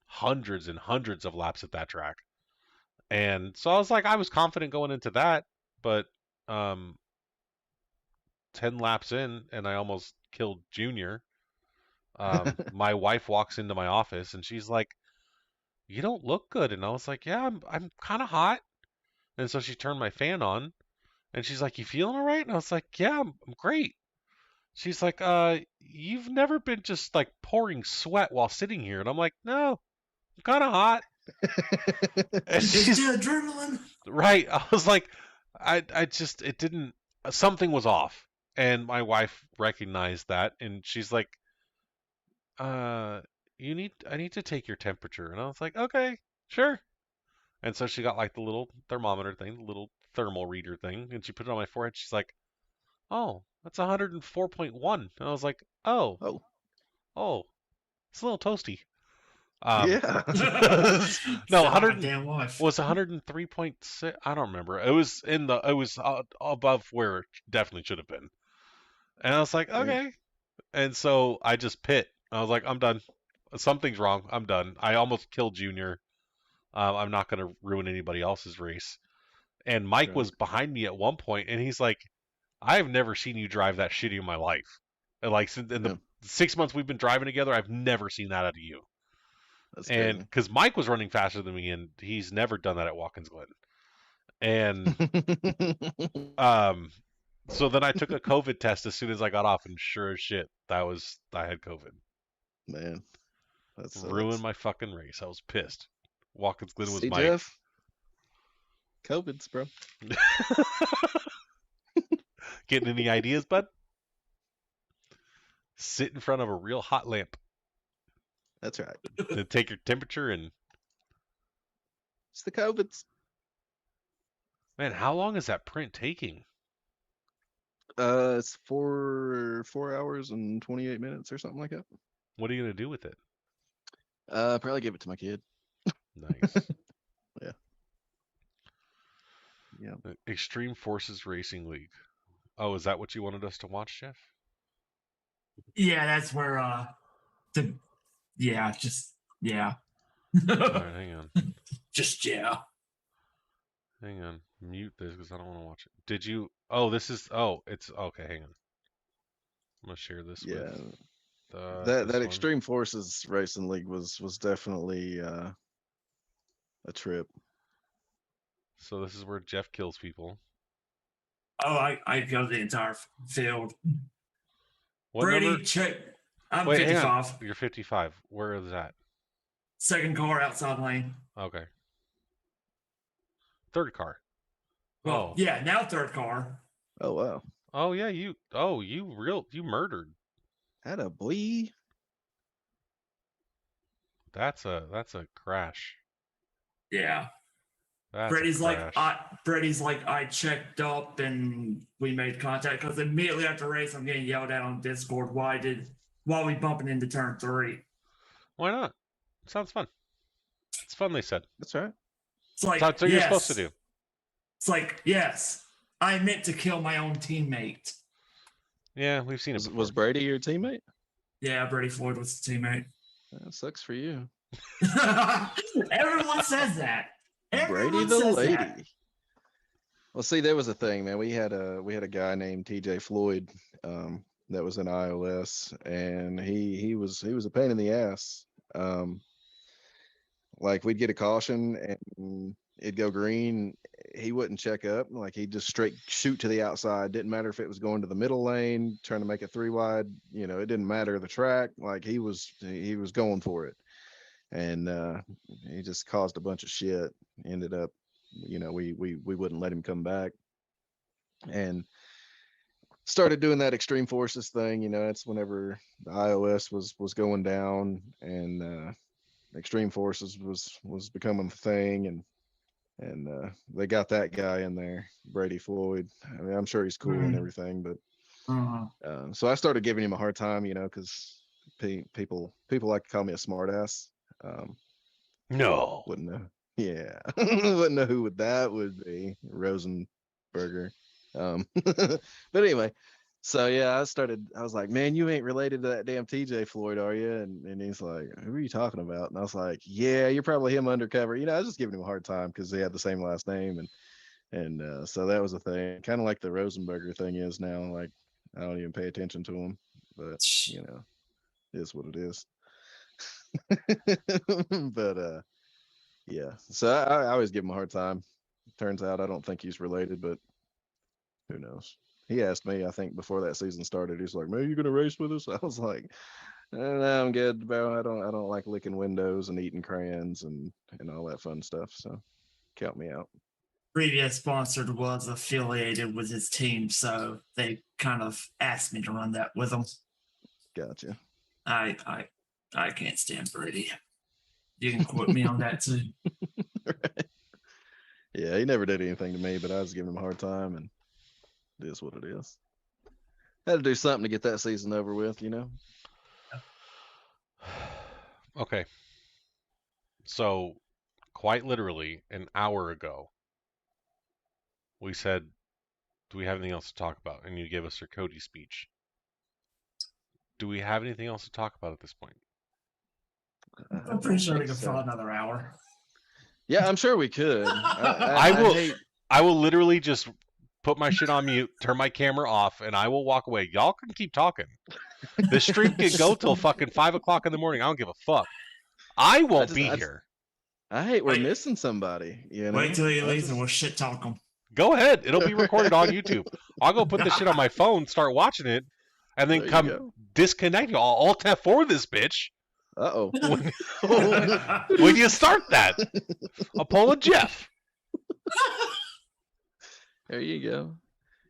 hundreds and hundreds of laps at that track. And so I was like, I was confident going into that, but 10 laps in and I almost killed Junior. My wife walks into my office and she's like, "You don't look good." And I was like, "Yeah, I'm kind of hot." And so she turned my fan on and she's like, "You feeling all right?" And I was like, "Yeah, I'm great." She's like, "You've never been just like pouring sweat while sitting here." And I'm like, "No, I'm kind of hot." And It's she's the adrenaline. right. I was like, I just, it didn't, something was off. And my wife recognized that and she's like, uh, I need to take your temperature. And I was like, "Okay, sure." And so she got like the little thermometer thing, the little thermal reader thing, and she put it on my forehead. She's like, "Oh, that's 104.1." And I was like, "Oh, Oh, oh, it's a little toasty." Um, yeah. no, Sound like my 100 damn wife. was 103.6. I don't remember. It was above where it definitely should have been. And I was like, Yeah. "Okay." And so I just pit. I was like, "I'm done. Something's wrong. I'm done." I almost killed Junior. I'm not going to ruin anybody else's race. And Mike Right. was behind me at one point, and he's like, "I've never seen you drive that shitty in my life. And like in Yeah. the 6 months we've been driving together, I've never seen that out of you." That's And crazy. because Mike was running faster than me, and he's never done that at Watkins Glen. And um, so then I took a COVID test as soon as I got off, and sure as shit, I had COVID. Man, that sucks. Ruined my fucking race. I was pissed. Watkins Glen was See, my Jeff? COVID's, bro. Getting any ideas, bud? Sit in front of a real hot lamp. That's right. Then take your temperature and... It's the COVID's. Man, how long is that print taking? It's 4 hours and 28 minutes or something like that. What are you going to do with it? Probably give it to my kid. Nice. Yeah. Yeah. Extreme Forces Racing League. Oh, is that what you wanted us to watch, Jeff? Yeah, that's where All right, hang on. Just yeah. Hang on. Mute this because I don't want to watch it. Did you... Oh, this is... Oh, it's... Okay, hang on. I'm going to share this Yeah. with... That Extreme Forces Racing League was definitely a trip. So this is where Jeff kills people. Oh, I go the entire field. What Brady, number? check. I'm Wait, hang on. 55. You're 55. Where is that? Second car outside lane. Okay. Third car. Well, Oh. yeah, now third car. Oh wow. Oh yeah, you murdered. Had a boy. That's a crash. Yeah. That's Brady's a crash. like, I checked up and we made contact because immediately after race, I'm getting yelled at on Discord. Why we bumping into turn 3? Why not? Sounds fun. It's fun, they said. That's right. It's like, That's what you're supposed to do. It's like, yes, I meant to kill my own teammate. Yeah, we've seen it before. Was Brady your teammate? Yeah, Brady Floyd was the teammate. That sucks for you. Everyone says that. Brady the lady. Well, see, there was a thing, man. We had a guy named TJ Floyd that was in iOS, and he was a pain in the ass. Like we'd get a caution and it'd go green. He wouldn't check up. Like he'd just straight shoot to the outside. Didn't matter if it was going to the middle lane, trying to make it 3 wide. You know, it didn't matter the track. Like he was going for it. And he just caused a bunch of shit. Ended up, you know, we wouldn't let him come back, and started doing that Extreme Forces thing. You know, that's whenever the iOS was going down, and Extreme Forces was becoming a thing, and they got that guy in there, Brady Floyd. I mean, I'm sure he's cool and everything, but so I started giving him a hard time, you know, because people like to call me a smartass. No. Wouldn't know. Yeah. Wouldn't know who that would be. Rosenberger. But anyway, so yeah, I was like, man, you ain't related to that damn TJ Floyd, are you? And he's like, who are you talking about? And I was like, yeah, you're probably him undercover. You know, I was just giving him a hard time because they had the same last name, and so that was a thing. Kind of like the Rosenberger thing is now. Like I don't even pay attention to him, but you know, it is what it is. But yeah, so I always give him a hard time. Turns out I don't think he's related, but who knows. He asked me, I think before that season started, he's like, man, you gonna race with us? I was like, no, I'm good, bro. I don't like licking windows and eating crayons and all that fun stuff, so count me out. Previous sponsor was affiliated with his team, so they kind of asked me to run that with them. Gotcha. I can't stand Brady. You can quote me on that too. Right. Yeah, he never did anything to me, but I was giving him a hard time, and it is what it is. Had to do something to get that season over with, you know? Okay. So, quite literally, an hour ago, we said, do we have anything else to talk about? And you gave us your Cody speech. Do we have anything else to talk about at this point? I'm pretty sure we could fill another hour. Yeah, I'm sure we could. I will literally just put my shit on mute, turn my camera off, and I will walk away. Y'all can keep talking. The stream can go till fucking 5 o'clock in the morning. I don't give a fuck. I won't be here. I hate we're missing somebody. You know? Wait till he leaves and we'll shit talk him. Go ahead. It'll be recorded on YouTube. I'll go put this shit on my phone, start watching it, and then come disconnect. I'll tap for this bitch. Uh-oh. When you start that, I'll pull a Jeff. There you go.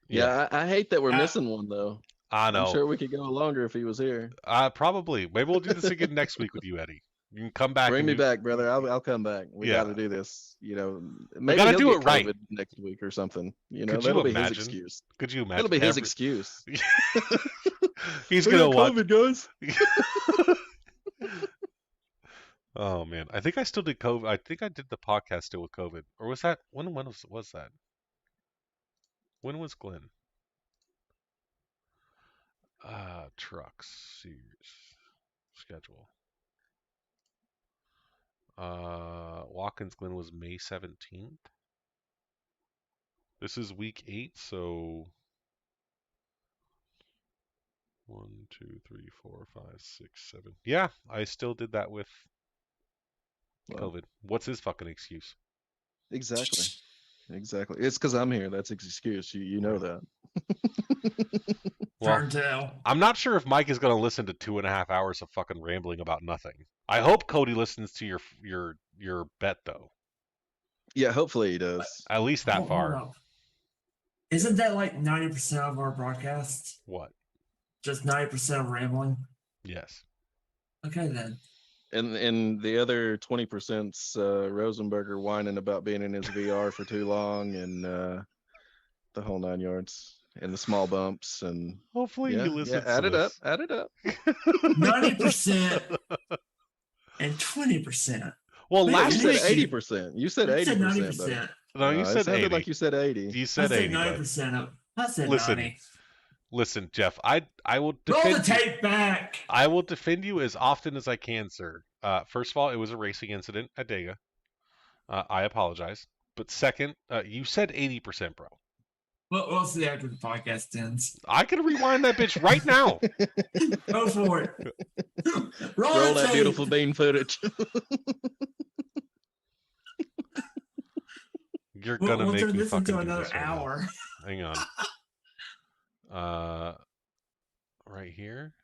Yeah, I hate that we're missing one though. I know. I'm sure we could go longer if he was here. Probably. Maybe we'll do this again next week with you, Eddie. You can come back. Bring and me you... back, brother. I'll come back. We Yeah. got to do this. You know, We maybe gotta he'll do get it right. COVID next week or something. You know, Could that'll you be his imagine? excuse. Could you imagine? That'll be his excuse. He's We gonna got watch. COVID, guys. Oh man, I think I still did COVID. I think I did the podcast still with COVID, or was that when was that? When was Glenn? Trucks series schedule. Watkins Glen was May 17th. This is week 8, so 1, 2, 3, 4, 5, 6, 7. Yeah, I still did that with COVID. What's his fucking excuse? Exactly. It's because I'm here. That's his excuse. You know that. Well, I'm not sure if Mike is going to listen to 2.5 hours of fucking rambling about nothing. I hope Cody listens to your bet though. Yeah, hopefully he does. At least that far. Isn't that like 90% of our broadcast? What? Just 90% of rambling? Yes. Okay then. And the other 20%'s Rosenberger whining about being in his VR for too long and the whole 9 yards and the small bumps and hopefully he listens. Add to it this. up. Add it up. 90% and 20%. Well, Wait, last you week said 80%. You said 80%. 90%. No, you said 80. Like you said 80. You said 80. 90% of. I said Listen, 90. Listen, Jeff. I will roll defend the tape back. I will defend you as often as I can, sir. First of all, it was a racing incident at Dega. I apologize. But second, you said 80%, bro. Well, we'll see after the podcast ends. I can rewind that bitch right now. Go for it. Roll that beautiful bean footage. You're gonna make turn me this fucking into do another this right hour. now. Hang on. Right here.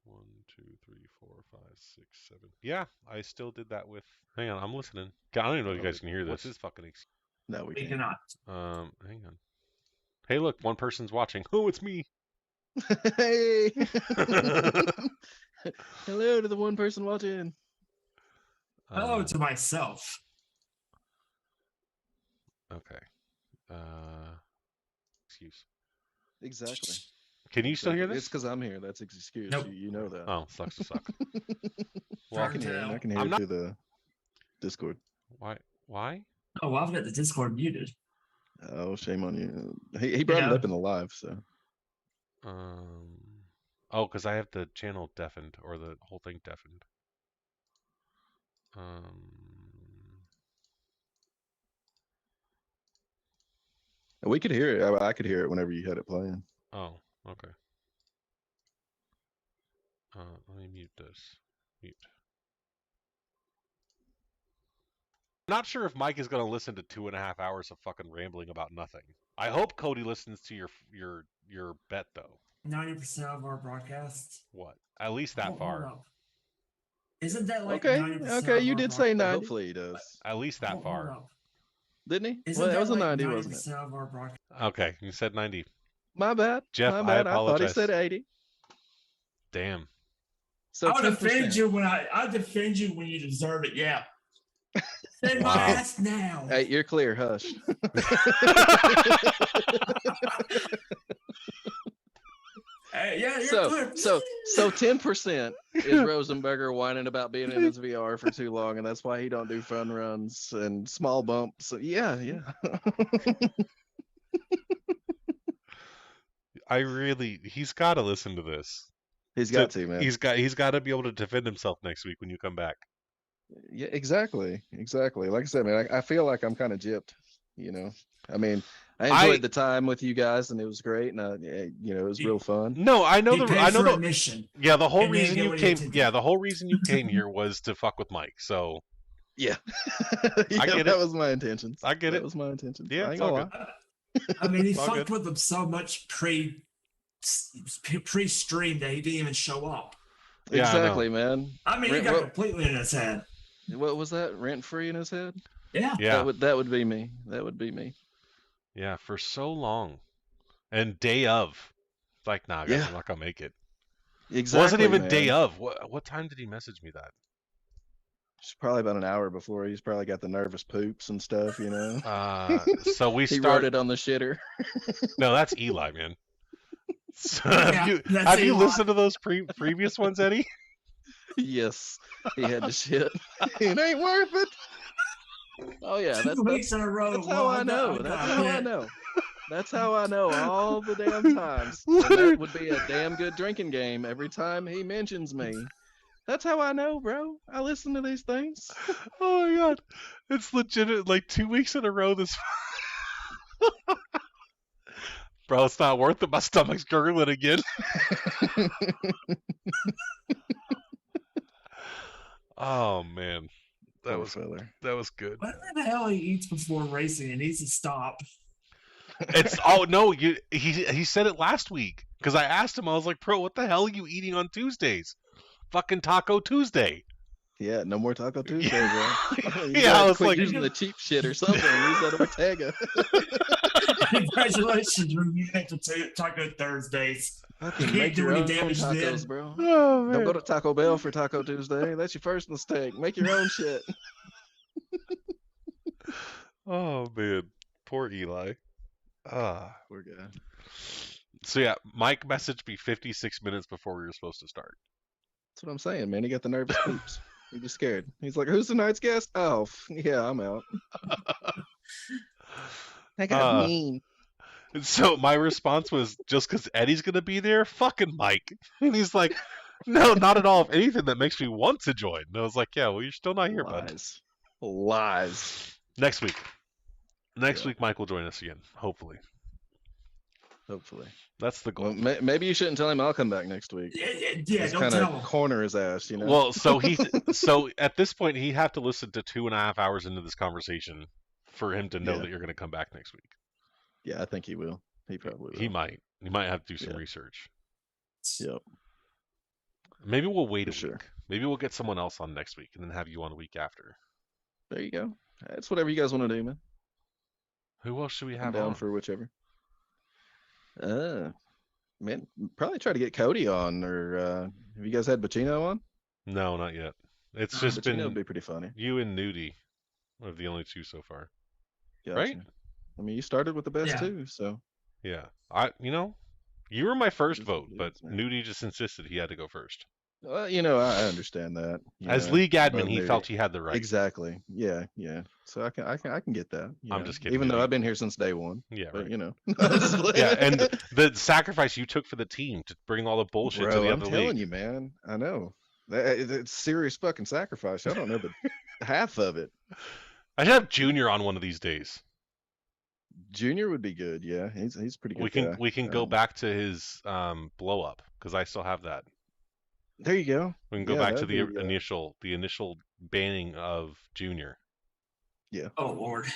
One, 2, 3, 4, 5, 6, 7. Yeah, I still did that with. Hang on, I'm listening. I don't even know if you guys can hear this. What's his fucking excuse? No, we cannot. Hang on. Hey, look, one person's watching. Oh, it's me. Hey. Hello to the one person watching. Hello to myself. Okay. Excuse. Exactly. Can you still hear this? It's because I'm here. That's his excuse. Nope. You know that. Oh, sucks to suck. Well, I can hear it. I can hear it through the Discord. Why? Oh, well, I've got the Discord muted. Oh, shame on you. He brought it up in the live, so. Oh, because I have the channel deafened, or the whole thing deafened. We could hear it. I could hear it whenever you had it playing. Oh, okay. Let me mute this. Mute. I'm not sure if Mike is going to listen to 2.5 hours of fucking rambling about nothing. I hope Cody listens to your bet though. 90% of our broadcast. What? At least that far. Isn't that like okay? 90% Okay, of you our did say 90. Hopefully he does. At least that far. Didn't he? Isn't Well, that was a like 90, wasn't it? Of our broadcast? Okay, you said 90. My bad. Jeff, My bad. I apologize. I thought he said 80. Damn. So I'll defend you when I defend you when you deserve it. Yeah. Defend my ass now. Hey, you're clear. Hush. Hey, yeah, you're clear. So 10% is Rosenberger whining about being in his VR for too long, and that's why he don't do fun runs and small bumps. So, yeah. He's got to listen to this. He's got to, man. He's got to be able to defend himself next week when you come back. Yeah, exactly. Like I said, man, I feel like I'm kind of gypped. You know, I mean, I enjoyed the time with you guys, and it was great, and it was real fun. No, I know the mission. Yeah, the whole reason you came. Yeah, the whole reason you came here was to fuck with Mike. So. Yeah, I get it. That was my intentions. I get it. That was my intentions. Yeah, I ain't gonna lie. I mean, he fucked with them so much pre-stream that he didn't even show up. Yeah, exactly, man. I mean, he got completely in his head. What was that? Rent free in his head? Yeah. Yeah, That would be me. That would be me. yeah, for so long. And day of, it's like, nah, guys, Yeah, I'm not gonna make it. It wasn't exactly, even day man. of. What time did he message me that? It's probably about an hour before. He's probably got the nervous poops and stuff, So we He wrote start. it on the shitter. No, that's Eli, man. So Yeah, that's have you Eli. listened to those previous ones, Eddie? Yes, he had to shit. It ain't worth it. Oh yeah, 2 weeks in a row. that's how Well, I know. I That's got how I bit. know. That's how I know all the damn times. And Literally. that would be a damn good drinking game every time he mentions me. That's how I know, bro. I listen to these things. Oh my god, it's legit. Like 2 weeks in a row. This, bro, it's not worth it. My stomach's gurgling again. Oh man, that Poor was feller. that was good. What the hell he eats before racing? It needs to stop. It's oh no, he said it last week because I asked him. I was like, bro, what the hell are you eating on Tuesdays? Fucking Taco Tuesday. Yeah, no more Taco Tuesday, bro. You Yeah, I gotta was quit like, using the cheap shit or something. Use that Ortega. Congratulations, we're moving to Taco Thursdays. Fucking Can't make do your any own damage tacos, then. bro. oh Don't go man. to Taco Bell for Taco Tuesday. That's your first mistake. Make your own shit. Oh man, poor Eli. Ah. Poor guy. So yeah, Mike messaged me 56 minutes before we were supposed to start. That's what I'm saying, man. He got the nervous poops. He was scared. He's like, "Who's tonight's guest?" Oh, yeah, I'm out. I got Uh, mean. so my response was just because Eddie's gonna be there, fucking Mike. And he's like, no, not at all. If anything, that makes me want to join. And I was like, yeah, well, you're still not here, bud. Lies. Lies. Next week. Next Yeah. week, Mike will join us again. Hopefully, Hopefully. that's the goal. Well, maybe you shouldn't tell him I'll come back next week. Yeah, Just don't kind tell of him. corner his ass, Well, so at this point, he'd have to listen to 2.5 hours into this conversation for him to know Yeah. that you're going to come back next week. Yeah, I think he will. He probably will. He might. He might have to do some Yeah. research. Yep. Maybe we'll wait a For sure. week. Maybe we'll get someone else on next week and then have you on a week after. There you go. It's whatever you guys want to do, man. Who else should we I'm have down on? for whichever. Man, probably try to get Cody on, or have you guys had Bacino on? No, not yet. It's just Bacino would been be pretty funny. you and Nudie are the only two so far, Gotcha. right? I mean, you started with the best Yeah. two, so Yeah. You were my first It is what vote, it but is, man. Nudie just insisted he had to go first. well, I understand that. As league admin, but he maybe- felt he had the right. Exactly. Yeah. So I can get that. I'm just kidding, Even though Nudie. I've been here since day one, Yeah, but right. Yeah, and the sacrifice you took for the team to bring all the bullshit to bro, the I'm other telling league. you, man. I know. It's serious fucking sacrifice. I don't know, but half of it. I should have Junior on one of these days. Junior would be good. Yeah, he's pretty good. We can go back to his blow up because I still have that. There you go. We can go Yeah, back to that'd the be, initial banning of Junior. Oh Lord.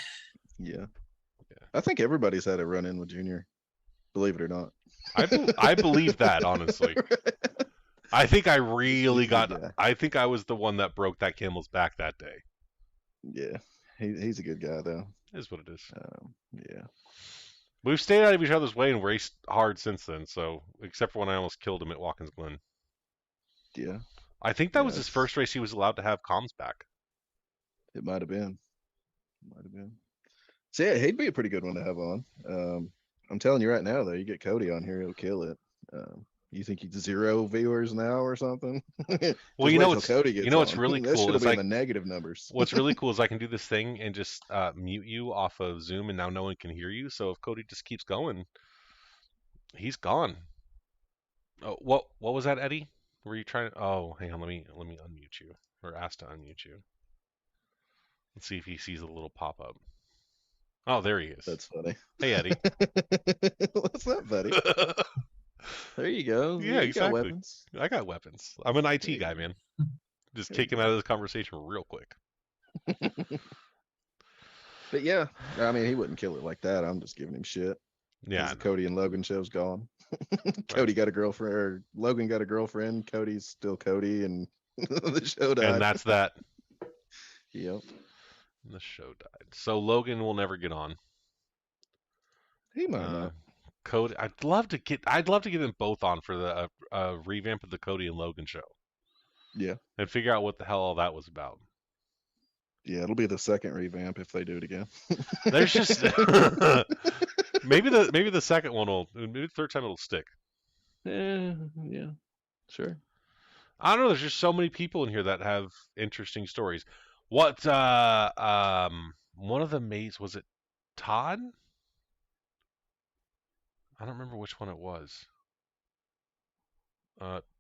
Yeah. Yeah. I think everybody's had a run in with Junior. Believe it or not. I believe that, honestly. I think I really He's a got. good guy. I think I was the one that broke that camel's back that day. Yeah, he's a good guy though. Is what it is. Yeah. We've stayed out of each other's way and raced hard since then. So, except for when I almost killed him at Watkins Glen. Yeah, I think that was his Yes. first race he was allowed to have comms back. it might have been. So yeah, he'd be a pretty good one to have on. I'm telling you right now though, you get Cody on here, he'll kill it. You think he's 0 viewers now or something? Well, Just you wait know till what's Cody gets what's on. really That cool should is be in like the negative numbers. what's really cool is I can do this thing and just mute you off of Zoom, and now no one can hear you. So if Cody just keeps going, he's gone. Oh, what was that, Eddie? Were you trying? Oh, hang on, let me unmute you or ask to unmute you. Let's see if he sees a little pop up. Oh, there he is. That's funny. Hey, Eddie. What's up, buddy? There you go. Yeah, you got exactly. weapons. I got weapons. I'm an IT There you guy, go. man. Just There kick you him out of this conversation real quick. But yeah, I mean, he wouldn't kill it like that. I'm just giving him shit. Yeah, The Cody and Logan show's gone. Cody got a girlfriend, or Logan got a girlfriend. Cody's still Cody, and the show died. and that's that. Yep. The show died. So Logan will never get on. He might Uh, not. Cody, I'd love to get them both on for the revamp of the Cody and Logan show Yeah. and figure out what the hell all that was about. Yeah, it'll be the second revamp if they do it again. There's just maybe the second one will, maybe the third time it'll stick. Yeah, sure. I don't know. There's just so many people in here that have interesting stories. What one of the mates, was it Todd? I don't remember which one it was.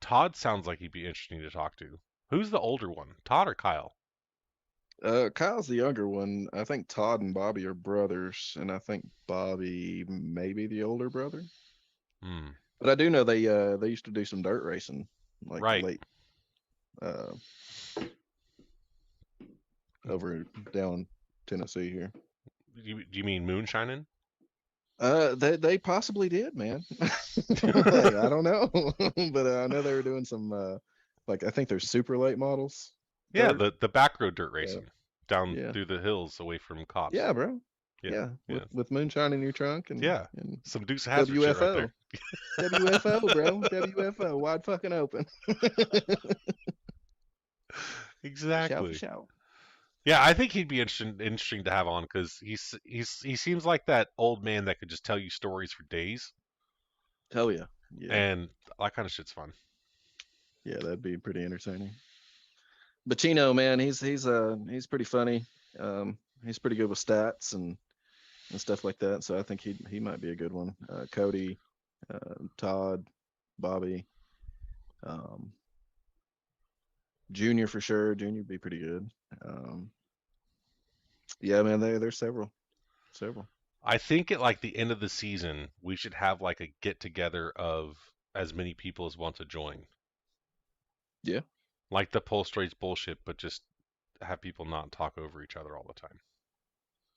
Todd sounds like he'd be interesting to talk to. Who's the older one? Todd or Kyle? Kyle's the younger one. I think Todd and Bobby are brothers, and I think Bobby may be the older brother. Hmm. But I do know they used to do some dirt racing, like Right. late uh over down Tennessee here. Do you mean moonshining? They possibly did, man. Like, I don't know, but I know they were doing some like I think they're super late models. Yeah, Dirt. the back road dirt Yeah. racing down Yeah. through the hills away from cops. Yeah, bro. Yeah. Yeah, Yeah. with moonshine in your trunk and Yeah. and Some Dukes of Hazzard shit right there. WFO, bro. WFO, wide fucking open. Exactly. For shout. Yeah, I think he'd be interesting to have on because he seems like that old man that could just tell you stories for days, Hell yeah. Yeah. and that kind of shit's fun. Yeah, that'd be pretty entertaining. But Chino, man, he's pretty funny. He's pretty good with stats and stuff like that. So I think he might be a good one. Cody, Todd, Bobby, um, Junior for sure. Junior would be pretty good. Yeah, man, there's several. I think at like the end of the season, we should have like a get together of as many people as want to join. Yeah. Like the poll straight's bullshit, but just have people not talk over each other all the time.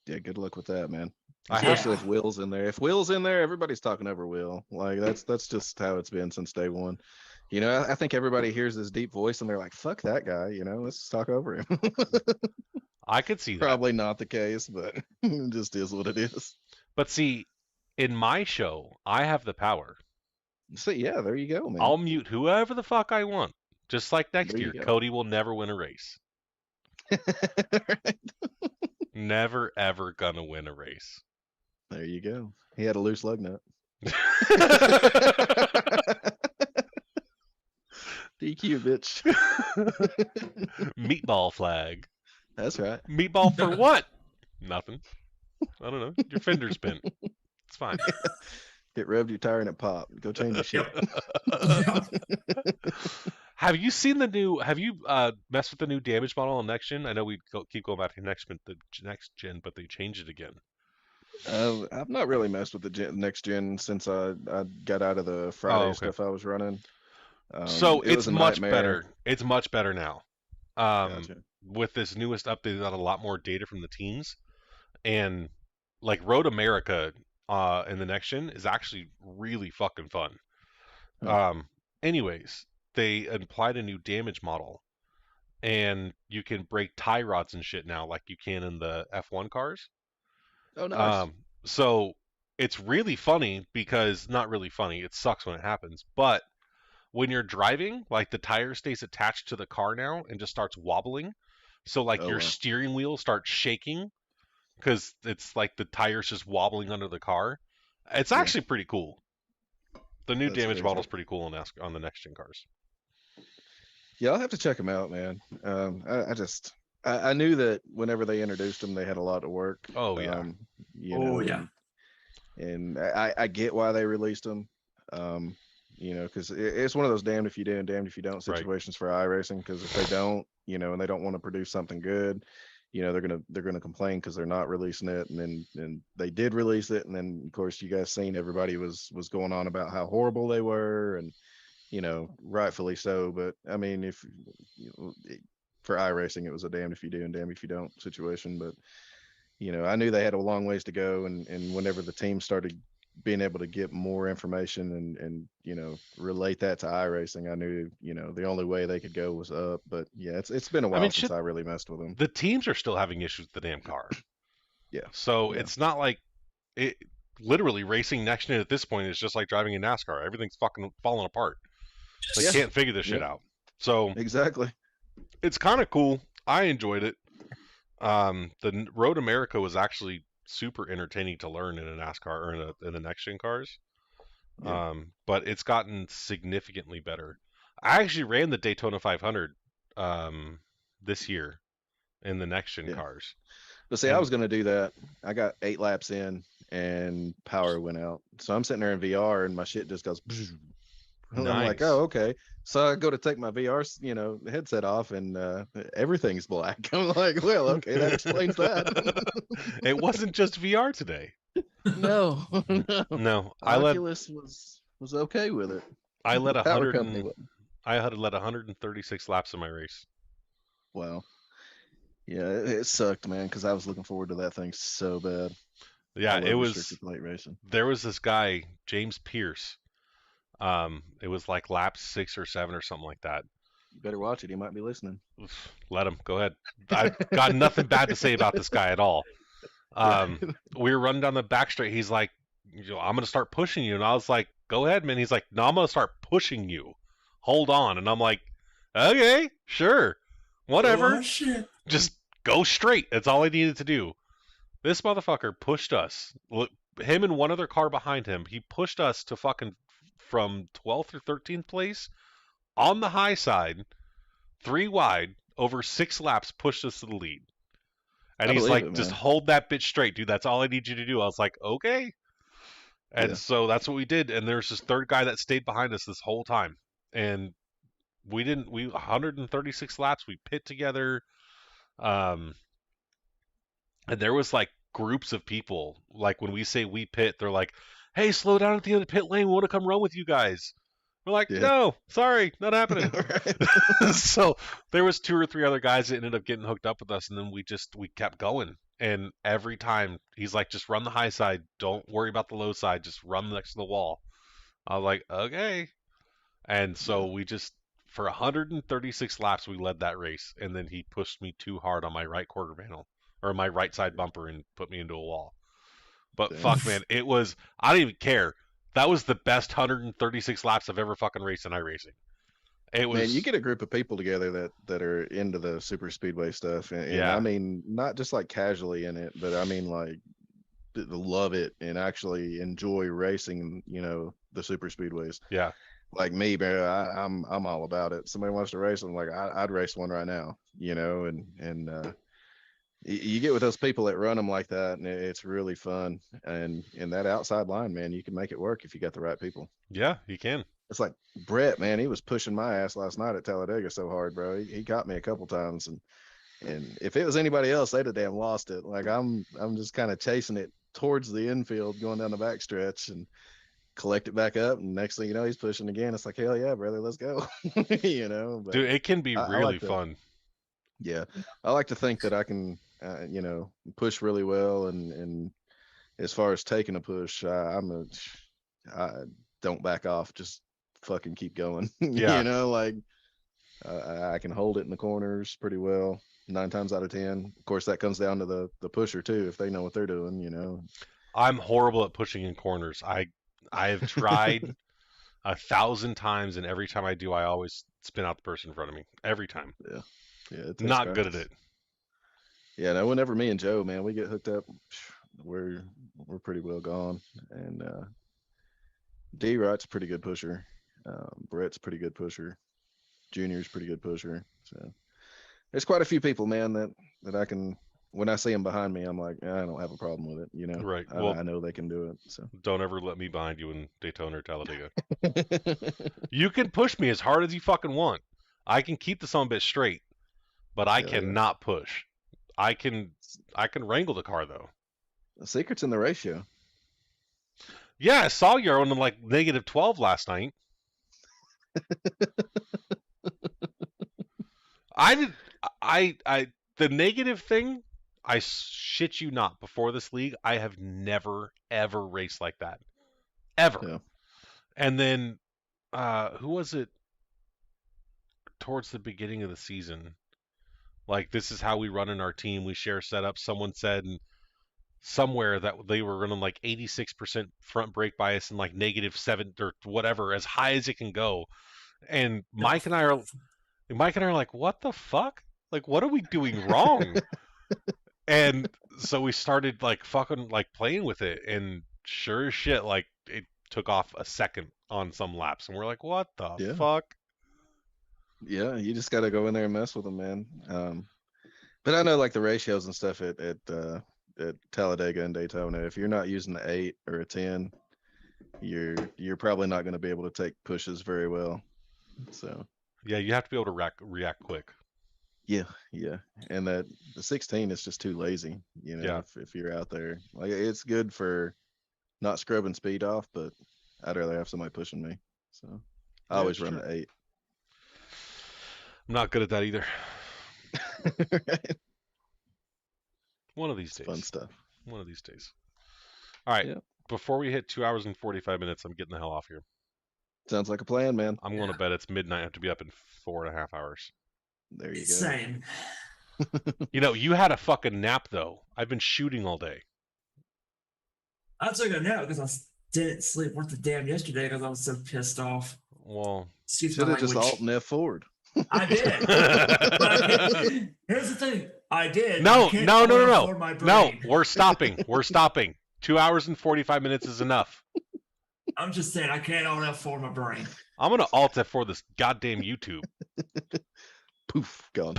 Yeah, good luck with that, man. I have Especially if Will's in there. If Will's in there, everybody's talking over Will. Like that's just how it's been since day one. You know, I think everybody hears his deep voice and they're like, "Fuck that guy," you know. Let's talk over him. I could see that. Probably not the case, but it just is what it is. But see, in my show, I have the power. So yeah, there you go, man. I'll mute whoever the fuck I want. Just like next There you year, go. Cody will never win a race. Right. Never ever gonna win a race. There you go. He had a loose lug nut. DQ, bitch. Meatball flag. That's right. Meatball for what? Nothing. I don't know. Your fender's bent. It's fine. Get revved your tire and it popped. Go change your shit. Have you seen the new? Have you messed with the new damage model on next gen? I know we keep going back to next gen, but they changed it again. I've not really messed with the next gen since I got out of the Friday okay. stuff I was running. So it it's was a much nightmare. better. It's much better now. Gotcha. With this newest update, they got a lot more data from the teams, and like Road America in the next gen is actually really fucking fun. Anyways, they applied a new damage model, and you can break tie rods and shit now, like you can in the F1 cars. Oh, nice. So it's really funny because not really funny. It sucks when it happens, but when you're driving, like the tire stays attached to the car now and just starts wobbling. So like your steering wheel starts shaking because it's like the tire's just wobbling under the car. It's actually pretty cool. The new damage model is pretty cool on the next gen cars. Yeah, I'll have to check them out, man. I knew that whenever they introduced them, they had a lot of work. Oh yeah. And I get why they released them. You know, because it's one of those damned if you do and damned if you don't situations for iRacing. Because if they don't, you know, and they don't want to produce something good, you know, they're gonna complain because they're not releasing it. And then they did release it, and then of course you guys seen everybody was going on about how horrible they were, and you know, rightfully so. But I mean, if you know, for iRacing, it was a damned if you do and damned if you don't situation. But you know, I knew they had a long ways to go, and whenever the team started being able to get more information and relate that to iRacing, I knew the only way they could go was up. But yeah, it's been a I mean, while since shit, I really messed with them. the teams are still having issues with the damn car. Yeah, So yeah, it's not like it. Literally, racing next gen at this point is just like driving in NASCAR. Everything's fucking falling apart. They yeah, can't figure this shit yeah, out. So exactly. it's kind of cool. I enjoyed it. The Road America was actually super entertaining to learn in a NASCAR or in the next gen cars. Yeah, But it's gotten significantly better. I actually ran the Daytona 500 this year in the next gen yeah. cars, But see, I and was gonna do that. I got 8 laps in and power went out. So I'm sitting there in VR and my shit just goes. And I'm like, nice. oh, okay. So I go to take my VR, headset off, and everything's black. I'm like, well, okay, that explains that. It wasn't just VR today. No, no. No, Oculus was okay with it. I led The a power hundred company and wasn't. I had led 136 laps in my race. Wow. Yeah, it sucked, man, because I was looking forward to that thing so bad. I Yeah, it love was. restricted plate racing. There was this guy, James Pierce. It was like lap 6 or 7 or something like that. You better watch it. He might be listening. Let him go ahead. I've got nothing bad to say about this guy at all. Right. We were running down the back straight. He's like, I'm gonna start pushing you, and I was like, go ahead, man. He's like, no, I'm gonna start pushing you. Hold on, and I'm like, okay, sure, whatever. Oh shit! Just go straight. That's all I needed to do. This motherfucker pushed us. Him and one other car behind him. He pushed us to fucking from 12th or 13th place on the high side, 3 wide, over 6 laps, pushed us to the lead. And I he's believe like, it, just man. hold that bitch straight, dude. That's all I need you to do. I was like, okay. And Yeah. so that's what we did. And there's this third guy that stayed behind us this whole time. And we 136 laps, we pit together. Um, and there was like groups of people. Like when we say we pit, they're like, hey, slow down at the end of the pit lane. We want to come run with you guys. We're like, Yeah. no, sorry, not happening. Right. So there was 2 or 3 other guys that ended up getting hooked up with us, and then we kept going. And every time he's like, just run the high side, don't worry about the low side, just run next to the wall. I was like, okay. And Yeah. so we just for 136 laps we led that race, and then he pushed me too hard on my right quarter panel or my right side bumper and put me into a wall. But Damn. fuck, man, it was I don't even care. That was the best 136 laps I've ever fucking raced in iRacing. It Man, you was get a group of people together that are into the super speedway stuff, and I yeah. mean not just like casually in it, but I mean like love it and actually enjoy racing. The super speedways. Yeah. Like me, man, I'm all about it. Somebody wants to race, I'm like I'd race one right now. And you get with those people that run them like that, and it's really fun. And in that outside line, man, you can make it work if you got the right people. Yeah, you can. It's like Brett, man, he was pushing my ass last night at Talladega so hard, bro. He got me a couple times, and if it was anybody else, they'd have damn lost it. Like I'm just kind of chasing it towards the infield, going down the back stretch, and collect it back up. And next thing you know, he's pushing again. It's like, hell yeah, brother, let's go. But Dude, it can be I really like to, fun. yeah, I like to think that I can, push really well. And as far as taking a push, I don't back off. Just fucking keep going. Yeah. Like I can hold it in the corners pretty well. 9 times out of 10. Of course, that comes down to the pusher too, if they know what they're doing. I'm horrible at pushing in corners. I have tried 1,000 times, and every time I do, I always spin out the person in front of me. Every time. Yeah, yeah, it takes Not good at practice. it. Yeah, no, whenever me and Joe, man, we get hooked up, we're pretty well gone. And D Wright's a pretty good pusher. Brett's a pretty good pusher. Junior's pretty good pusher. So there's quite a few people, man, that I can. When I see them behind me, I'm like, I don't have a problem with it. Right. I, Well, I know they can do it. So don't ever let me behind you in Daytona or Talladega. You can push me as hard as you fucking want. I can keep the son bit straight, but I hell yeah. cannot push. I can wrangle the car though. The secret's in the ratio. Yeah, I saw you on like -12 last night. I did. I the negative thing. I shit you not. Before this league, I have never ever raced like that. ever. Yeah. And then, who was it towards the beginning of the season? Like, this is how we run in our team. We share setups. Someone said somewhere that they were running like 86% front brake bias and like -7 or whatever, as high as it can go. And Mike and I are like, what the fuck? Like, what are we doing wrong? And so we started like fucking like playing with it, and sure as shit, like it took off a second on some laps, and we're like, what the Yeah. fuck? Yeah, you just got to go in there and mess with them, man. But I know like the ratios and stuff at Talladega and Daytona. If you're not using the 8 or a 10, you're probably not going to be able to take pushes very well. So Yeah, you have to be able to react quick. yeah, and the 16 is just too lazy. You know, Yeah. if you're out there, like it's good for not scrubbing speed off, but I'd rather have somebody pushing me. So I Yeah, always it's run true. the 8. I'm not good at that either. Right? One of these It's days. fun stuff. One of these days. All right. Yeah. Before we hit 2 hours and 45 minutes, I'm getting the hell off here. Sounds like a plan, man. I'm going to bed. It's midnight. I have to be up in 4.5 hours. There you go. Same. You know, you had a fucking nap though. I've been shooting all day. I took a nap because I didn't sleep worth a damn yesterday because I was so pissed off. Well, Excuse should my have just language. alt and F forward. I did. But here's the thing. I did. No, I can't no, no, no, no. afford my No, brain. we're stopping. We're stopping. 2 hours and 45 minutes is enough. I'm just saying I can't own for my brain. I'm gonna alt F for this goddamn YouTube. Poof, gone.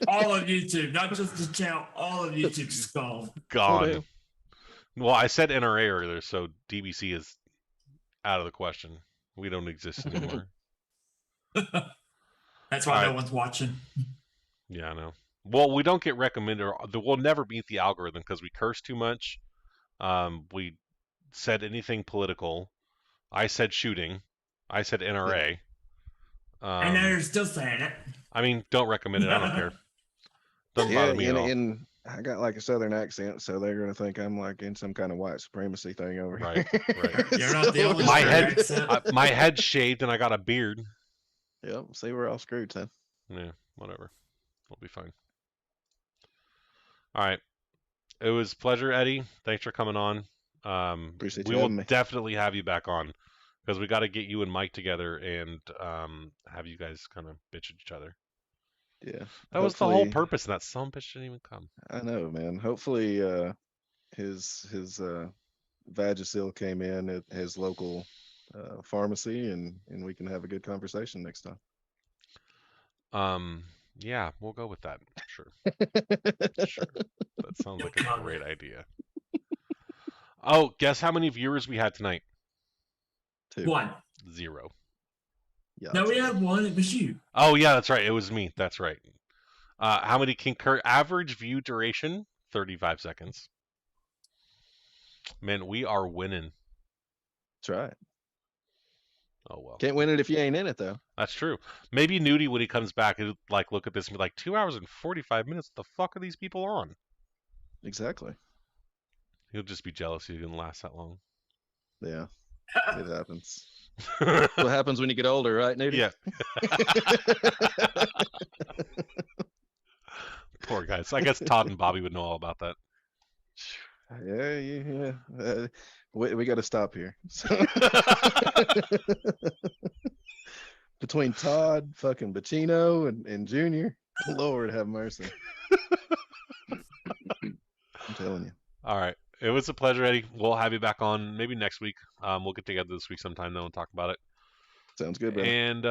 All of YouTube, not just the channel. All of YouTube's gone. Gone. Well, I said NRA earlier, so DBC is out of the question. We don't exist anymore. That's why All no right. one's watching. Yeah, I know. Well, we don't get recommended. We'll never beat the algorithm because we curse too much. We said anything political. I said shooting. I said NRA. And now you're still saying it. I mean, don't recommend it. I don't care. Doesn't bother me at all. And I got like a southern accent, so they're gonna think I'm like in some kind of white supremacy thing over Right, here. right. You're not the only My southern head, accent. my head's shaved and I got a beard. Yep. See, we're all screwed, then. Yeah, whatever. We'll be fine. All right. It was a pleasure, Eddie. Thanks for coming on. Appreciate We you will having me. definitely have you back on because we got to get you and Mike together and have you guys kind of bitch at each other. Yeah. That was the whole purpose, and that some bitch didn't even come. I know, man. Hopefully, his Vagisil came in at his local pharmacy, and we can have a good conversation next time. Yeah, we'll go with that. Sure. Sure. That sounds like a great idea. Oh, guess how many viewers we had tonight? 2. 1. 0. Yeah, No, we had 1. It was you. Oh yeah, that's right. It was me. That's right. How many concur? Average view duration 35 seconds. Man, we are winning. That's right. Oh well. Can't win it if you ain't in it, though. That's true. Maybe Nudie, when he comes back, he'll like look at this and be like, 2 hours and 45 minutes. What the fuck are these people on? Exactly. He'll just be jealous he didn't last that long. Yeah, it happens. What happens when you get older, right, Nudie? Yeah. Poor guys. I guess Todd and Bobby would know all about that. Yeah. We got to stop here. Between Todd, fucking Bacino, and Junior, Lord have mercy. I'm telling you. All right. It was a pleasure, Eddie. We'll have you back on maybe next week. We'll get together this week sometime though and talk about it. Sounds good, brother. And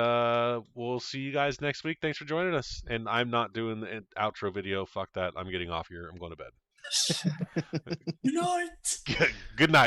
we'll see you guys next week. Thanks for joining us. And I'm not doing the outro video. Fuck that. I'm getting off here. I'm going to bed. Good night. Good night.